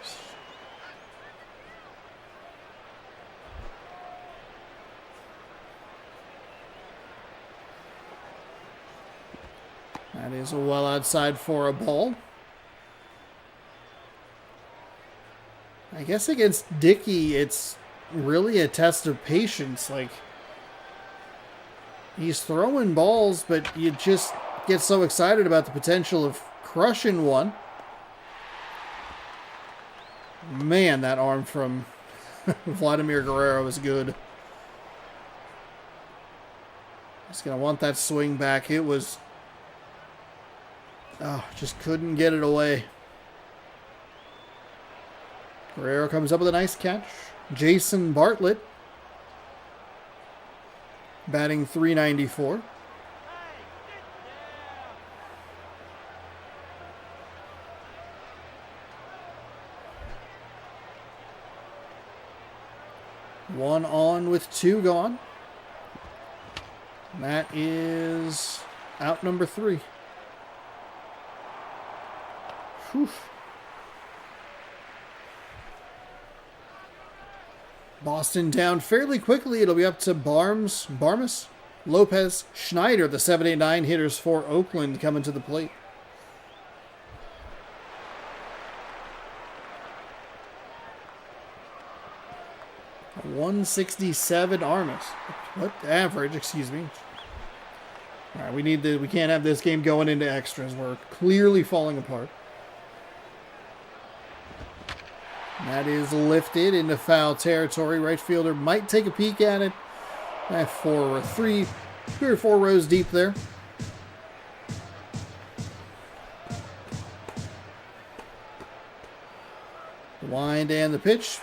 That is well outside for a ball. I guess against Dickey, it's really a test of patience. Like, he's throwing balls, but you just get so excited about the potential of crushing one. Man, that arm from Vladimir Guerrero is good. He's going to want that swing back. It was... oh, just couldn't get it away. Guerrero comes up with a nice catch. Jason Bartlett batting .394. One on with 2 gone. And that is out number 3. Whew. Boston down fairly quickly. It'll be up to Barmas, Lopez, Schneider, the 7-8-9 hitters for Oakland coming to the plate. A 167 Armas. What average? Excuse me. All right, we can't have this game going into extras. We're clearly falling apart. That is lifted into foul territory. Right fielder might take a peek at it. 3 or 4 rows deep there. The wind and the pitch.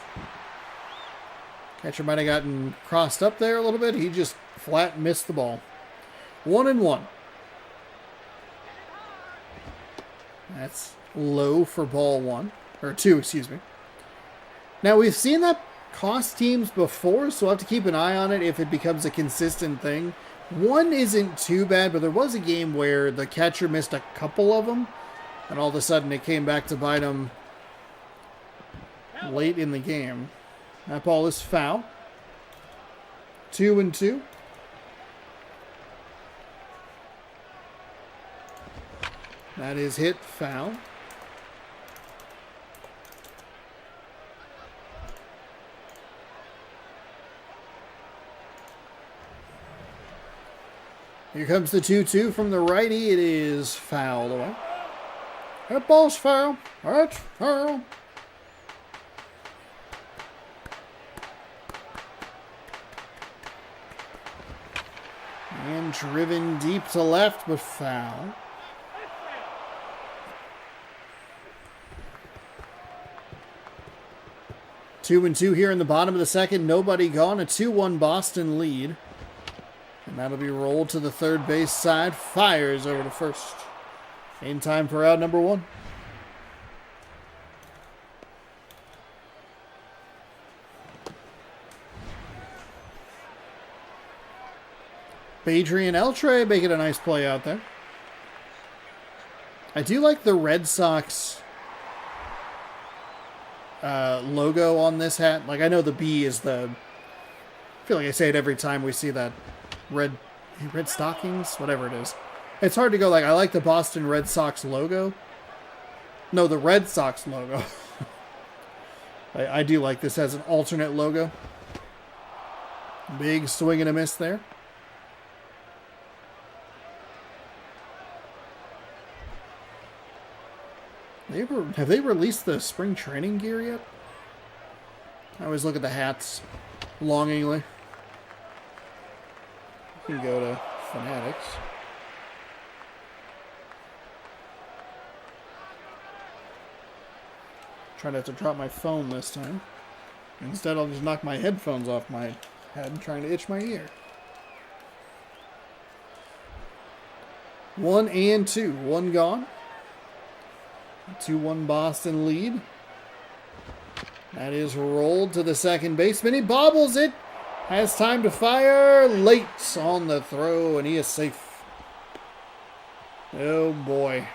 Catcher might have gotten crossed up there a little bit. He just flat missed the ball. 1-1. That's low for ball 1. Or 2, excuse me. Now, we've seen that cost teams before, so we'll have to keep an eye on it if it becomes a consistent thing. 1 isn't too bad, but there was a game where the catcher missed a couple of them, and all of a sudden it came back to bite him late in the game. That ball is foul. 2-2. That is hit foul. Here comes the 2-2 from the righty. It is fouled away. That ball's foul. That's foul. And driven deep to left, but foul. Two and two here in the bottom of the second. Nobody gone. A 2-1 Boston lead. And that'll be rolled to the third base side. Fires over to first. In time for out number 1. Adrian Eltre making a nice play out there. I do like the Red Sox logo on this hat. Like, I know the B is the feel like I say it every time we see that red stockings, whatever it is. It's hard to go like, I like the Boston Red Sox logo. No, the Red Sox logo. I do like this as an alternate logo. Big swing and a miss there. Have they released the spring training gear yet? I always look at the hats longingly. You can go to Fanatics. Try not to drop my phone this time. Instead, I'll just knock my headphones off my head, trying to itch my ear. 1-2. One gone. 2-1 Boston lead. That is rolled to the second baseman. He bobbles it. Has time to fire. Late on the throw, and he is safe. Oh, boy.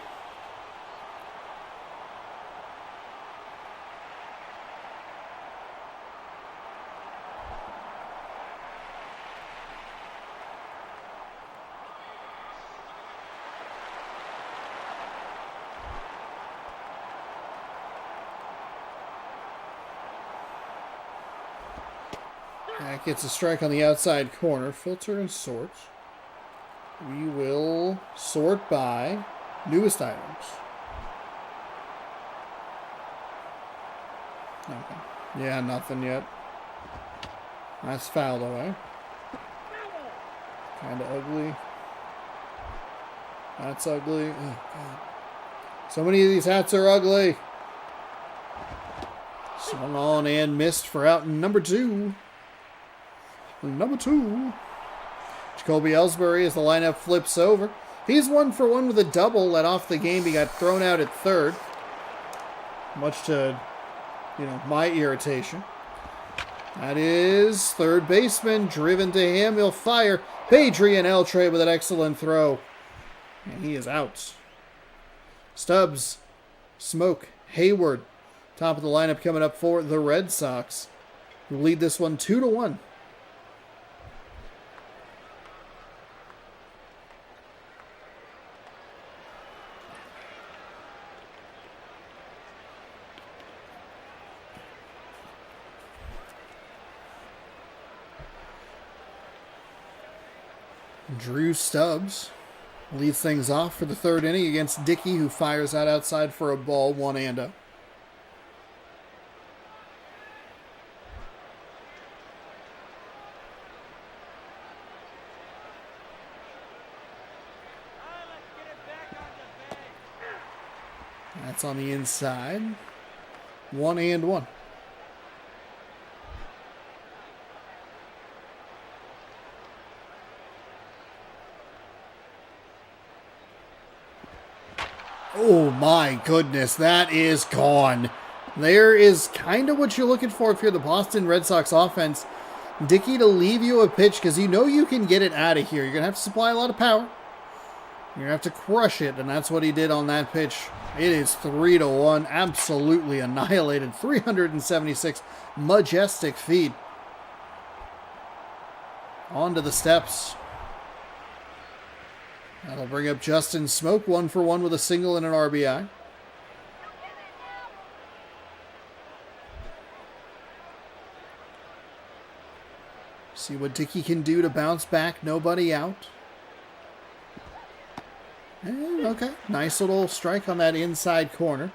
That gets a strike on the outside corner. Filter and sort. We will sort by newest items. Okay. Yeah, nothing yet. That's fouled away. Kind of ugly. That's ugly. Oh, God. So many of these hats are ugly. Swung on and missed for out number 2. Number 2. Jacoby Ellsbury as the lineup flips over. He's 1 for 1 with a double. Let off the game. He got thrown out at third. Much to, my irritation. That is third baseman. Driven to him. He'll fire. Adrian Eltre with an excellent throw. And he is out. Stubbs. Smoke. Hayward. Top of the lineup coming up for the Red Sox, who lead this one 2-1. Drew Stubbs leads things off for the third inning against Dickey, who fires out outside for a ball, 1-0. That's on the inside. 1-1. Oh my goodness, that is gone. There is kind of what you're looking for if you're the Boston Red Sox offense. Dickey to leave you a pitch because you know you can get it out of here. You're going to have to supply a lot of power. You're going to have to crush it, and that's what he did on that pitch. It is 3-1. Absolutely annihilated. 376. Majestic feed. On to the steps. That'll bring up Justin Smoke, 1 for 1 with a single and an RBI. See what Dickey can do to bounce back. Nobody out. And, okay, nice little strike on that inside corner.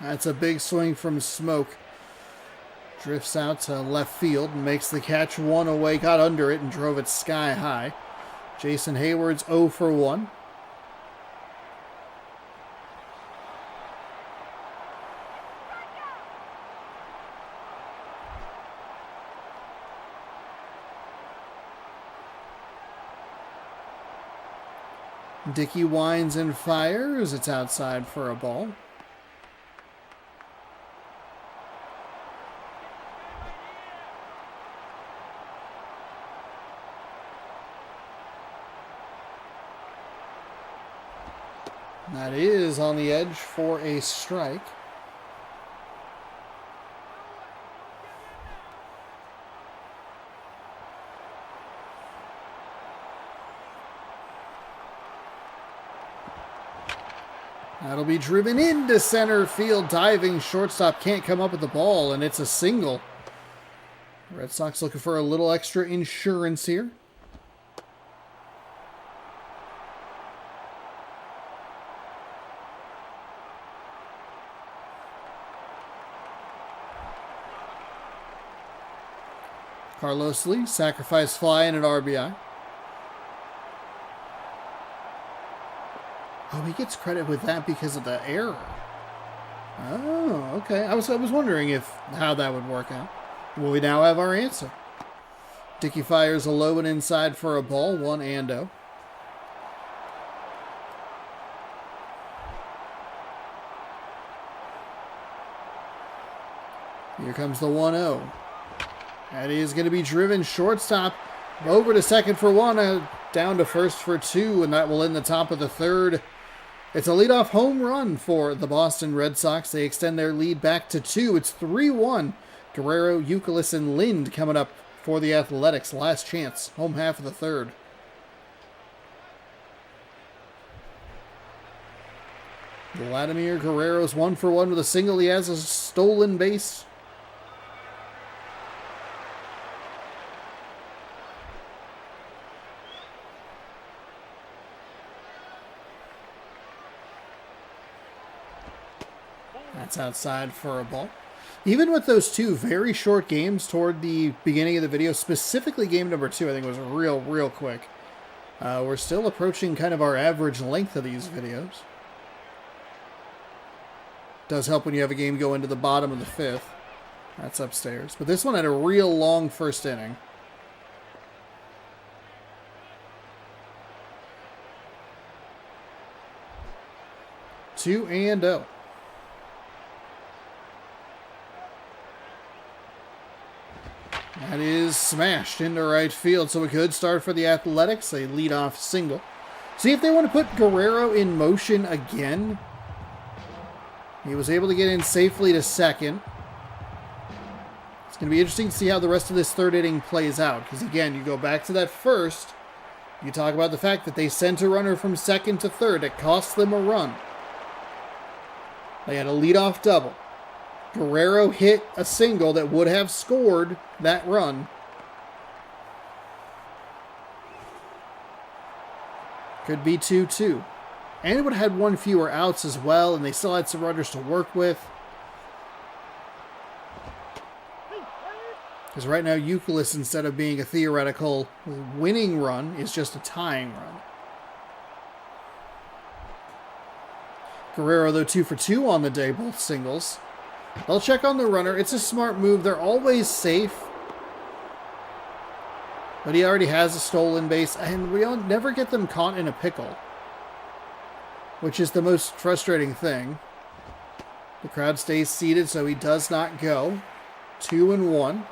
That's a big swing from Smoke. Drifts out to left field and makes the catch, 1 away, got under it and drove it sky high. Jason Hayward's 0 for 1. Dickey winds and fires. It's outside for a ball. That is on the edge for a strike. That'll be driven into center field. Diving shortstop can't come up with the ball, and it's a single. Red Sox looking for a little extra insurance here. Carlos Lee, sacrifice fly and an RBI. Oh, he gets credit with that because of the error. Oh, okay. I was wondering how that would work out. Well, we now have our answer. Dickey fires a low and inside for a ball, 1-0. Here comes the 1-0. That is going to be driven shortstop over to second for one, down to first for two, and that will end the top of the third. It's a leadoff home run for the Boston Red Sox. They extend their lead back to 2. It's 3-1. Guerrero, Youkilis, and Lind coming up for the Athletics. Last chance, home half of the third. Vladimir Guerrero's 1 for 1 with a single. He has a stolen base. That's outside for a ball. Even with those two very short games toward the beginning of the video, specifically game number 2, I think was real quick. We're still approaching kind of our average length of these videos. Does help when you have a game go into the bottom of the 5th. That's upstairs. But this one had a real long first inning. Two and 0. That is smashed into right field, so a good start for the Athletics. A leadoff single. See if they want to put Guerrero in motion again. He was able to get in safely to second. It's going to be interesting to see how the rest of this third inning plays out. Because again, you go back to that first. You talk about the fact that they sent a runner from second to third. It cost them a run. They had a leadoff double. Guerrero hit a single that would have scored that run. Could be 2-2. And it would have had one fewer outs as well, and they still had some runners to work with. Because right now, Youkilis, instead of being a theoretical winning run, is just a tying run. Guerrero, though, 2 for 2 on the day, both singles. They'll check on the runner. It's a smart move. They're always safe. But he already has a stolen base, and we never get them caught in a pickle, which is the most frustrating thing. The crowd stays seated, so he does not go. 2-1.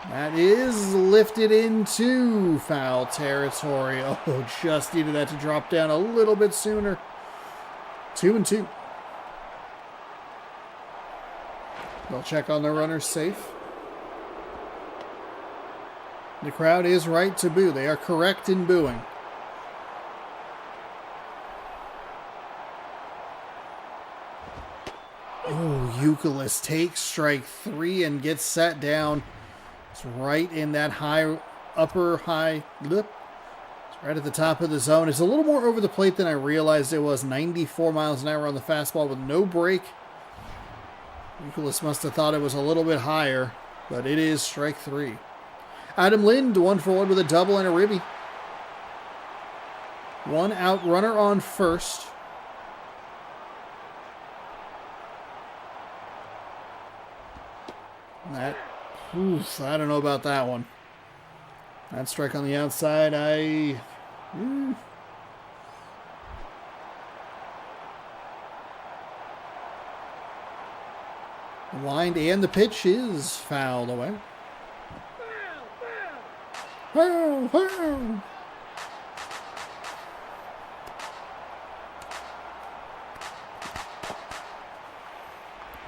That is lifted into foul territory. Oh, just needed that to drop down a little bit sooner. 2-2. They'll check on the runner safe. The crowd is right to boo. They are correct in booing. Oh, Youkilis takes strike 3 and gets set down. It's right in that upper high lip. It's right at the top of the zone. It's a little more over the plate than I realized it was. 94 miles an hour on the fastball with no break. Youkilis must have thought it was a little bit higher, but it is strike 3. Adam Lind, 1 for 1 with a double and a ribby. 1 out, runner on first. I don't know about that one. That strike on the outside, Wind and the pitch is fouled away. Foul, foul.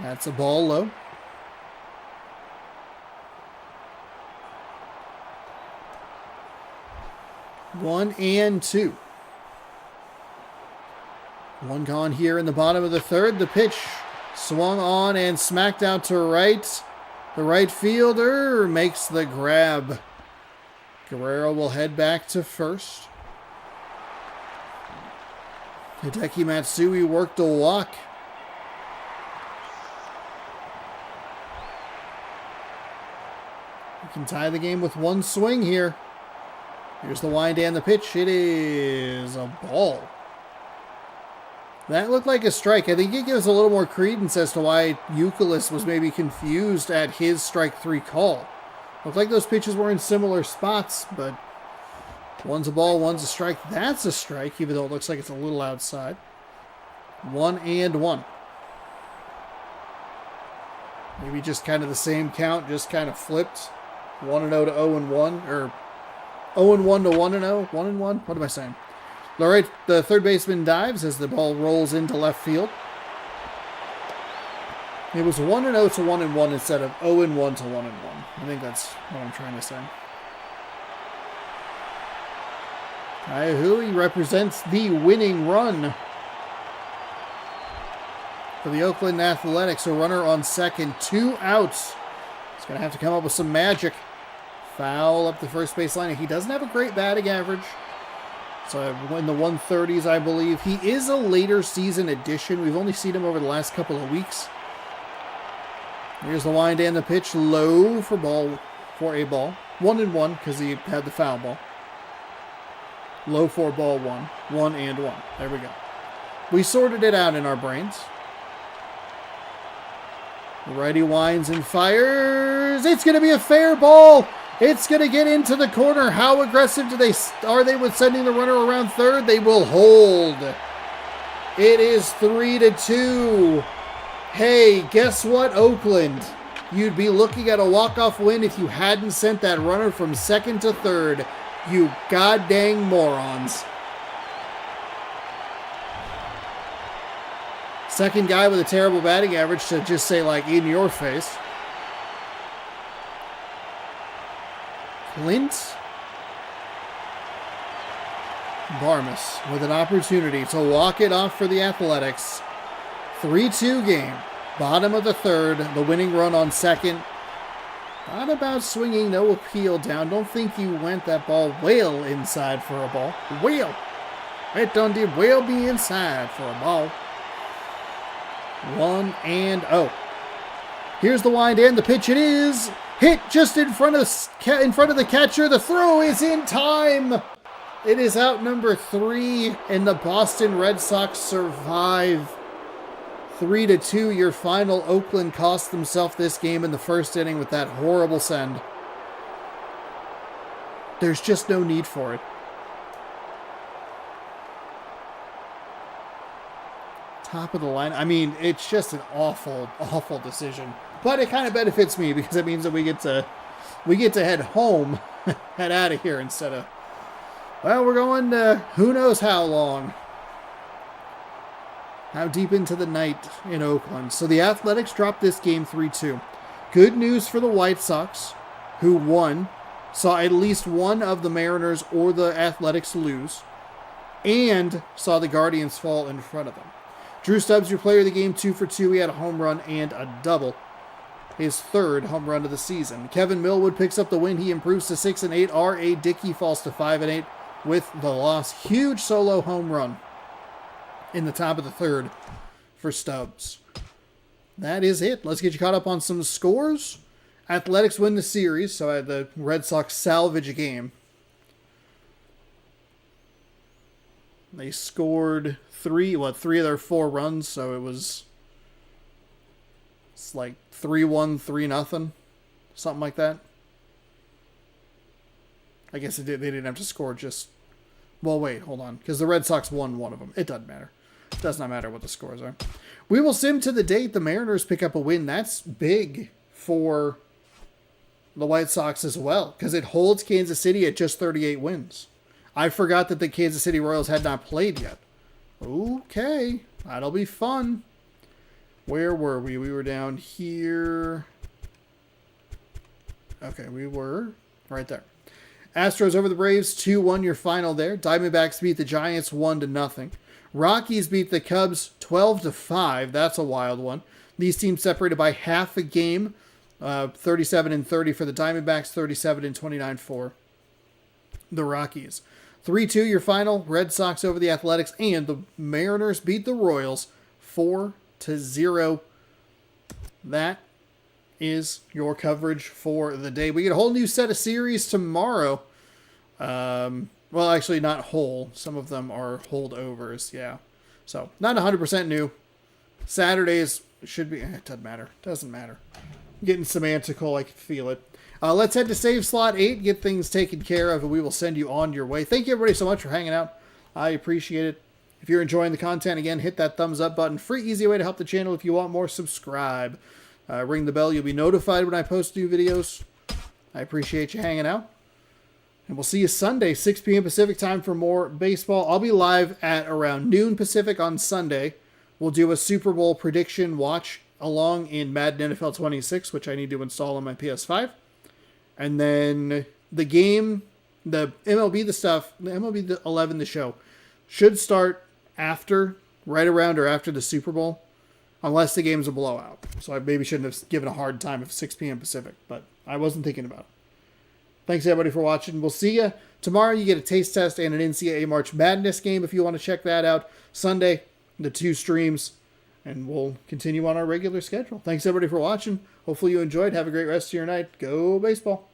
That's a ball low. One and two. One gone here in the bottom of the third. The pitch swung on and smacked out to right. The right fielder makes the grab. Guerrero will head back to first. Hideki Matsui worked a walk. We can tie the game with one swing here. Here's the wind and the pitch. It is a ball. That looked like a strike. I think it gives a little more credence as to why Youkilis was maybe confused at his strike three call. Looked like those pitches were in similar spots, but one's a ball, one's a strike. That's a strike, even though it looks like it's a little outside. 1-1. Maybe just kind of the same count, just kind of flipped. 1-0 to 0-1, or 0-1 to 1-0, 1-1. What am I saying? All right, the third baseman dives as the ball rolls into left field. It was 1-0 to 1-1 instead of 0-1 to 1-1. I think that's what I'm trying to say. Hui represents the winning run for the Oakland Athletics. A runner on second, 2 outs. He's going to have to come up with some magic. Foul up the first base line. He doesn't have a great batting average. So in the 130s, I believe. He is a later season addition. We've only seen him over the last couple of weeks. Here's the wind and the pitch. Low for a ball. 1-1 because he had the foul ball. Low for ball 1. 1-1. There we go. We sorted it out in our brains. The righty winds and fires. It's going to be a fair ball. It's going to get into the corner. How aggressive are they with sending the runner around third? They will hold. It is 3-2. Hey, guess what, Oakland? You'd be looking at a walk-off win if you hadn't sent that runner from second to third. You goddamn morons. Second guy with a terrible batting average to just say, like, in your face. Clint Barmas with an opportunity to walk it off for the Athletics. 3-2 game. Bottom of the third. The winning run on second. Not about swinging, no appeal down. Don't think you went that ball well inside for a ball. Well. It done did well be inside for a ball. 1-0. Here's the wind and the pitch. It is hit just in front of the catcher. The throw is in time. It is out number 3, and the Boston Red Sox survive. 3-2, your final. Oakland cost themselves this game in the first inning with that horrible send. There's just no need for it. Top of the line. I mean, it's just an awful, awful decision. But it kind of benefits me because it means that we get to head home, head out of here instead of, well, we're going who knows how long. How deep into the night in Oakland. So the Athletics dropped this game 3-2. Good news for the White Sox, who won, saw at least one of the Mariners or the Athletics lose, and saw the Guardians fall in front of them. Drew Stubbs, your player of the game, 2 for 2. He had a home run and a double. His third home run of the season. Kevin Millwood picks up the win. He improves to 6-8. R.A. Dickey falls to 5-8 with the loss. Huge solo home run in the top of the third for Stubbs. That is it. Let's get you caught up on some scores. Athletics win the series, so the Red Sox salvage a game. They scored three of their 4 runs, so it's like 3-1, 3-0, something like that. I guess they didn't have to score just... Well, wait, hold on, because the Red Sox won one of them. It doesn't matter. Does not matter what the scores are. We will sim to the date. The Mariners pick up a win. That's big for the White Sox as well, because it holds Kansas City at just 38 wins. I forgot that the Kansas City Royals had not played yet. Okay, that'll be fun. Where were we? We were down here. Okay, we were right there. Astros over the Braves, 2-1 your final there. Diamondbacks beat the Giants 1-0. Rockies beat the Cubs 12-5. That's a wild one. These teams separated by half a game. 37-30 for the Diamondbacks, 37-29 for the Rockies. 3-2 your final. Red Sox over the Athletics, and the Mariners beat the Royals 4-0. That is your coverage for the day. We get a whole new set of series tomorrow. Well, actually not whole. Some of them are holdovers, yeah. So, not 100% new. Saturdays should be... It doesn't matter. Doesn't matter. I'm getting semantical. I can feel it. Let's head to Save Slot 8. Get things taken care of, and we will send you on your way. Thank you, everybody, so much for hanging out. I appreciate it. If you're enjoying the content, again, hit that thumbs up button. Free, easy way to help the channel. If you want more, subscribe. Ring the bell. You'll be notified when I post new videos. I appreciate you hanging out. And we'll see you Sunday, 6 p.m. Pacific time for more baseball. I'll be live at around noon Pacific on Sunday. We'll do a Super Bowl prediction watch along in Madden NFL 26, which I need to install on my PS5. And then the game, the MLB, the MLB 11, the show, should start after, right around or after the Super Bowl, unless the game's a blowout. So I maybe shouldn't have given a hard time of 6 p.m. Pacific, but I wasn't thinking about it. Thanks, everybody, for watching. We'll see you tomorrow. You get a taste test and an NCAA March Madness game if you want to check that out. Sunday, the 2 streams, and we'll continue on our regular schedule. Thanks, everybody, for watching. Hopefully you enjoyed. Have a great rest of your night. Go baseball.